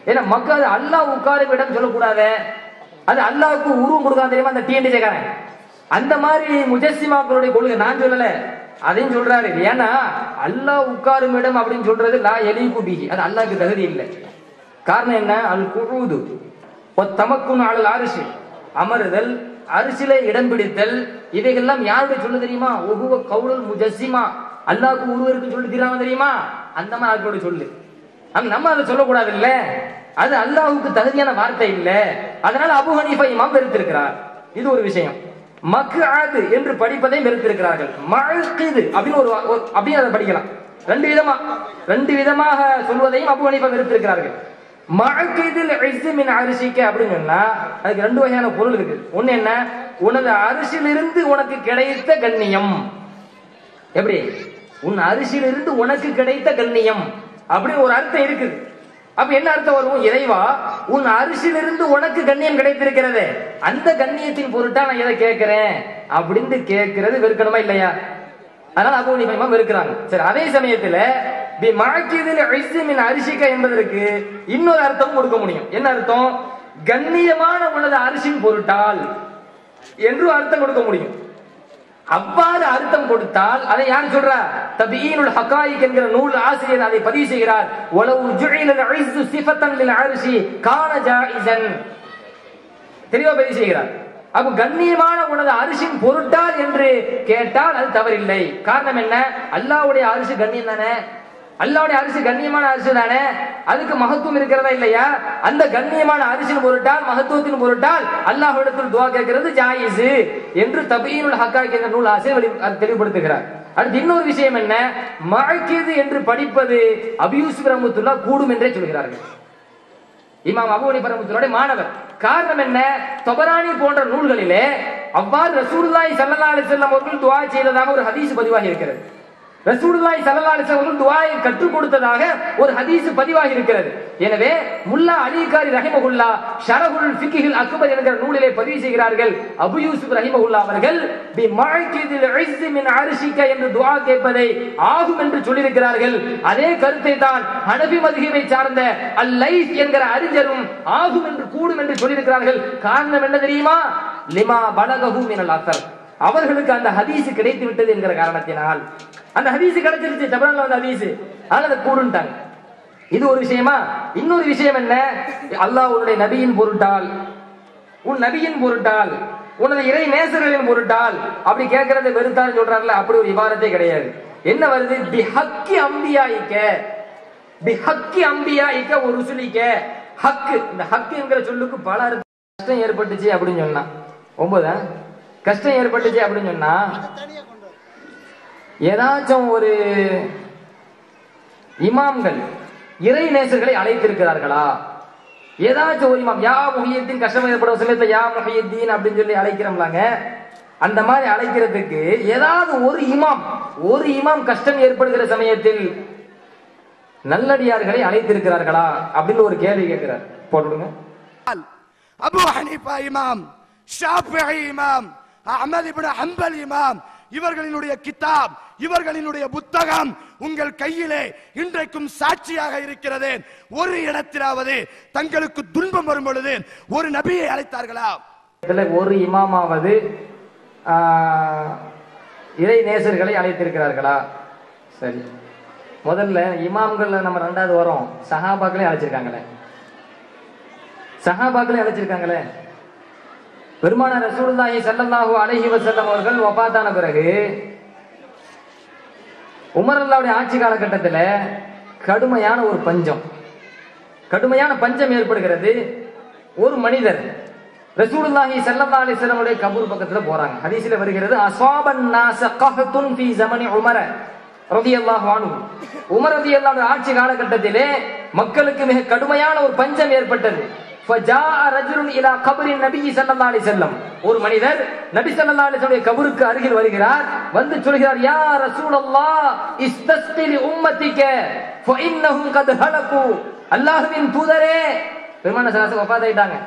ஏன்னா மக்கள் அல்லாஹ் உட்காரும் இடம் சொல்லக்கூடாது. அது அல்லாஹ்வுக்கு உருவம் கொடுக்காம தெரியுமா அந்த டிஎன்டி சேக்காரன்? அந்த மாதிரி முஜஸ்ஸிமாக்களுடைய கொள்கை நான் சொல்லல, அதையும் சொல்றாரு. ஏன்னா அல்லாஹ் உட்காரும் இடம் அப்படின்னு சொல்றது லா யலீகு பிஹி, அது அல்லாஹ்வுக்கு தகுதி இல்லை. காரணம் என்ன? அல் குஊது வத்தமக்குன் அலல் அர்ஷ், அமருதல், அரிசிலே இடம் பிடித்தல், இவைகள்லாம் யாருடைய சொல்லு தெரியுமா? ஒஹுவ கௌலுல் முஜஸ்ஸிமா, அல்லாஹ்வுக்கு உருவம் இருக்குன்னு சொல்லி தராம தெரியுமா? அந்த மாதிரி ஆட்களோட சொல்லு. நம்ம அதை சொல்லக்கூடாது இல்ல, அது அல்லாஹ்வுக்கு தகுதியான வார்த்தை இல்ல. அதனால அபு ஹனீஃபா இமாம் வெறுத்திருக்கிறார். இது ஒரு விஷயம். மக்அத் என்று படிப்பதை வெறுத்திருக்கிறார்கள். மஅகித் அப்படின்னு அப்படியே அதை படிக்கலாம். ரெண்டு விதமாக சொல்வதையும் அபு ஹனீஃபா வெறுத்திருக்கிறார்கள். மஅகிதுல் இஸ்ஸி மின் அர்ஷிக அப்படின்னு சொன்னா அதுக்கு ரெண்டு வகையான பொருள் இருக்கு. ஒண்ணு என்ன? உனது அரிசியிலிருந்து உனக்கு கிடைத்த கண்ணியம். எப்படி? உன் அரிசியிலிருந்து உனக்கு கிடைத்த கண்ணியம் அப்படின்னு ஒரு அர்த்தம் இருக்குது. அப்ப என்ன அர்த்தம் வரும்? இறைவா, உன் அரிசியிலிருந்து உனக்கு கண்ணியம் கிடைத்திருக்கிறது, அந்த கண்ணியத்தின் பொருட்டா நான் எதை கேட்கிறேன் அப்படின்னு கேட்கிறது வெறுக்கணுமா இல்லையா? அதனால அபு ஹனீஃபா இமாம் வெறுக்கிறாங்க. சரி, அதே சமயத்துல பி மஅகிதுல் இஸ்ஸி மின் அர்ஷிக என்பதற்கு இன்னொரு அர்த்தம் கொடுக்க முடியும். என்ன அர்த்தம்? கண்ணியமான உனது அரிசின் பொருட்டால் என்று அர்த்தம் கொடுக்க முடியும். அவ்வாறு அர்த்தம் கொடுத்தால் அதை யார் சொல்றா? தபீனுல் ஹகாயிக் என்கிற நூல் ஆசிரியர் அதை பதிவு செய்கிறார். வலவு ஜுஇலல் இஸ்ஸு சிஃபத்தன் லில் அர்ஷி கான ஜாயிஸன், தெளிவா பதிவு செய்கிறார். அப்ப கண்ணியமான உனது அரிசின் பொருட்டால் என்று கேட்டால் அது தவறில்லை. காரணம் என்ன? அல்லாஹ்வுடைய அரிசி கண்ணியம் தானே, அல்லாஹ்வுடைய அரிசி கண்ணியமான அரிசி தானே, அதுக்கு மகத்துவம் இருக்கிறதா இல்லையா? அந்த கண்ணியமான அரிசின் பொருட்டால், மகத்துவத்தின் பொருட்டால் அல்லாஹ்விடத்தில் துஆ கேட்கிறது ஜாயிஸ் என்று தபீனுல் ஹகாயிக் என்ற நூல் ஆசிரியர் தெளிவுபடுத்துகிறார். அடுத்து இன்னொரு விஷயம் என்ன? மஅகித் என்று படிப்பது அபு யூசுப் ரஹ்மத்துல்லாஹ் கூடும் என்றே சொல்கிறார்கள். இமாம் அபு ஹனீஃபா ரஹ்மத்துல்லாஹி மாணவர். காரணம் என்ன? தபரானி போன்ற நூல்களிலே அவ்வாறு ரசூலுல்லாஹி ஸல்லல்லாஹு அலைஹி வஸல்லம் அவர்கள் துஆ செய்ததாக ஒரு ஹதீஸ் பதிவாகி இருக்கிறது. ரசூலுல்லாஹி ஸல்லல்லாஹு அலைஹி வஸல்லம் துஆயை கற்றுக் கொடுத்ததாக ஒரு ஹதீஸ் பதிவாகி இருக்கிறது. எனவே முல்லா அலிகாரி ரஹிமஹுல்லாஹ் ஷரஹுல் ஃபிக்ஹில் அக்பர் என்கிற நூலிலே பதிவு செய்கிறார்கள், அபு யூசுப் ரஹிமஹுல்லாஹ் அவர்கள் பி மஅகிதில் இஸ்ஸி மின் அர்ஷிக என்று துஆ கேட்பதை ஆகும் என்று சொல்லியிருக்கிறார்கள். அதே கருத்தை தான் ஹனஃபி மத்ஹபை சார்ந்த அல்-லைஸ் என்கிற அறிஞரும் ஆகும் என்று கூடும் என்று சொல்லியிருக்கிறார்கள். காரணம் என்ன தெரியுமா? லிமா பலகஹு மினல் அஸர், அவர்களுக்கு அந்த ஹதீஸ் கிடைத்து விட்டது என்கிற காரணத்தினால், அந்த ஹதீஸ் கிடைச்சிருச்சு, ஜபரான்ல வந்த ஹதீஸ், அதனால அதை கூடுன்ட்டாங்க. இது ஒரு விஷயமா. இன்னொரு விஷயம் என்ன, அல்லாஹ் உன்னுடைய நபியின் பொருட்டால், உன் நபியின் பொருட்டால், உனது இறை நேசர்களின் பொருட்டால் அப்படி கேட்கறத வெறுத்தான்னு சொல்றாங்கல்ல, அப்படி ஒரு இபாரத்தே கிடையாது. என்ன வருது, பிஹக்கி அம்பியாயிக்க, பிஹக்கி அம்பியாயிக்க ஒரு ருசுலிக்க. ஹக்கு, இந்த ஹக்கு என்கிற சொல்லுக்கு பல கஷ்டம் ஏற்பட்டுச்சு அப்படின்னு சொன்னா, 9 கஷ்டம் ஏற்பட்டுச்சு அப்படின்னு சொன்னா, ஏதாச்சும் ஒரு இமாம்கள் இறை நேசர்களை அழைத்திருக்கிறார்களா? ஏதாச்சும் ஒரு இமாம், யா முஹியத்தீன், கஷ்டம் ஏற்படும் சமயத்துல யா முஹியத்தீன் அப்படின்னு சொல்லி அழைக்கிறோம்லாங்க, அந்த மாதிரி அழைக்கிறதுக்கு ஏதாவது ஒரு இமாம் கஷ்டம் ஏற்படுகிற சமயத்தில் நல்லடியார்களை அழைத்திருக்கிறார்களா அப்படின்னு ஒரு கேள்வி கேட்கிறார். போட்டுடுங்க. அபூ ஹனீஃபா இமாம், ஷாஃபிஈ இமாம், அஹ்மத் இப்னு ஹம்பல் இமாம், இவர்களினுடைய கிதாப், இவர்களினுடைய புத்தகம் உங்கள் கையிலே இன்றைக்கும் சாட்சியாக இருக்கிறது. ஒரு இடத்திலாவது தங்களுக்கு துன்பம் வரும் பொழுது ஒரு நபியை அழைத்தார்களா? ஒரு இமாமாவது இறை நேசர்களை அழைத்திருக்கிறார்களா? சரி, முதல்ல இமாம்கள் நம்ம 2வது வரோம், சஹாபாக்களே அழைச்சிருக்காங்களே, பெருமானார் ரசூலுல்லாஹி ஸல்லல்லாஹு அலைஹி வஸல்லம் அவர்கள் வஃபாத்தான பிறகு உமர் ரலியல்லாஹு ஆட்சி காலகட்டத்தில் கடுமையான ஒரு பஞ்சம் ஏற்படுகிறது. ஒரு மனிதர் ரசூலுல்லாஹி ஸல்லல்லாஹு அலைஹி வஸல்லம் உடைய கபூர் பக்கத்துல போறாங்க. ஹதீஸ்ல வருகிறது, அஸாபன் நாஸ கஹ்துன் ஃபீ ஸமனி உமர் ரலியல்லாஹு அன்ஹு. உமர் ரலியல்லாஹு ஆட்சி காலகட்டத்திலே மக்களுக்கு மிக கடுமையான ஒரு பஞ்சம் ஏற்பட்டது. ஃபஜாஅ ரஜுலுன் இலா கப்ரி நபி ஸல்லல்லாஹு அலைஹி வஸல்லம். ஒரு மனிதர் நபி ஸல்லல்லாஹு அலைஹி வஸல்லம் கபருக்கு அருகில் வருகிறார். வந்து சொல்கிறார், யா ரசூலல்லாஹ் இஸ்தஸ்கி லி உம்மத்திக ஃபஇன்னஹும் கத் ஹலகு. அல்லாஹ்வின் தூதரே, பெருமானார் ஸல்லல்லாஹு அலைஹி வஸல்லம் வஃபாத் ஆயிட்டாங்க.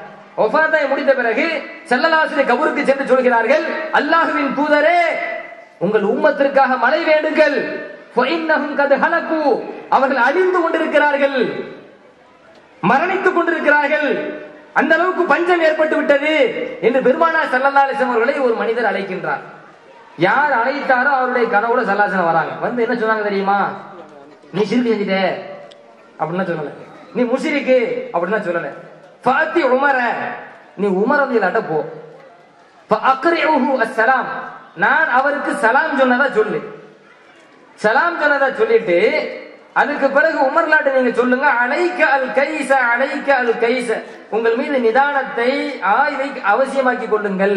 வஃபாத் முடிந்த பிறகு ஸல்லல்லாஹு அலைஹி வஸல்லம் கபருக்கு சென்று சொல்கிறார்கள், அல்லாஹ்வின் தூதரே, உங்கள் உம்மத்திற்காக மழை வேண்டுங்கள். ஃபஇன்னஹும் கத் ஹலகு. அவர்கள் அழிந்து கொண்டிருக்கிறார்கள், மரணித்துக் கொண்டிருக்கிறார்கள், அந்த அளவுக்கு பஞ்சம் ஏற்பட்டு விட்டது என்று பெருமானார் ஸல்லல்லாஹு அலைஹி வஸல்லம் அவர்களை ஒரு மனிதர் அழைக்கின்றார். யார் அழைத்தாரோ அவருடைய கனவுல ஸல்லல்லாஹு அலைஹி வஸல்லம் வராங்க. வந்து என்ன சொன்னாங்க தெரியுமா? நீ ஷிர்க் செஞ்சிட்ட அப்படின்னா சொல்லல, நீ முஷ்ரிக்கு அப்படின்னா சொல்லல. ஃபாத்தி உமர, நீ உமர் ரலியல்லாஹு போ. ஃபஅக்ரிஹு அஸ்ஸலாம், நான் அவருக்கு சலாம் சொன்னதா சொல்லு. சலாம் சொன்னதா சொல்லிட்டு அதுக்கு பிறகு உமர்லாட்ட நீங்க சொல்லுங்க, அலைக்க அல் கைஸ, அலைக்க அல் கைஸ, உங்கள் மீது நிதானத்தை அவசியமாக்கி கொள்ளுங்கள்,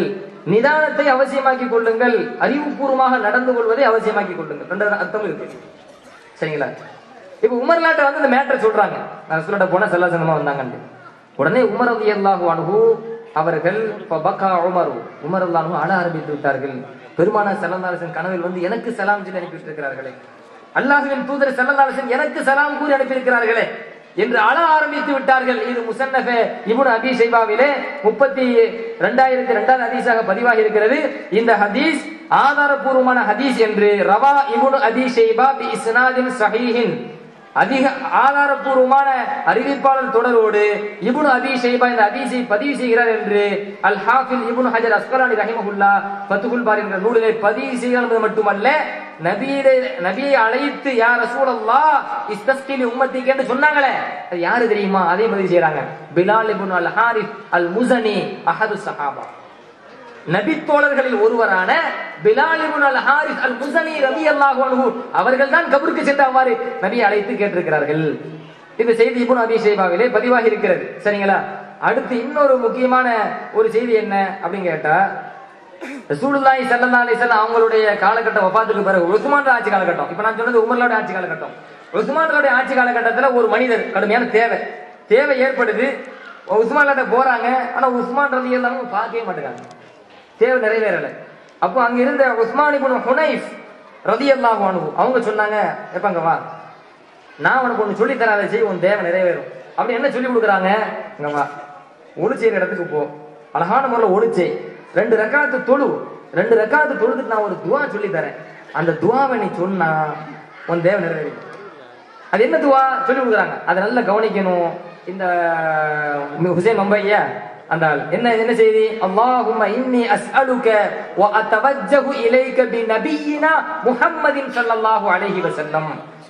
நிதானத்தை அவசியமாக்கி கொள்ளுங்கள், அறிவுபூர்வமாக நடந்து கொள்வதை அவசியமாக்கி கொள்ளுங்கள். 2 அர்த்தம் இருக்கு, சரிங்களா? இப்ப உமர்லாட்ட வந்து இந்த மேட்டர் சொல்றாங்க, நான் சொல்லிட்ட போன செல்லாசனமா வந்தாங்க. உடனே உமர் ரலியல்லாஹு அன்ஹு அவர்கள் உமர் ரலியல்லாஹு அன்ஹு அழ ஆரம்பித்து விட்டார்கள். பெருமானார் ஸல்லல்லாஹு அலைஹி வஸல்லம் கனவில் வந்து எனக்கு சலாம் சொல்லி அனுப்பி இருக்கிறார்களே, அல்லாஹ்வின் தூதர் ஸல்லல்லாஹு அலைஹி வஸல்லம் எனக்கு சலாம் கூறி அனுப்பி இருக்கிறார்களே என்று அழ ஆரம்பித்து விட்டார்கள். இது முஸன்னஃப இப்னு அபீ ஷைபாவிலே 32,200 ஹதீஸாக பதிவாகி இருக்கிறது. இந்த ஹதீஸ் ஆதாரபூர்வமான ஹதீஸ் என்று ரவா இப்னு அபீ ஷைபா பி இஸ்னாதின் ஸஹீஹின், அதிக ஆதாரபூர்வமான அறிவிப்பாளர் தொடரோடு இப்னு அபீ ஷைபா இந்த ஹதீஸை பதிவு செய்கிறார் என்று அல் ஹாஃபில் இப்னு ஹஜர் அஸ்கலானி ரஹிமஹுல்லாஹ் ஃபத்ஹுல் பாரி என்ற நூலிலே பதிவு செய்கிறது மட்டுமல்ல, நபியை அழைத்து யா ரசூலல்லாஹ் இஸ்தஸ்கி லி உம்மத்திக என்று சொன்னாங்களே, அது யாரு தெரியுமா? அதே பதிவு செய்றாங்க, பிலால் இப்னு அல் ஹாரிஸ் அல் முஸனி அஹது ஸஹாபா. நபி தோழர்களில் ஒருவரான பிலால் இப்னு அல் ஹாரிஸ் அல் முஸனி ரலியல்லாஹு அன்ஹு அவர்கள் தான் கபருக்கு சென்று அவ்வாறு நபியை அழைத்து கேட்டிருக்கிறார்கள். இந்த செய்தி இப்னு அபீ ஷைபாவிலே பதிவாகி இருக்கிறது, சரிங்களா? அடுத்து இன்னொரு முக்கியமான ஒரு செய்தி என்ன அப்படின்னு கேட்டா, ரசூலுல்லாஹி ஸல்லல்லாஹு அலைஹி வஸல்லம் அவங்களுடைய காலகட்டம் வஃபாத்துக்கு பிறகு உஸ்மான் ஆட்சி காலகட்டம், இப்ப நான் சொன்னது உமர்லோட ஆட்சி காலகட்டம். உஸ்மானோட ஆட்சி காலகட்டத்துல ஒரு மனிதர் கடுமையான தேவை ஏற்படுது. உஸ்மான்கிட்ட போறாங்க, ஆனா உஸ்மான் ரலியல்லாஹு அன்ஹு பார்க்கவே மாட்டேங்கிறாங்க, தேவை நிறைவேறல. அப்போ அங்க இருந்த உஸ்மான் இப்னு ஹுனைஃப் ரலியல்லாஹு அன்ஹு அவங்க சொன்னாங்க, எப்பங்க வா, நான் உனக்கு ஒண்ணு சொல்லி தராத செய், உன் தேவை நிறைவேறும். அப்படி என்ன சொல்லி கொடுக்குறாங்க? இங்க வா, ஒளி செய்யற இடத்துக்கு போ, அழகான முறையில் ஒளி செய், 2 ரக்காத்து தொழு, 2 ரக்காத்து தொழுதுக்கு நான் ஒரு துவா சொல்லி தரேன், அந்த துவாவை நீ சொன்னா உன் தேவை நிறைவேறும். அது என்ன துவா சொல்லி கொடுக்குறாங்க, அதை நல்லா கவனிக்கணும். இந்த ஹுசைன் மம்பையா அந்த ஆள் என்ன செய்தி? அல்லாஹும்ம இன்னி அஸ்அலுக வ அத்தவஜ்ஜஹு இலைக பி நபியினா முஹம்மதின் ஸல்லல்லாஹு அலைஹி வஸல்லம்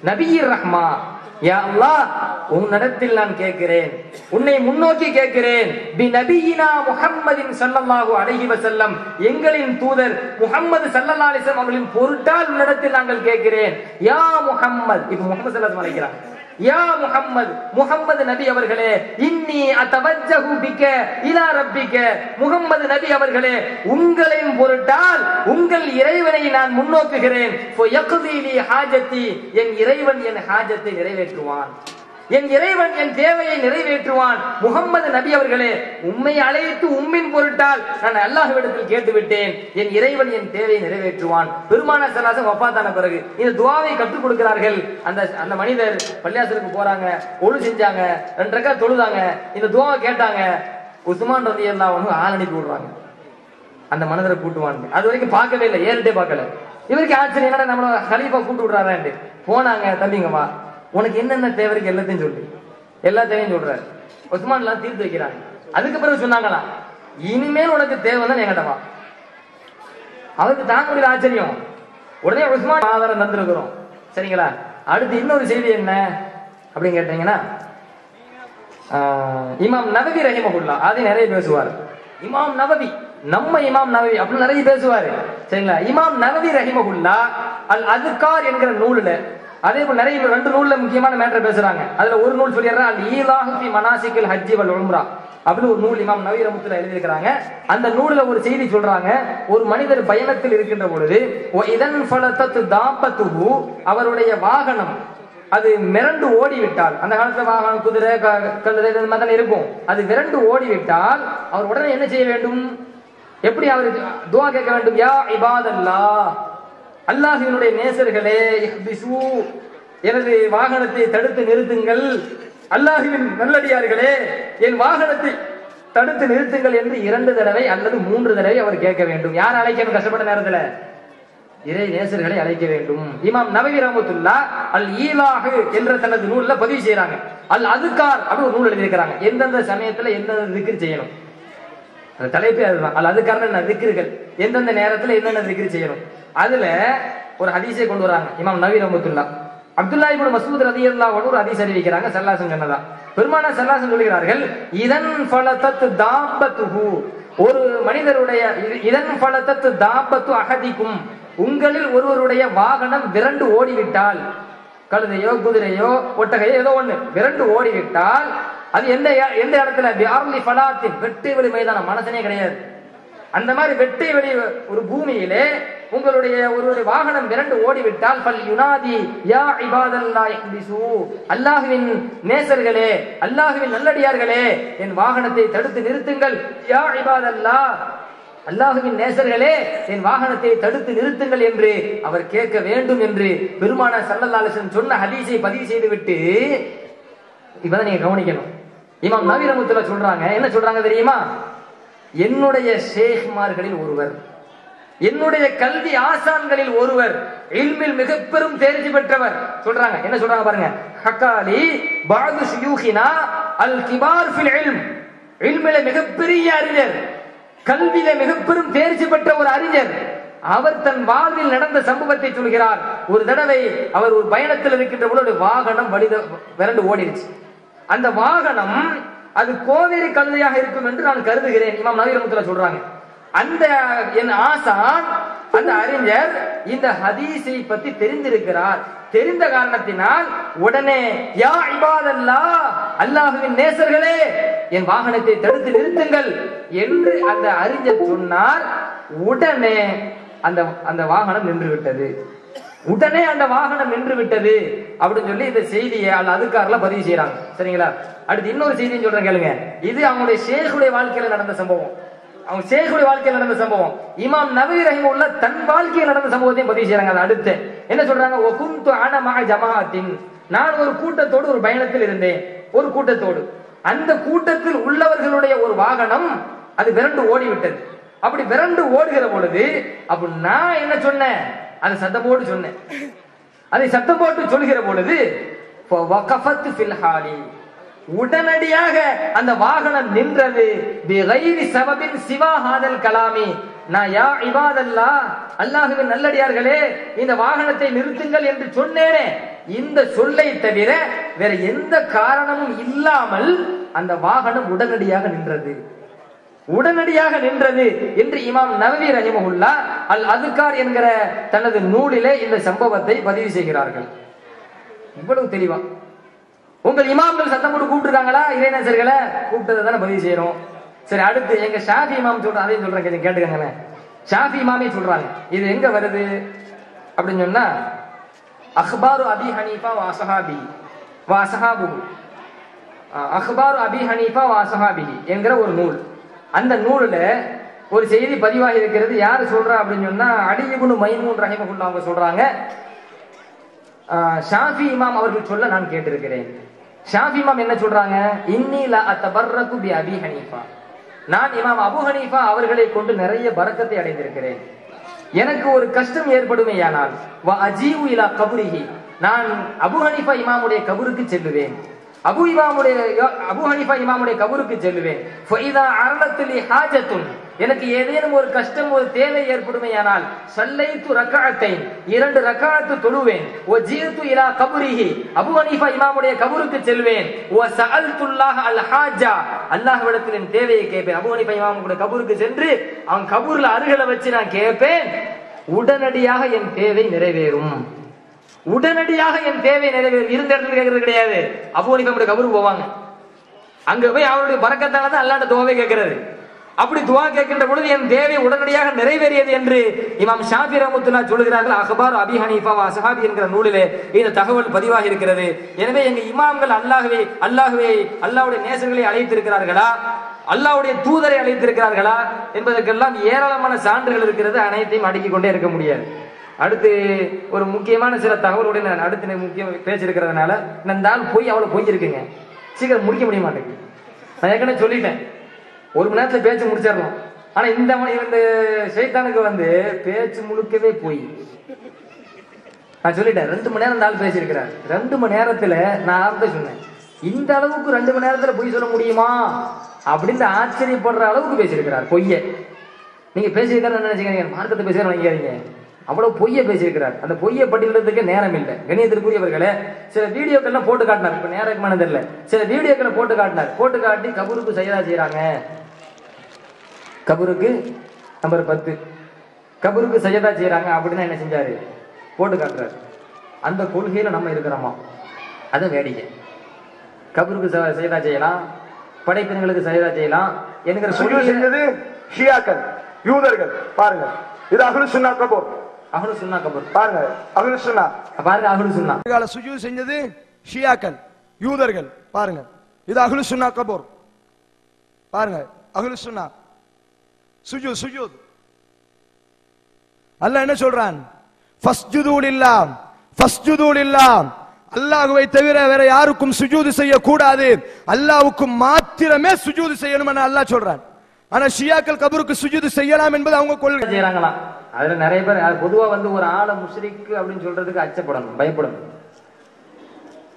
நபியிர் ரஹ்மா. யா அல்லாஹ், உன்னிடத்தில் நான் கேட்கிறேன், உன்னை முன்னோக்கி கேட்கிறேன். பி நபியினா முஹம்மதின் ஸல்லல்லாஹு அலைஹி வஸல்லம், எங்களின் தூதர் முஹம்மது ஸல்லல்லாஹு அலைஹி வஸல்லம் அவர்களின் பொருட்டால் உன்னிடத்தில் நாங்கள் கேட்கிறேன். யா முஹம்மத், இப்ப முஹம்மது ஸல்லல்லாஹு அலைஹி வஸல்லம் யா முஹம்மது, முஹம்மது நபி அவர்களே, இன்னி அத்தவஜ்ஜஹு பிக இலா ரப்பிக, முஹம்மது நபி அவர்களே, உங்களின் பொருட்டால் உங்கள் இறைவனை நான் முன்னோக்குகிறேன். ஃபயக்தி லி ஹாஜத்தி, என் இறைவன் என் ஹாஜத்தை நிறைவேற்றுவான், என் இறைவன் என் தேவையை நிறைவேற்றுவான். முகம்மது நபி அவர்களே, உம்மை அழைத்து உம்மின் பொருட்டால் நான் அல்லாஹ்விடத்தில் கேட்டுவிட்டேன், என் இறைவன் என் தேவையை நிறைவேற்றுவான். பெருமானார் ஸல்லல்லாஹு அலைஹி வஸல்லம் வஃபாத்தான பிறகு இந்த துஆவை கற்றுக் கொடுக்கிறார்கள். அந்த மனிதர் பள்ளியாசலுக்கு போறாங்க, ஒழு செஞ்சாங்க, 2 ரக்காத் தொழுதாங்க, இந்த துஆவை கேட்டாங்க. உஸ்மான் ரலியல்லாஹு அன்ஹு ஆள் அனுப்பி விடுறாங்க, அந்த மனிதரை கூட்டுவாங்க. அது வரைக்கும் பார்க்கவே இல்லை, ஏறிட்டே பார்க்கல. இவருக்கு ஆச்சரியம், என்னடா நம்மள கலீஃபா கூட்டு விடுறாரு. போனாங்க, தம்பிங்க வா, உனக்கு என்னென்ன தேவை இருக்கு எல்லாத்தையும் சொல்லு, எல்லா தேவையும் சொல்றாரு. உஸ்மான் எல்லாம் தீர்த்து வைக்கிறாங்க. அதுக்கு பிறகு சொன்னாங்களாம், இனிமேல் உனக்கு தேவை தான் என்கிட்ட வா. அவருக்கு தாங்க முடியல ஆச்சரியம். உடனே உஸ்மான் ஆதாரம் தந்திருக்கிறோம், சரிங்களா? அடுத்து இன்னொரு செய்தி என்ன அப்படின்னு கேட்டீங்கன்னா, இமாம் நவவி ரஹிமஹுல்லாஹ் அது நிறைய பேசுவார். இமாம் நவவி, நம்ம இமாம் நவவி அப்படின்னு நிறைய பேசுவாரு, சரிங்களா? இமாம் நவவி ரஹிமஹுல்லாஹ் அல் அத்கார் என்கிற நூலுல, அதே போல நிறைய 2 நூல்ல முக்கியமான மேட்டர் பேசுறாங்க. அதுல ஒரு நூல் சொல்லிடுறேன், அல் ஈலாஹு ஃபி மனாசிகில் ஹஜ்ஜி வல் உம்ரா அப்படின்னு ஒரு நூல் இமாம் நவவி ரஹ்மத்துல்லாஹி எழுதி இருக்கிறாங்க. அந்த நூல்ல ஒரு செய்தி சொல்றாங்க, ஒரு மனிதர் பயணத்தில் இருக்கின்ற பொழுது இதன் ஃபலதத் தாபத்துஹு, அவருடைய வாகனம் அது மிரண்டு ஓடிவிட்டால், அந்த காலத்துல வாகனம் குதிரை கழுதை இந்த மாதிரி இருக்கும், அது மிரண்டு ஓடிவிட்டால் அவர் உடனே என்ன செய்ய வேண்டும்? எப்படி அவர் துஆ கேட்க வேண்டும்? யா இபாதல்லாஹ், அல்லாஹ்வினுடைய நேசர்களே, இஹ்பிசு, எனது வாகனத்தை தடுத்து நிறுத்துங்கள், அல்லாஹ்வின் நல்லடியார்களே என் வாகனத்தை தடுத்து நிறுத்துங்கள் என்று 2 தடவை அல்லது 3 தடவை அவர் கேட்க வேண்டும். யார் அழைக்கணும்? கஷ்டப்பட்ட நேரத்துல இறை நேசர்களை அழைக்க வேண்டும். இமாம் நவவி ரஹ்மத்துல்லாஹ் அல் ஈலாஹு என்ற தனது நூல்ல பதிவு செய்யறாங்க. அல் அதுகார் அப்படி ஒரு நூல் எழுதியிருக்கிறாங்க, எந்தெந்த சமயத்துல எந்தெந்த திக்ர் செய்யணும். அந்த தலைப்பே அதுதான், அல் அதுகார் என்ன திக்ர்கள், எந்தெந்த நேரத்துல என்னென்ன திக்ர் செய்யணும். அதுல ஒரு ஹதீஸை கொண்டு வராங்க இமாம் நவவி ரஹ்மத்துல்லாஹ். அப்துல்லாஹ் இப்னு மஸ்ஊத் ரலியல்லாஹு அன்ஹு ஒரு ஹதீஸ் அறிவிக்கிறாங்க, ஸல்லல்லாஹு அலைஹி வஸல்லம் பெருமானார் ஸல்லல்லாஹு அலைஹி வஸல்லம் சொல்கிறார்கள், இதன் ஃபலதத் தாபத்துஹு, ஒரு மனிதருடைய இதன் ஃபலதத் தாபத்து அஹதிக்கும், உங்களில் ஒருவருடைய வாகனம் விரண்டு ஓடிவிட்டால், கழுதையோ குதிரையோ ஒட்டகையோ ஏதோ ஒண்ணு விரண்டு ஓடிவிட்டால், அது எந்த இடத்துல? பிஅர்லி ஃபலாத்தின், வெட்டை வெளி மைதானம், மனசனே கிடையாது, அந்த மாதிரி வெட்டை வெளி ஒரு பூமியிலே உங்களுடைய ஒருவருடைய வாகனம் விரண்டு ஓடிவிட்டால், ஃபல் யுனாதி யா இபாதல்லாஹ் இஹ்பிசு, அல்லாஹ்வின் நேசர்களே, அல்லாஹ்வின் நல்லடியார்களே என் வாகனத்தை தடுத்து நிறுத்துங்கள். யா இபாதல்லாஹ், அல்லாஹ்வின் நேசர்களே என் வாகனத்தை தடுத்து நிறுத்துங்கள் என்று அவர் கேட்க வேண்டும் என்று பெருமானார் ஸல்லல்லாஹு அலைஹி வஸல்லம் சொன்ன ஹதீஸை பதிவு செய்துவிட்டு, இப்பதான் நீங்க கவனிக்கணும். இமாம் நவவி ரஹ்மத்துல்லாஹ் சொல்றாங்க, என்ன சொல்றாங்க தெரியுமா? என்னுடைய ஷேக்மார்களில் ஒருவர், என்னுடைய கல்வி ஆசான்களில் ஒருவர், இல்மில் மிக பெரும் தேர்ச்சி பெற்றவர் சொல்றாங்க. என்ன சொல்றாங்க பாருங்க, ஹக்காலி பாது ஷுயூஹினா அல் கிபார் ஃபில் இல்ம், இல்மில மிகப்பெரிய அறிஞர், கல்வியில மிக பெரும் தேர்ச்சி பெற்ற ஒரு அறிஞர், அவர் தன் வாழ்வில் நடந்த சம்பவத்தை சொல்கிறார். ஒரு தடவை அவர் ஒரு பயணத்தில் இருக்கின்ற பொழுது வாகனம் விரண்டு ஓடிடுச்சு. அந்த வாகனம் அது கோவேரி கழுதையாக இருக்கும் என்று நான் கருதுகிறேன். இமாம் நவவி ரஹ்மத்துல்லாஹ் சொல்றாங்க, அந்த என் ஆசான் அந்த அறிஞர் இந்த ஹதீஸை பற்றி தெரிந்திருக்கிறார். தெரிந்த காரணத்தினால் உடனே யா இபாதல்லாஹ், அல்லாஹ்வின் நேசர்களே என் வாகனத்தை தடுத்து நிறுத்துங்கள் என்று அந்த அறிஞர் சொன்னார். உடனே அந்த வாகனம் நின்று விட்டது. உடனே அந்த வாகனம் நின்று விட்டது அப்படின்னு சொல்லி இந்த செய்தியை அதுக்காரல பதிவு செய்யறாங்க, சரிங்களா? அடுத்து இன்னொரு செய்தியும் சொல்றேன் கேளுங்க. இது அவங்களுடைய ஷேகுடைய வாழ்க்கையில நடந்த சம்பவம், அவங்க ஷேகுடைய வாழ்க்கையில் நடந்த சம்பவம். இமாம் நவவி ரஹிமஹுல்லாஹ் தன் வாழ்க்கையில் நடந்த சம்பவத்தையும் பதிவு செய்யறாங்க. அடுத்து என்ன சொல்றாங்க? வகுந்து அன மஅ ஜமாஅத்தின், நான் ஒரு கூட்டத்தோடு ஒரு பயணத்தில் இருந்தேன், ஒரு கூட்டத்தோடு. அந்த கூட்டத்தில் உள்ளவர்களுடைய ஒரு வாகனம் அது விரண்டு ஓடிவிட்டது. அப்படி விரண்டு ஓடுகிற பொழுது அப்ப நான் என்ன சொன்னேன்? அதை சத்தம் போட்டு சொன்னேன். அதை சத்தம் போட்டு சொல்கிற பொழுது வகஃபத் ஃபில் ஹாலி, உடனடியாக அந்த வாகனம் நின்றது. பிகைரி சபபின் சிவா ஹாதல் கலாமி. நான் யா இபாதல்லாஹ், அல்லாஹ்வின் நல்லடியார்களே இந்த வாகனத்தை நிறுத்துங்கள் என்று சொன்னேனே, இந்த சொல்லை தவிர வேற எந்த காரணமும் இல்லாமல் அந்த வாகனம் உடனடியாக நின்றது. உடனடியாக நின்றது என்று இமாம் நவவி ரஹிமஹுல்லாஹ் அல் அதுகார் என்கிற தனது நூலிலே இந்த சம்பவத்தை பதிவு செய்கிறார்கள். இவ்வளவு தெளிவா உங்கள் இமாம்கள் சத்தம் போட்டு கூப்பிட்டுருக்காங்களா? இறைநேசர்களை கூப்பிட்டதை தானே பதிவு செய்யறோம். சரி, அடுத்து எங்க ஷாஃபி இமாம் சொல்ற அதையும் சொல்றேன், கேட்டுக்கங்க. ஷாஃபி இமாமே சொல்றாங்க, இது எங்க வருது அப்படின்னு சொன்னா அஹ்பாரு அபி ஹனீஃபா வ அஸ்ஹாபி வ அஸ்ஹாபுஹு, அஹ்பாரு அபி ஹனீஃபா வ அஸ்ஹாபிஹி என்கிற ஒரு நூல். அந்த நூல்ல ஒரு செய்தி பதிவாகி இருக்கிறது. யாரு சொல்றா அப்படின்னு சொன்னா அலி இப்னு மைமூன் ரஹிமஹுல்லாஹ் அவங்க சொல்றாங்க, ஷாஃபி இமாம் அவர்கள் சொல்ல நான் கேட்டிருக்கிறேன். ஷாஃபி இமாம் என்ன சொல்றாங்க? இன்னி லா அத்தபர்ரகு பி அபி ஹனீஃபா, நான் இமாம் அபு ஹனீஃபா அவர்களை கொண்டு நிறைய பரக்கத்தை அடைந்திருக்கிறேன். எனக்கு ஒரு கஷ்டம் ஏற்படுமேயானால் வ அஜீவு இலா கபுரிஹி, நான் அபு ஹனீஃபா இமாமுடைய கபருக்கு செல்லுவேன். அபு ஹனீஃபா இமாமுடைய கபருக்கு செல்லுவேன். ஃபைதா அரலத் லி ஹாஜத்துன், எனக்கு ஏதேனும் ஒரு கஷ்டம் ஒரு தேவை ஏற்படுமேயானால் சல்லைத்து ரக்அத்தைன், 2 ரக்அத் தொழுவேன். வ ஜீது இலா கபுரிஹி, அபு ஹனீஃபா இமாமுடைய கபருக்கு செல்வேன். வ சஅல்துல்லாஹ அல் ஹாஜா, அல்லாஹ்விடத்தில் என் தேவையை கேட்பேன். அபு ஹனீஃபா இமாமுடைய கபருக்கு சென்று அவன் கபூர்ல அருகில வச்சு நான் கேட்பேன். உடனடியாக என் தேவை நிறைவேறும். உடனடியாக என் தேவை நிறைவேறும். இருந்த இடத்துல கேட்கறது கிடையாது. அபு ஹனீஃபா கபருக்கு போவாங்க, அங்க போய் அவருடைய பரக்கத்தால தான் அல்லாஹ்ட்ட துஆவை கேட்கிறது. அப்படி துஆ கேட்கின்ற பொழுது என் தேவை உடனடியாக நிறைவேறியது என்று இமாம் ஷாஃபி ரஹ்மத்துல்லாஹ் சொல்கிறார்கள். அஹ்பார் அபி ஹனீஃபா வ அஸ்ஹாபி என்கிற நூலிலே இந்த தகவல் பதிவாகி இருக்கிறது. எனவே எங்க இமாம்கள் அல்லாஹ்வுடைய நேசர்களை அழைத்திருக்கிறார்களா, அல்லாஹ்வுடைய தூதரை அழைத்திருக்கிறார்களா என்பதற்கெல்லாம் ஏராளமான சான்றுகள் இருக்கிறது. அனைத்தையும் அடுக்கிக் கொண்டே இருக்க முடியாது. அடுத்து ஒரு முக்கியமான சில தகவலுடைய அடுத்து முக்கிய பேச்சிருக்கிறதுனால இந்த ஆள் போய் அவ்வளவு பொய் இருக்குங்க, சீக்கிரம் முடிக்க முடிய மாட்டேங்குது. நான் ஏற்கனவே சொல்லிட்டேன், 1 மணி நேரத்துல பேச்சு முடிச்சிடலாம். ஆனா இந்த ஷைத்தானுக்கு பேச்சு முழுக்கவே போய் நான் சொல்லிட்டேன். 2 மணி நேரம் இந்த ஆள் பேசியிருக்கிறார். 2 மணி நேரத்துல நான் ஆரம்பத்தை சொன்னேன், இந்த அளவுக்கு 2 மணி நேரத்துல பொய் சொல்ல முடியுமா அப்படின்னு ஆச்சரியப்படுற அளவுக்கு பேசியிருக்கிறார். பொய்ய நீங்க பேசியிருக்காரு நினைச்சுக்கிறீங்க, மார்க்கத்தை பேசுகிற நினைக்காதீங்க. அவ்வளவு பொய்ய பேசியிருக்கிறார். அந்த பொய்யை பட்டியலிடுறதுக்கு நேரம் இல்லை. கணியத்திற்குரியவர்களே, சில வீடியோக்கள்லாம் போட்டு காட்டினார். இப்ப நேரமான தெரியல, சில வீடியோக்களை போட்டு காட்டினார். போட்டு காட்டி கபூருக்கு சையதா செய்யறாங்க, கபூருக்கு நம்பர் 10 கபூருக்கு சையதா செய்யறாங்க அப்படின்னு என்ன செஞ்சாரு போட்டு காட்டுறாரு. அந்த கொள்கையில நம்ம இருக்கிறோமா? அதை வேடிக்கை. கபூருக்கு சையதா செய்யலாம், படைப்பினங்களுக்கு சையதா செய்யலாம் என்கிற சொல்லி செஞ்சது ஷியாக்கள், யூதர்கள். பாருங்க, இது அஹ்லு சுன்னா கபூர். அஹ்லு சுன்னா கபூர் பாருங்க, அஹ்லு சுன்னா பாருங்க, அஹ்லு சுன்னா சுஜூத் செஞ்சது ஷியாக்கள், யூதர்கள். பாருங்க, இது அஹ்லு சுன்னா கபூர். பாருங்க, அஹ்லு சுன்னா சுஜூத். அல்லாஹ் என்ன சொல்றான்? ஃபஸ்ஜுது லில்லாஹ், ஃபஸ்ஜுது லில்லாஹ், அல்லாஹ்வை தவிர வேற யாருக்கும் சுஜூது செய்ய கூடாது, அல்லாஹ்வுக்கு மாத்திரமே சுஜூது செய்யணும் என அல்லாஹ் சொல்றான். ஆனா ஷியாக்கள் கபருக்கு சுஜூது செய்யலாம் என்பது அவங்க கொள்கை. செய்யறாங்களா? அதுல நிறைய பேர் பொதுவா ஒரு ஆளை முஷ்ரிக் அப்படின்னு சொல்றதுக்கு அச்சப்படணும், பயப்படணும்.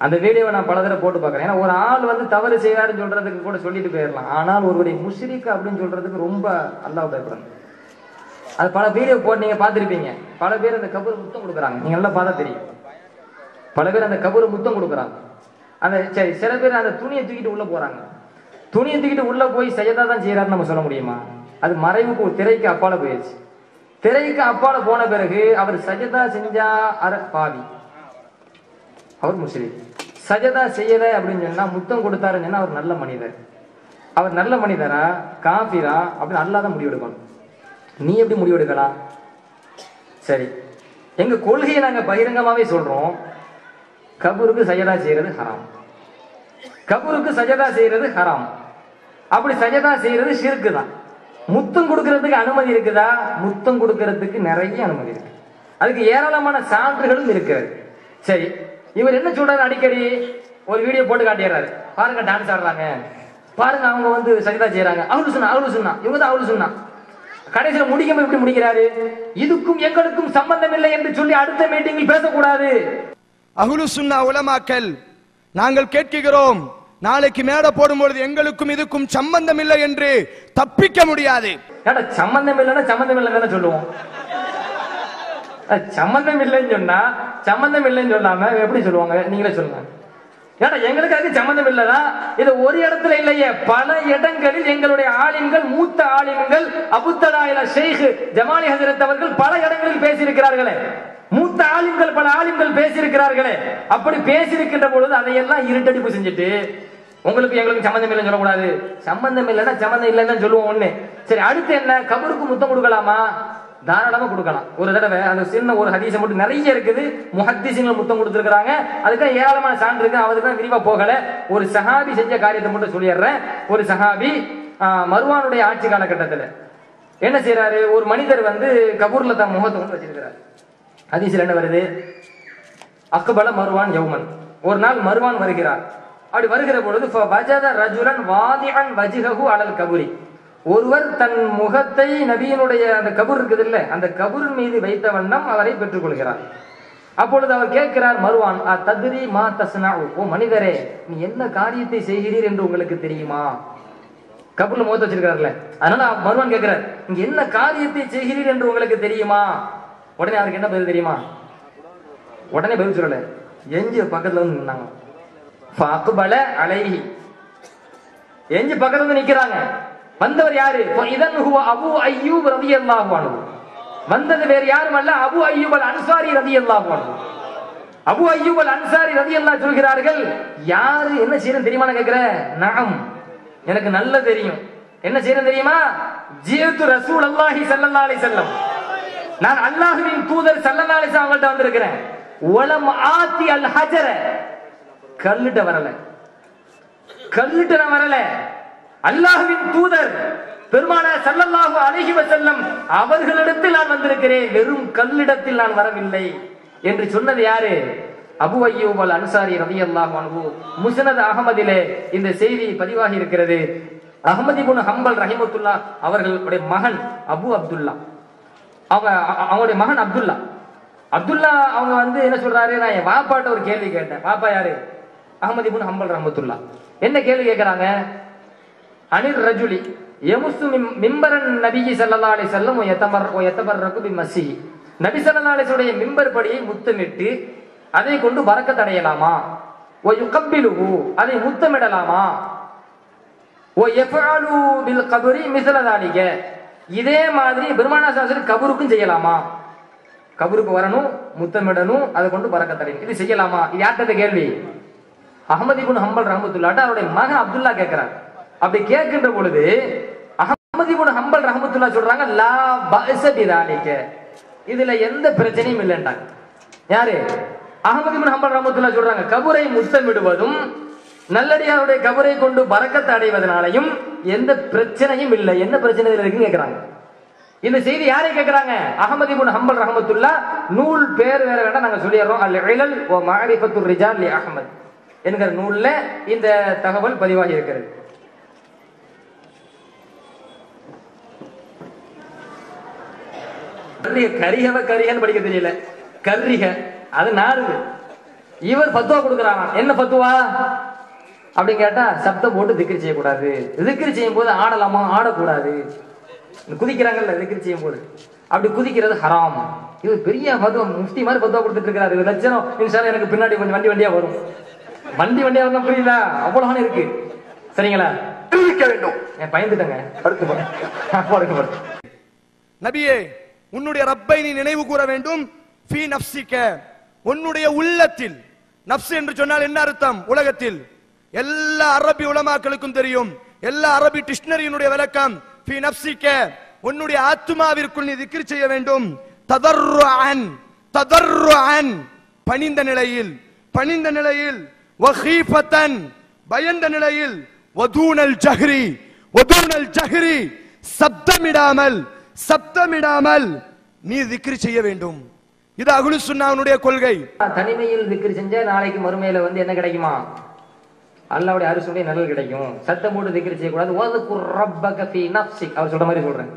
அந்த வீடியோவை நான் பல தடவை போட்டு பார்க்கிறேன். ஏன்னா ஒரு ஆள் தவறு செய்வாருன்னு சொல்றதுக்கு கூட சொல்லிட்டு போயிடலாம். ஆனால் ஒருவரை முஷ்ரிக் அப்படின்னு சொல்றதுக்கு ரொம்ப அல்லாஹ் பயப்படணும். அது பல வீடியோ போட்டு நீங்க பார்த்திருப்பீங்க. பல பேர் அந்த கபூர் முத்தம் கொடுக்குறாங்க, நீங்க நல்லா பார்த்தா தெரியும். பல பேர் அந்த கபூர் முத்தம் கொடுக்குறாங்க. அந்த சரி, சில பேர் அந்த துணியை தூக்கிட்டு உள்ள போறாங்க. துணியை தூக்கிட்டு உள்ள போய் சையதா தான் செய்யறாருன்னு நம்ம சொல்ல முடியுமா? அது மறைவுக்கு திரைக்கு அப்பால போயிடுச்சு. திரைக்கு அப்பால போன பிறகு அவர் சஜதா செஞ்சா பாவி, அவர் முஸ்லிம். சஜதா செய்யல அப்படின்னு சொன்னா, முத்தம் கொடுத்தாருன்னு சொன்னா அவர் நல்ல மனிதர். அவர் நல்ல மனிதரா காபிரா அப்படின்னு அல்லாதான் முடிவெடுக்கணும். நீ எப்படி முடிவெடுக்கலாம்? சரி, எங்க கொள்கையை நாங்க பகிரங்கமாவே சொல்றோம், கபூருக்கு சஜதா செய்யறது ஹராம். கபூருக்கு சஜதா செய்யறது ஹராம். அப்படி சஜதா செய்யறது ஷிர்க் தான். முத்தம் கொடுக்கறதுக்கு அனுமதி இருக்குதா? முத்தம் கொடுக்கறதுக்கு நிறைய அனுமதி இருக்கு. அதுக்கு ஏராளமான சான்றுகளும் இருக்கிறது. சரி, இவர் என்ன சொல்றாரு? அடிக்கடி ஒரு வீடியோ போட்டு காட்டிடுறாரு. பாருங்க டான்ஸ் ஆடுறாங்க, பாருங்க அவங்க சஜதா செய்யறாங்க, அவரு சொன்னா இவங்க தான் அவரு சொன்னா. கடைசியில் முடிக்கும் எப்படி முடிக்கிறாரு? இதுக்கும் எங்களுக்கும் சம்பந்தம் இல்லை என்று சொல்லி அடுத்த மீட்டிங்கில் பேசக்கூடாது. அஹ்லு சுன்னா உலமாக்கள் நாங்கள் கேட்கிறோம், நாளைக்கு மேடை போடும் பொழுது எங்களுக்கும் இதுக்கும் சம்பந்தம் இல்லை என்று தப்பிக்க முடியாது. சம்பந்தம் இல்லைன்னா சம்பந்தம் இல்லைன்னு சொல்லுவோம். சம்பந்தம் இல்லைன்னு சொன்னா சம்பந்தம் இல்லைன்னு சொல்லாம எப்படி சொல்லுவாங்க? நீங்களே சொல்லுங்க. ஏன்னா எங்களுக்கு அது சம்பந்தம் இல்லதா? இது ஒரு இடத்துல இல்லையே, பல இடங்களில் எங்களுடைய ஆலிம்கள், மூத்த ஆலிம்கள், அபுத்தலாயில ஷேக் ஜமாலி ஹஜரத் அவர்கள் பல இடங்களில் பேசியிருக்கிறார்களே, மூத்த ஆலிம்கள் பல ஆலிம்கள் பேசியிருக்கிறார்களே. அப்படி பேசியிருக்கின்ற பொழுது அதையெல்லாம் இருட்டடிப்பு செஞ்சுட்டு உங்களுக்கு எங்களுக்கு சம்பந்தம் இல்லைன்னு சொல்லக்கூடாது. சம்பந்தம் இல்லைன்னா சம்பந்தம் இல்லைன்னு சொல்லுவோம் ஒண்ணு. சரி, அடுத்து என்ன? கபருக்கு முத்தம் கொடுக்கலாமா? தாராளமா கொடுக்கலாம். ஒரு தடவை அந்த சின்ன ஒரு ஹதீஸை மட்டும், நிறைய இருக்குது, முஹத்திஸீன்கள் முத்தம் கொடுத்திருக்காங்க, அதுக்கு ஏராளமான சான்று இருக்கு, அதுக்கு விரிவா போகல. ஒரு சஹாபி செஞ்ச காரியத்தை மட்டும் சொல்லிடுறேன். ஒரு சஹாபி மர்வானுடைய ஆட்சி காலகட்டத்தில் என்ன செய்யறாரு? ஒரு மனிதர் வந்து கபூர்ல தான் முகத்தை கொண்டு வச்சிருக்கிறார். ஹதீஸ்ல என்ன வருது? அக்பல மர்வான் யௌமன், ஒரு நாள் மர்வான் வருகிறார். அப்படி வருகிற பொழுது ஃபவஜத ரஜுலன் வாதிஅன் வஜ்ஹஹு அலல் கபூரி, ஒருவர் தன் முகத்தை நபியினுடைய அந்த கபூர் இருக்குது இல்ல, அந்த கபூரின் மீது வைத்த வண்ணம் அவரை பெற்றுக் கொள்கிறார். அப்பொழுது அவர் கேட்கிறார், மர்வான் தத்ரி மா தஸ்னஉ, ஓ மனிதரே, நீ என்ன காரியத்தை செய்கிறீர் என்று உங்களுக்கு தெரியுமா? கபூர்ல முகத்தை வச்சிருக்காருல்ல, அதனால மர்வான் கேட்கிறார், நீங்க என்ன காரியத்தை செய்கிறீர் என்று உங்களுக்கு தெரியுமா? உடனே அவருக்கு என்ன பதில் தெரியுமா? உடனே பதில் சொல்லல, எஞ்சி பக்கத்துல வந்து நின்னாங்க. ஃபஅக்பல அலைஹி, எஞ்சி பக்கத்துல வந்து நிக்கிறாங்க. வந்தவர் யாரு? இதன் ஹுவ அபூ அய்யூப் ரலியல்லாஹு அன்ஹு. வந்தது வேற யாரும் அல்ல, அபூ அய்யூப் அல் அன்சாரி ரலியல்லாஹு அன்ஹு. அபூ அய்யூப் அல் அன்சாரி ரலியல்லாஹு சொல்கிறார்கள், யாரு என்ன செய்யணும் தெரியுமா கேக்குற? நஅம், எனக்கு நல்ல தெரியும். என்ன செய்யணும் தெரியுமா? ஜியத்து ரசூலுல்லாஹி ஸல்லல்லாஹு அலைஹி வஸல்லம், நான் அல்லாஹ்வின் தூதர் ஸல்லல்லாஹு அலைஹி வஸல்லம் அவங்கள்ட்ட வந்திருக்கிறேன். வலம் ஆதி அல் ஹஜர, கல்லிட்ட வரல, கல்லிட்ட வரல, அல்லாஹ்வின் தூதர் பெருமானார் ஸல்லல்லாஹு அலைஹி வஸல்லம் அவர்களிடத்தில் நான் வந்திருக்கிறேன், வெறும் கல்லிடத்தில் நான் வரவில்லை என்று சொன்னது யாரு? அபூ அய்யூப் அல் அன்சாரி ரலியல்லாஹு அன்ஹு. முஸ்னத் அஹ்மதிலே இந்த செய்தி பதிவாகி இருக்கிறது. அஹ்மத் இப்னு ஹம்பல் ரஹிமத்துல்லாஹ் அவர்களுடைய மகன் அபூ அப்துல்லா, அவங்களுடைய மகன் அப்துல்லா, அவங்க வந்து என்ன சொல்றாரு? நான் என் வாப்பாட்ட ஒரு கேள்வி கேட்டேன். வாப்பா யாரு? அஹ்மத் இப்னு ஹம்பல் ரஹ்மத்துல்லாஹ். என்ன கேள்வி கேட்கிறாங்க? அனிர் ரஜுலி யமுஸ்ஸு மிம்பரன் நபியி ஸல்லல்லாஹு அலைஹி வஸல்லம் யதபர்ரகு பிமஸ்ஸிஹி, நபி ஸல்லல்லாஹு அலைஹி வஸல்லம் மிம்பர் படியை முத்தமிட்டு அதை கொண்டு பரக்கத் அடையலாமா? வ யுகப்பிலுஹு, அதை முத்தமிடலாமா? வ யஃஅலு பில் கப்ரி மிஸ்ல ذلك, இதே மாதிரி பெருமானார் ஸல்லல்லாஹு அலைஹி வஸல்லம் கபருக்கும் செய்யலாமா? கபருக்கு வரணும், முத்தமிடணும், அதை கொண்டு பரக்கத் அடையணும், இது செய்யலாமா? இது யார்கிட்ட கேள்வி? அஹ்மத் இப்னு ஹம்பல் ரஹ்மத்துல்லாஹ் அவருடைய மகன் அப்துல்லா கேட்கிறார். அப்படி கேட்கின்ற பொழுது அஹ்மத் இப்னு ஹம்பல் ரஹ்மத்துல்லாஹ் சொல்றாங்க, லா பஅஸ பிதாலிக, இதுல எந்த பிரச்சனையும் இல்லைன்றாங்க. யாரு? அஹ்மத் இப்னு ஹம்பல் ரஹ்மத்துல்லாஹ் சொல்றாங்க, கபரை முத்தமிடுவதும் நல்லடியாருடைய கபரை கொண்டு பரக்கத் அடைவதனாலையும் எந்த பிரச்சனையும் இல்லை. என்ன பிரச்சனை இருக்குன்னு கேட்கிறாங்க. இந்த செய்தி யாரை கேட்கிறாங்க? அஹ்மத் இப்னு ஹம்பல் ரஹ்மத்துல்லாஹ். நூல் பேர் வேற வேண்டாம், நாங்க சொல்லிடுறோம். அல் இலல் வ மஅரிஃபத்துர் ரிஜால் லி அஹ்மத் என்கிற நூல்ல இந்த தகவல் பதிவாகி இருக்கிறது. கரிகவ கரிகன்னு படிக்க தெரியல, கரிக அது நாடு. இவர் பத்துவா கொடுக்கிறாங்க. என்ன பத்துவா அப்படின்னு கேட்டா, சப்தம் போட்டு திக்ர் செய்யக்கூடாது, திக்ர் செய்யும் போது ஆடலாமா, ஆடக்கூடாது, குதிக்கிறாங்கல்ல திக்ர் செய்யும் போது, அப்படி குதிக்கிறது ஹராம். இது பெரிய பத்துவா, முஃப்தி மாதிரி பத்துவா கொடுத்துட்டு இருக்கிறாரு. இது லட்சணம் இன்ஷால்லா எனக்கு பின்னாடி கொஞ்சம் வண்டி வண்டியா வரும். வண்டி வண்டியா வந்தா புரியல, அவ்வளவு இருக்கு. சரிங்களா? வேண்டும். பயந்துட்டங்க. நபியே, உன்னுடைய ரப்பை நீ நினைவு கூற வேண்டும். ஃபீ நஃப்ஸிக, உன்னுடைய உள்ளத்தில். நஃப்ஸ் என்று சொன்னால் என்ன அர்த்தம்? உலகத்தில் எல்லா அரபி உலமாக்களுக்கும் தெரியும், எல்லா அரபி டிக்ஷனரியினுடைய விளக்கம். ஃபீ நஃப்ஸிக, உன்னுடைய ஆத்மாவிற்குள் நீ திக்ர் செய்ய வேண்டும். ததர்ருஅன், ததர்ருஅன், பணிந்த நிலையில், பணிந்த நிலையில். வஹீஃபத்தன், பயந்த நிலையில். வதூனல் ஜஹ்ரி, வதூனல் ஜஹ்ரி, சப்தமிடாமல், சப்தமிடாமல் நீ திக்ர் செய்ய வேண்டும். இது அஹ்லு சுன்னாவுடைய கொள்கை. தனிமையில் திக்ர் செஞ்சா நாளைக்கு மறுமையில வந்து என்ன கிடைக்குமா? அல்லாஹ்வுடைய அரிசுடைய நிழல் கிடைக்கும். சத்தம் போட்டு திக்ர் செய்யக்கூடாது. வذ்குர் ரப்பக ஃபீ நஃப்ஸிக், அவர் சொல்ற மாதிரி சொல்றேன்.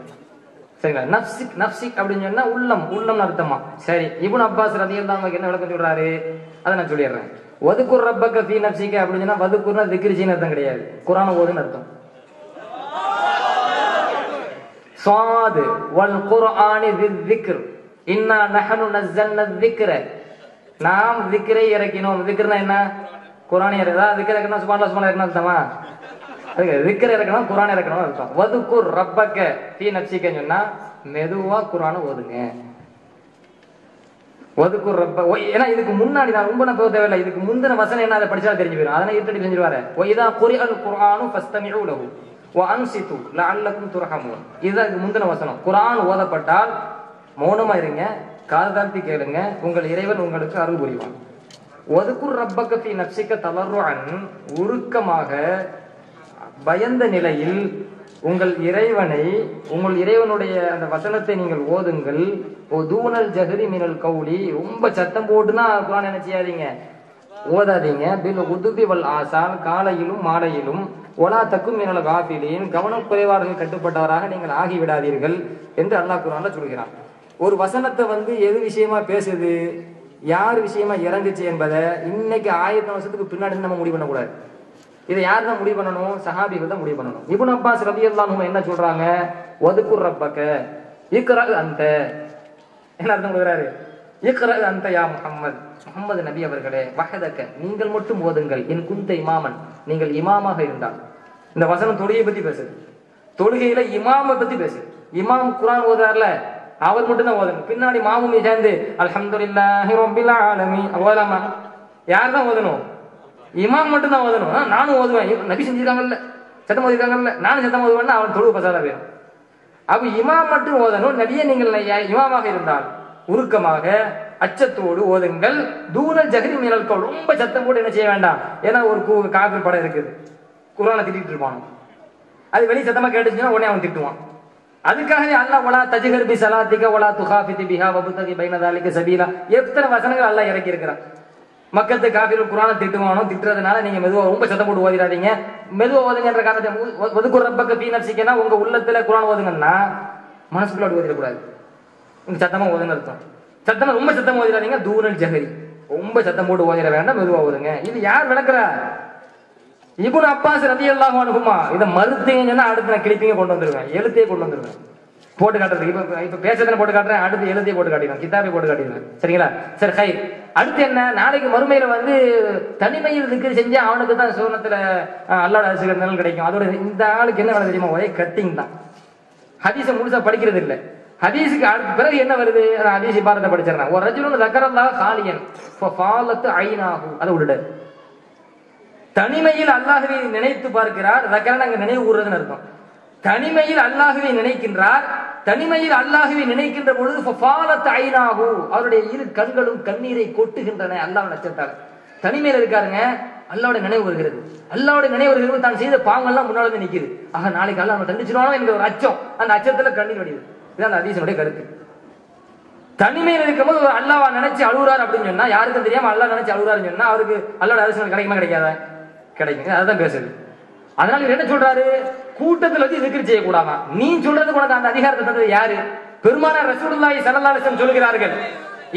சரிங்களா? நஃப்ஸிக், நஃப்ஸிக் அப்படின்னு சொன்னா உள்ளம், உள்ளம்னு அர்த்தமா. சரி, இப்னு அப்பாஸ் ரலியல்லாஹு அன்ஹு என்ன விளக்கம் சொல்றாரு அதை நான் சொல்லிடுறேன். வதுக்குர் ரப்பக ஃபீ நஃப்ஸிக அப்படின்னு சொன்னா வதுக்குர்னா திக்ர் செய்யணும் அர்த்தம் கிடையாது, குர்ஆனை ஓதுன்னு அர்த்தம். ஸாத் வல் குர்ஆனி திக்ர் இன்னா நஹனு நஸல்னா திக்ர, நாம் திக்ரை இறக்கினோம். திக்ர்னா என்ன? குர்ஆனை இறக்குதா? திக்ர் இறக்கணும் சுப்ஹானல்லாஹ் சுப்ஹானல்லாஹ் இறக்கணும் அர்த்தமா? அதுக்கு திக்ர் இறக்கணும் குர்ஆனை இறக்கணும் அர்த்தம். வதுக்குர் ரப்பக ஃபீ நஃப்ஸிகன்னு சொன்னா மெதுவா குர்ஆனை ஓதுங்க. வதுக்குர் ரப்ப, ஏன்னா இதுக்கு முன்னாடி நான் ரொம்ப போக தேவையில்லை, இதுக்கு முந்தின வசனம் என்ன அதை படிச்சா தெரிஞ்சு போயிடும். அதனால இருட்டடி செஞ்சிருவாரு. இதா குரிஅல் குர்ஆனு ஃபஸ்தமிஉ லஹு வ அன்சிது லஅல்லகும் துர்ஹமூன். இதுதான் இதுக்கு முந்தின வசனம். குர்ஆன் ஓதப்பட்டால் மௌனமா இருங்க, காது தாழ்த்தி கேளுங்க, உங்கள் இறைவன் உங்களுக்கு அருள் புரிவான். வதுக்குர் ரப்பக ஃபீ நஃப்ஸிக தலர்ருஅன், உருக்கமாக பயந்த நிலையில் உங்கள் இறைவனை, உங்கள் இறைவனுடைய அந்த வசனத்தை நீங்கள் ஓதுங்கள். தூனல் ஜஹரி மினல் கௌலி, ரொம்ப சத்தம் போட்டுனா குர்ஆன் என்ன செய்யாதீங்க, ஓதாதீங்க. பில் உதுபி வல் ஆசால், காலையிலும் மாலையிலும். ஒலா தக்கும் மினல் காஃபிலீன், கவனம் குறைவார்கள் கட்டுப்பட்டவராக நீங்கள் ஆகிவிடாதீர்கள் என்று அல்லாஹ் குர்ஆன்ல சொல்கிறான். ஒரு வசனத்தை எது விஷயமா பேசுது, யார் விஷயமா இறங்குச்சு என்பதை இன்னைக்கு 1000 வருஷத்துக்கு பின்னாடி நம்ம முடிவு பண்ணக்கூடாது. இதை யார் தான் முடிவு பண்ணணும்? சஹாபிகள் தான் முடிவு பண்ணணும். இப்னு அப்பாஸ் ரலியல்லாஹு அன்ஹு என்ன சொல்றாங்க? வதுக்குர் ரப்பக இக்ரா அந்த, என்ன அர்த்தம் கொடுக்குறாரு? இக்ரா அந்த யா முஹம்மத், முஹம்மது நபி அவர்களே, வஹதக நீங்கள் மட்டும் ஓதுங்கள், என் குந்த இமாமன், நீங்கள் இமாமாக இருந்தால். இந்த வசனம் தொழுகையை பத்தி பேசுது. தொழுகையில இமாமை பத்தி பேசுது. இமாம் குர்ஆன் ஓதுறார்ல, அவர் மட்டும் தான் ஓதணும். பின்னாடி மாமுமி சேர்ந்து அல்ஹம்துலில்லாஹி ரப்பில் ஆலமீன் ஓதலாமா? யார் தான் ஓதணும்? இமாம் மட்டும் தான் ஓதணும். நானும் ஓதுவேன், நபி செஞ்சிருக்காங்கல்ல, சத்தம் ஓதிருக்காங்கல்ல, நானும் சத்தம் ஓதுவேன்னா அவன் தொழுவு பசாதா வேணும். அப்ப இமாம் மட்டும் ஓதணும். நபியே நீங்கள் இமாமாக இருந்தால் உருக்கமாக அச்சத்தோடு ஓதுங்கள். தூனல் ஜஹரி மினல் கௌல், ரொம்ப சத்தம் போட்டு என்ன செய்ய வேண்டாம். ஏன்னா ஒரு காபிர் படம் இருக்குது, குர்ஆனை திட்டிட்டு இருப்பான், அது வெளி சத்தமா கேட்டுச்சுன்னா உடனே அவன் திட்டுவான். அதுக்காகவே அல்லாஹ் வலா தஜ்ஹர் பி ஸலாத்திக வலா துகாஃபிதி பிஹா வபுதகி பைன ذلك சபீலா, எத்தனை வசனங்கள் அல்லாஹ் இறக்கி இருக்கிறான். மக்கத்து காபிர் குர்ஆனை திட்டுவானோ, திட்டுறதுனால நீங்க மெதுவா ரொம்ப சத்தம் போட்டு ஓதிராதீங்க. மெதுவா ஓதுங்கன்ற காரணத்தை வதுக்குர் ரப்பக ஃபீ நஃப்ஸிகனா உங்க உள்ளத்துல குர்ஆன் ஓதுங்கன்னா மனசுக்குள்ள ஓதிடக்கூடாது, உங்க சத்தமா ஓதுன்னு அர்த்தம். சத்தமா ரொம்ப சத்தம் ஓதிராதீங்க. தூனல் ஜஹரி, ரொம்ப சத்தம் போட்டு ஓதிட வேண்டாம், மெதுவா ஓதுங்க. இது யார் விளக்குறா? இப்னு அப்பாஸ் ரலியல்லாஹு அன்ஹுமா. இதை மறுத்தீங்கன்னா அடுத்து நான் கிளிப்பிங்க கொண்டு வந்துருவேன், எழுத்தையே கொண்டு வந்துருவேன் போட்டு காட்டுறதுக்கு. இப்ப பேசுறதுன்னு போட்டு காட்டுறேன், அடுத்து எழுத்தையே போட்டு காட்டிடுவேன், கிதாபை போட்டு காட்டிடுவேன். சரிங்களா? சரி ஹை. அடுத்து என்ன? நாளைக்கு மறுமையில தனிமையில் திக்ர் செஞ்சா அவனுக்கு தான் சூனத்துல அல்லாஹ்வுடைய அரிசிகள் நிழல் கிடைக்கும். அதோட இந்த ஆளுக்கு என்ன வேலை தெரியுமா? ஒரே கட்டிங் தான். ஹதீஸை முழுசா படிக்கிறது இல்லை. ஹதீஸுக்கு அடுத்த பிறகு என்ன வருது? ஹதீஸ் பாரத்தை படிச்சிடறேன். ஒரு ரஜுலுன் ذكرல்லாஹ் காலியன் ஃபஃபாலத் ஐனாஹு, அதை விடுடு. தனிமையில் அல்லாஹ்வை நினைத்து பார்க்கிறார். ذكرனா அங்க நினைவு கூறுறதுன்னு அர்த்தம். தனிமையில் அல்லாஹ்வை நினைக்கின்றார். தனிமையில் அல்லாஹ்வை நினைக்கின்ற பொழுது ஃபஃபாலத் ஐனாஹு, அவருடைய இரு கண்களும் கண்ணீரை கொட்டுகின்றன அல்லாஹ்வை நினைச்சாங்க. தனிமையில இருக்காருங்க, அல்லாஹ்வுடைய நினைவு வருகிறது. அல்லாஹ்வுடைய நினைவு வருகிறது, தான் செய்த பாவங்கள்லாம் முன்னால வந்து நிக்குது. ஆக நாளைக்கு அல்லாஹ் அவனை தண்டிச்சிருவானோ என்கிற ஒரு அச்சம், அந்த அச்சத்துல கண்ணீர் வடியுது. இதுதான் அந்த ஹதீஸினுடைய கருத்து. தனிமையில் இருக்கும்போது ஒரு அல்லாஹ்வை நினைச்சு அழுகுறாரு அப்படின்னு சொன்னா, யாருக்கும் தெரியாம அல்லாஹ் நினைச்சு அழுகுறாருன்னு சொன்னா அவருக்கு அல்லாஹ்வுடைய அரிசனம் கிடைக்குமா கிடைக்காதா? கிடைக்குங்க. அதுதான் பேசுது. அதனால இவர் என்ன சொல்றாரு? கூட்டத்தில் வச்சு திக்ர் செய்யக்கூடாமா? நீ சொல்றதுக்கு உனக்கு அந்த அதிகாரத்தை தந்தது யாரு? பெருமானார் ரசூலுல்லாஹி ஸல்லல்லாஹு அலைஹி வஸல்லம் சொல்கிறார்கள்,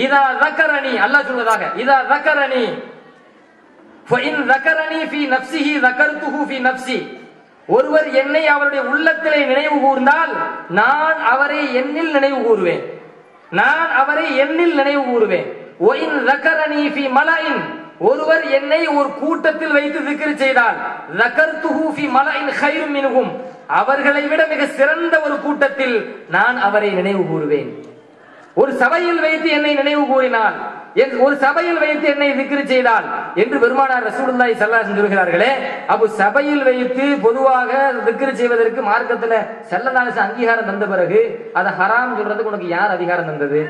இதா ذكرني, அல்லாஹ் சொல்வதாக, இதா ذكرني فإن ذكرني في نفسه ذكرته في نفسي, ஒருவர் என்னை அவருடைய உள்ளத்திலே நினைவு கூர்ந்தால் நான் அவரை என்னில் நினைவு கூறுவேன், நான் அவரை என்னில் நினைவு கூறுவேன். وإن ذكرني في ملأ, ஒருவர் என்னை ஒரு கூட்டத்தில் வைத்து திக்ர் செய்தால் ذكرته في ملأ خير منهم, அவர்களை விட மிக சிறந்த ஒரு கூட்டத்தில் நான் அவரை நினைவு கூறுவேன். ஒரு சபையில் வைத்து என்னை நினைவு கூறினால், ஒரு சபையில் வைத்து என்னை திக்ர் செய்தால் என்று பெருமானார் ரசூலுல்லாஹி ஸல்லல்லாஹு அலைஹி வஸல்லம் சொல்கிறார்களே. அப்போ சபையில் வைத்து பொதுவாக திக்ர் செய்வதற்கு மார்க்கத்துல ஸல்லல்லாஹு அலைஹி வஸல்லம் அங்கீகாரம் தந்த பிறகு அதை ஹராம் சொல்றதுக்கு உனக்கு யார் அதிகாரம் தந்தது?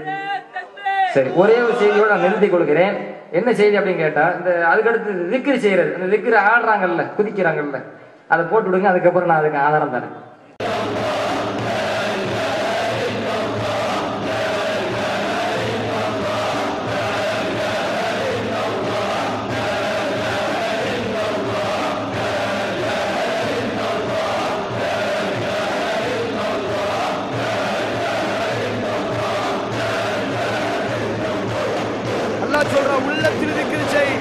சரி, ஒரே ஒரு செய்தியோட நான் நிறுத்திக் கொள்கிறேன். என்ன செய்தி அப்படின்னு கேட்டா, இந்த அதுக்கடுத்து திக்ர் செய்யறது, அந்த திக்ர் ஆடுறாங்கல்ல, குதிக்கிறாங்கல்ல, அதை போட்டு விடுங்க. அதுக்கப்புறம் நான் அதுக்கு ஆதாரம் தரேன். அல்லாஹ் சொல்ற, உள்ளத்தில் திக்ர் செய்,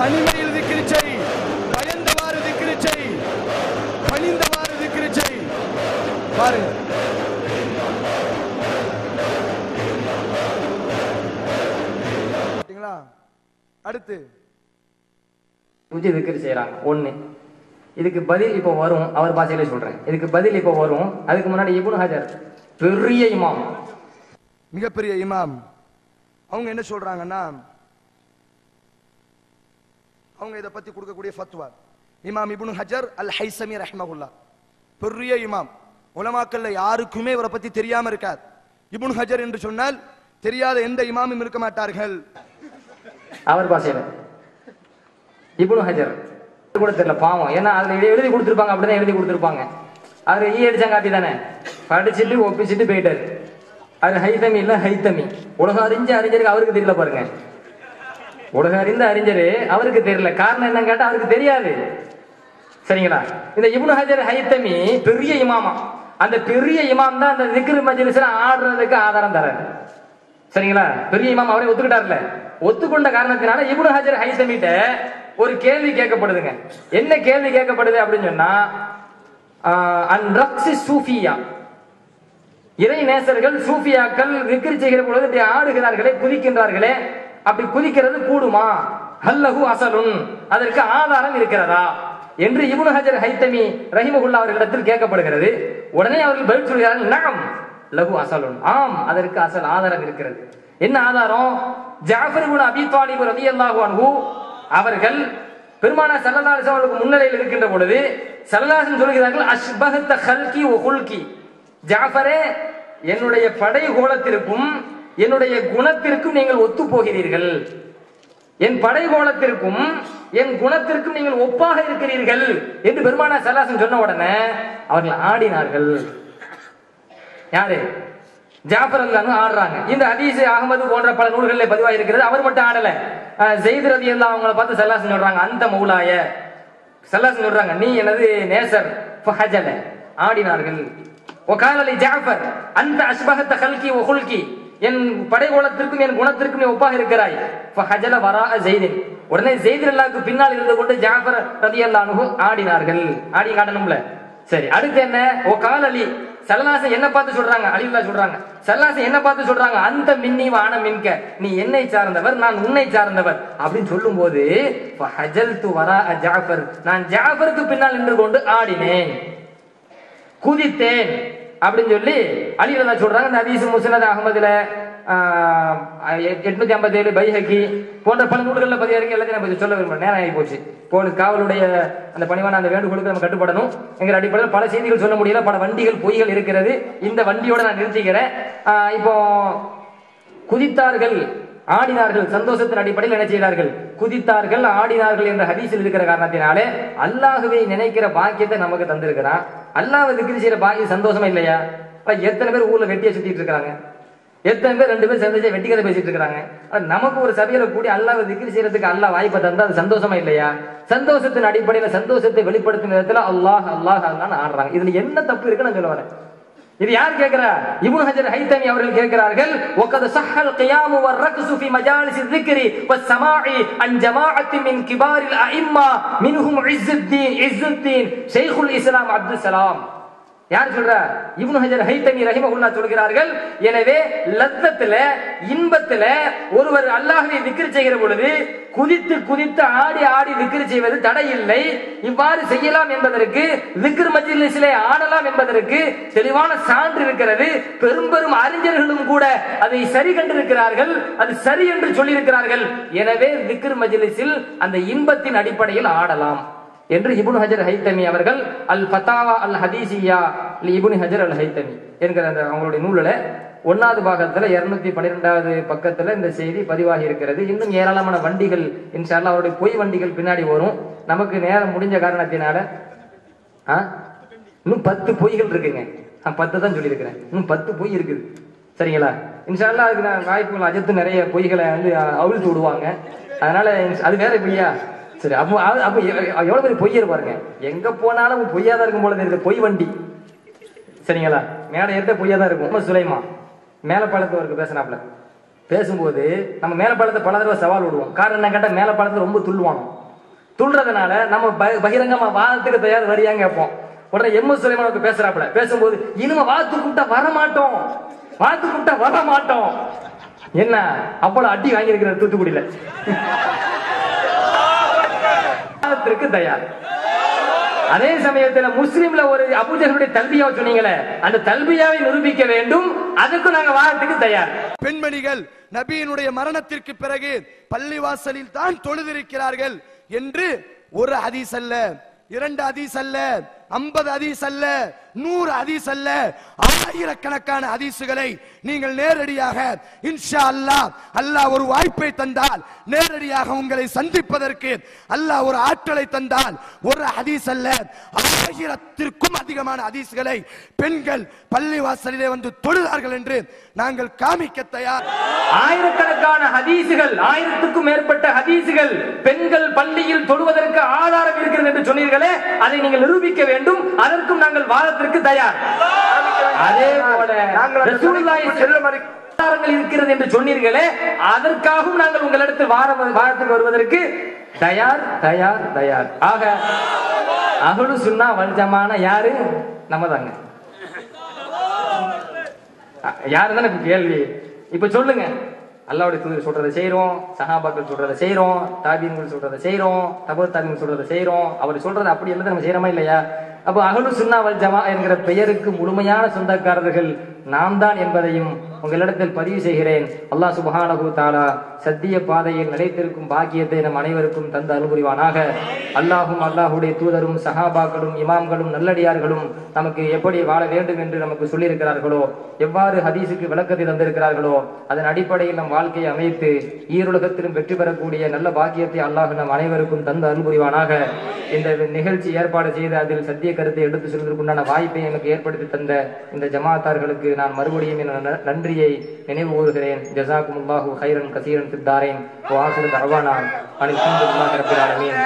தனிமையில் திக்ரு செய், பயந்தவாறு திக்ரு செய், பணிந்தவாறு திக்ரு செய். பாருங்க, அடுத்து திக்ர் செய்யறாங்க. ஒண்ணு, இதுக்கு பதில் இப்போ வரும், அவர் பாஷையில சொல்றேன். இதுக்கு பதில் இப்போ வரும். அதுக்கு முன்னாடி இப்னு ஹஜர் பெரிய இமாம், மிகப்பெரிய இமாம், அவங்க என்ன சொல்றாங்கன்னா, அவங்க இதை பத்தி கொடுக்கக்கூடிய ஃபத்வா, இமாம் இப்னு ஹஜர் அல் ஹைஸமி ரஹ்மஹுல்லாஹ், பெரிய இமாம். உலமாக்கல்ல யாருக்குமே இவரை பத்தி தெரியாம இருக்காது. இப்னு ஹஜர் என்று சொன்னால் தெரியாத எந்த இமாமும் இருக்க மாட்டார்கள். அவர் பாஷையில இப்னு ஹஜர் கூட தெரியல பாவம். ஏன்னா அதுல எழுதி கொடுத்துருப்பாங்க, அப்படிதான் எழுதி கொடுத்துருப்பாங்க. அவரு அடிச்சாங்க காப்பி தானே, படிச்சுட்டு ஒப்பிச்சுட்டு போயிட்டாரு. அது ஹைதமி இல்ல ஹைத்தமி. உலகம் அறிஞ்ச அறிஞருக்கு அவருக்கு தெரியல பாருங்க. உலகம் அறிந்த அறிஞரு அவருக்கு தெரியல. காரணம் என்னன்னு கேட்டா அவருக்கு தெரியாது. சரிங்களா? இந்த இப்னு ஹஜர் ஹைத்தமி பெரிய இமாமா. அந்த பெரிய இமாம் தான் அந்த திக்ர் மஜ்லிஸ்ல ஆடுறதுக்கு ஆதாரம் தராரு. சரிங்களா? பெரிய இமாம் அவரே ஒத்துக்கிட்டார்ல. ஒத்துக்கொண்ட காரணத்தினால இப்னு ஹஜர் ஹைத்தமிட்ட ஒரு கேள்வி கேட்கப்படுதுங்க. என்ன கேள்வி கேட்கப்படுது அப்படின்னு சொன்னா, அன் ரக்ஸி சூஃபியா, இறை நேசர்கள் சூஃபியாக்கள் திக்ர் செய்கிற பொழுது இப்படி ஆடுகிறார்களே, குதிக்கின்றார்களே, அப்படி குதிக்கிறது கூடுமா? ஹல்லஹு அஸலுன், அதற்கு ஆதாரம் இருக்கிறதா என்று இப்னு ஹஜர் ஹைத்தமி ரஹிமஹுல்லாஹ் அவர்களிடத்தில் கேட்கப்படுகிறது. உடனே அவர்கள் பதில் சொல்கிறார்கள், நகம் லஹு அஸலுன், ஆம், அதற்கு அசல் ஆதாரம் இருக்கிறது. என்ன ஆதாரம்? ஜாஃபர் இப்னு அபீ தாலிப் ரலியல்லாஹு அன்ஹு அவர்கள் பெருமானார் ஸல்லல்லாஹு அலைஹி வஸல்லம் முன்னிலையில் இருக்கின்ற பொழுது ஸல்லல்லாஹு அலைஹி சொல்கிறார்கள், அஷ்பஹத கல்கி வ குல்கி, ஜாஃபரே, என்னுடைய படை கோலத்திற்கும் என்னுடைய குணத்திற்கும் நீங்கள் ஒத்து போகிறீர்கள். என் படை கோலத்திற்கும் என் குணத்திற்கும் நீங்கள் ஒப்பாக இருக்கிறீர்கள் என்று பெருமானார் ஸல்லல்லாஹு அலைஹி சொன்ன உடனே அவர்கள் ஆடினார்கள். யாரு? ஜாஃபர் ரலியல்லாஹு ஆடுறாங்க. இந்த ஹதீஸ் அஹ்மது போன்ற பல நூல்களில் பதிவாக இருக்கிறது. அவர் மட்டும் ஆடல. ஸைத் ரலியல்லாஹு அவங்களை பார்த்து ஸல்லல்லாஹு அலைஹி சொல்றாங்க, அந்த மௌலாய, ஸல்லல்லாஹு அலைஹி சொல்றாங்க, நீ எனது நேசர். ஃபஹஜல, ஆடினார்கள். வகால லி ஜாஃபர் அந்த அஷ்பஹத கல்கி வ குல்கி, என் படைகோலத்திற்கும் என் குணத்திற்கும் நீ ஒப்பாக இருக்கிறாய். ஃபஹஜல வரா ஸைத், உடனே ஸைத் ரலியல்லாஹுக்கு பின்னால் இருந்து கொண்டு ஜாஃபர் ரலியல்லாஹு அன்ஹு ஆடினார்கள். ஆடி காட்டணும்ல. சரி, அடுத்து என்ன? வகால லி, ஸல்லல்லாஹு என்ன பார்த்து சொல்றாங்க? அலியுல்லாஹ் சொல்றாங்க, ஸல்லல்லாஹு என்ன பார்த்து சொல்றாங்க, அந்த மின்னி வான மின்க, நீ என்னை சார்ந்தவர், நான் உன்னை சார்ந்தவர் அப்படின்னு சொல்லும்போது ஃபஹஜல்து வரா ஜாஃபர், நான் ஜாஃபருக்கு பின்னால் நின்று கொண்டு ஆடினேன், குதித்தேன் அப்படின்னு சொல்லி அலியுல்லாஹ் சொல்றாங்க. இந்த ஹதீஸ் முஸ்னத் அஹ்மதுல 857, பைஹகி போன்ற பல நூல்கள்ல பதிவு இருக்கு. எல்லாத்தையும் நம்ம சொல்ல விரும்புறேன், நேரம் ஆகி போச்சு. போலீஸ் காவலுடைய அந்த பணிவான அந்த வேண்டுகோளுக்கு நம்ம கட்டுப்படணும் என்கிற அடிப்படையில் பல செய்திகள் சொல்ல முடியல, பல வண்டிகள் பொய்கள் இருக்கிறது. இந்த வண்டியோட நான் நிறுத்திக்கிறேன். இப்போ குதித்தார்கள், ஆடினார்கள், சந்தோஷத்தின் அடிப்படையில் என்ன செய்தார்கள்? குதித்தார்கள், ஆடினார்கள் என்ற ஹதீஸில் இருக்கிற காரணத்தினாலே அல்லாஹ்வை நினைக்கிற பாக்கியத்தை நமக்கு தந்திருக்கிறான். அல்லாஹ்வை திக்ர் செய்யற பாக்கியம் சந்தோஷமா இல்லையா? எத்தனை பேர் ஊர்ல வெட்டியா சுத்திட்டு இருக்காங்க, எத்தனை பேர் 2 பேர் சேர்ந்து வெட்டி கதை பேசிட்டு இருக்காங்க. நமக்கு ஒரு சபையில கூடி அல்லாஹ்வை திக்ர் செய்யறதுக்கு அல்லாஹ் வாய்ப்பை தந்தா அது சந்தோஷமா இல்லையா? சந்தோஷத்தின் அடிப்படையில் சந்தோஷத்தை வெளிப்படுத்தும் விதத்துல அல்லாஹ் அல்லாஹ் அல்லாஹ்னு ஆடுறாங்க. இதுல என்ன தப்பு இருக்குன்னு நான் சொல்ல வரேன். இது யார் கேட்கிறா? இப்னு ஹஜர் ஹைத்தமி அவர்கள் கேட்கிறார்கள். வகத் ஸஹல் கியாமு வர்ரக்ஸு ஃபீ மஜாலிஸி ذிக்ரி வஸ்ஸமாஇ அன் ஜமாஅத்தி மின் கிபாரில் அஇம்மா மின்ஹும் இஸ்ஸுத்தீன் ஷைኹல் இஸ்லாம் அப்துல் சலாம். யார் சொல்ற? இப்னு ஹஜர் ஹைத்தமி ரஹிமஹுல்லாஹ் சொல்கிறார்கள். எனவே லத்தத்துல, இன்பத்துல ஒருவர் அல்லாஹ்வை திக்ர் செய்கிற பொழுது குதித்து குதித்து ஆடி ஆடி திக்ர் செய்வது தடை இல்லை. இவ்வாறு செய்யலாம் என்பதற்கு, திக்ர் மஜ்லிஸிலே ஆடலாம் என்பதற்கு தெளிவான சான்று இருக்கிறது. பெரும் பெரும் அறிஞர்களும் கூட அதை சரி கண்டிருக்கிறார்கள், அது சரி என்று சொல்லியிருக்கிறார்கள். எனவே திக்ர் மஜ்லிஸில் அந்த இன்பத்தின் அடிப்படையில் ஆடலாம் என்று இப்னு ஹஜர் ஹைத்தமி அவர்கள் அல் ஃபதாவா அல் ஹதீசியா இப்னு ஹஜர் அல் ஹைத்தமி என்கிற அந்த அவங்களுடைய நூலில் 1வது பாகத்துல 212வது பக்கத்துல இந்த செய்தி பதிவாகி இருக்கிறது. இன்னும் ஏராளமான வண்டிகள் இன்ஷா அல்லாஹ் அவருடைய பொய் வண்டிகள் பின்னாடி வரும். நமக்கு நேரம் முடிஞ்ச காரணத்தினால இன்னும் 10 பொய்கள் இருக்குங்க. 10 தான் சொல்லியிருக்கிறேன், இன்னும் 10 பொய் இருக்குது. சரிங்களா? இன்ஷா அல்லாஹ் அதுக்கு நான் வாய்ப்புகள் அஜத்து நிறைய பொய்களை அவிழ்த்து விடுவாங்க. அதனால அது வேற பொய்யா? சரி, அப்போ எவ்வளவு பெரிய பொய்யர் பாருங்க. எங்க போனாலும் பொய்யாதான் இருக்கும் போல இருக்கு, பொய் வண்டி. சரிங்களா? மேல ஏற்ற பொய்யாதான் இருக்கும். சுலைமா மேல பழத்தவருக்கு பேசினாப்ல பேசும்போது நம்ம மேலப்பாளத்தை பல தடவை சவால் விடுவோம். காரணம் என்ன கேட்டா மேலப்பாளத்துல ரொம்ப துள்ளுவானோ. துள்றதுனால நம்ம பகிரங்கமா வாதத்துக்கு தயார் வரியாங்க கேட்போம். உடனே எம்.எஸ். சுலைமானுக்கு பேசுறாப்புல பேசும்போது இனிமே வாத்து கூப்பிட்டா வரமாட்டோம், வாத்து கூப்பிட்டா வரமாட்டோம். என்ன அப்பள அடி வாங்கியிருக்கிற தூத்துக்குடியில வாதத்திற்கு தயார். அதே சமயத்தில் முஸ்லிம்ல ஒரு அபூஜஹலுடைய தல்பியாவை சொன்னீங்களே, அந்த தல்பியாவை நிரூபிக்க வேண்டும், அதுக்கு நாங்க வாதத்துக்கு தயார். பெண்மணிகள் நபியினுடைய மரணத்திற்கு பிறகு பள்ளிவாசலில் தான் தொழுதிருக்கிறார்கள் என்று ஒரு ஹதீஸ் அல்ல, 2 ஹதீஸ் அல்ல, 50 ஹதீஸ் அல்ல, 100 ஹதீஸ் அல்ல, ஆயிரக்கணக்கான ஹதீசுகளை நீங்கள் நேரடியாக இன்ஷா அல்லாஹ் அல்லாஹ் ஒரு வாய்ப்பை தந்தால் நேரடியாக உங்களை சந்திப்பதற்கு அல்லாஹ் ஒரு ஆற்றலை தந்தால் ஒரு ஹதீஸ் அல்ல 1000த்திற்கும் அதிகமான ஹதீஸ்களை பெண்கள் பள்ளிவாசலிலே வந்து தொழுதார்கள் என்று நாங்கள் காமிக்க தயார். ஆயிரக்கணக்கான ஹதீசுகள், 1000த்துக்கும் மேற்பட்ட ஹதீசுகள் பெண்கள் பள்ளியில் தொழுவதற்கு ஆதாரம் இருக்கிறது என்று சொன்னீர்களே, அதை நீங்கள் நிரூபிக்க வேண்டும், அதற்கும் நாங்கள் வாதத்திற்கு தயார். அதே போல ஆதாரங்கள் இருக்கிறது என்று சொன்னீர்களே, அதற்காகவும் நாங்கள் உங்களிடத்தில் வாதத்துக்கு வருவதற்கு தயார் தயார் தயார். ஆக அஹ்லு சுன்னா வல் ஜமாஅ யாரு? நம்ம தாங்க. யாரு தானே கேள்வி. இப்ப சொல்லுங்க, அல்லாஹ்வுடைய தூதர் சொல்றதை செய்யறோம், சஹாபாக்கள் சொல்றதை செய்யறோம், தாபீன்கள் சொல்றதை செய்யறோம், தபூ தாபீன் சொல்றதை செய்யறோம். அவர் சொல்றது அப்படி இல்ல நம்ம செய்யறோமா இல்லையா? அப்ப அஹ்லு சுன்னா வல் ஜமாஅ என்கிற பெயருக்கு முழுமையான சொந்தக்காரர்கள் நாம் தான் என்பதையும் உங்களிடத்தில் பதிவு செய்கிறேன். அல்லாஹ் சுப்ஹானஹு வ தஆலா சத்திய பாதையில் நிலைத்திருக்கும் பாக்கியத்தை நம் அனைவருக்கும் தந்து அருள்புரிவானாக. அல்லாஹும் அல்லாஹுடைய தூதரும் சஹாபாக்களும் இமாம்களும் நல்லடியார்களும் நமக்கு எப்படி வாழ வேண்டும் என்று நமக்கு சொல்லியிருக்கிறார்களோ, எவ்வாறு ஹதீஸுக்கு விளக்கத்தை தந்திருக்கிறார்களோ, அதன் அடிப்படையில் நம் வாழ்க்கையை அமைத்து ஈருலகத்திலும் வெற்றி பெறக்கூடிய நல்ல பாக்கியத்தை அல்லாஹ் நம் அனைவருக்கும் தந்து அருள்புரிவானாக. இந்த நிகழ்ச்சி ஏற்பாடு செய்து அதில் சத்திய கருத்தை எடுத்து சொல்வதற்குண்டான வாய்ப்பை எனக்கு ஏற்படுத்தி தந்த இந்த ஜமாத்தார்களுக்கு நான் மறுபடியும் நன்றியை நினைவு கூறுகிறேன். ஜஸாக்குமுல்லாஹு கைரன் கசீரன் ஃபித் தாரைன் வ ஆகிரு தஅவானா அனில் ஹம்துலில்லாஹி ரப்பில் ஆலமீன்.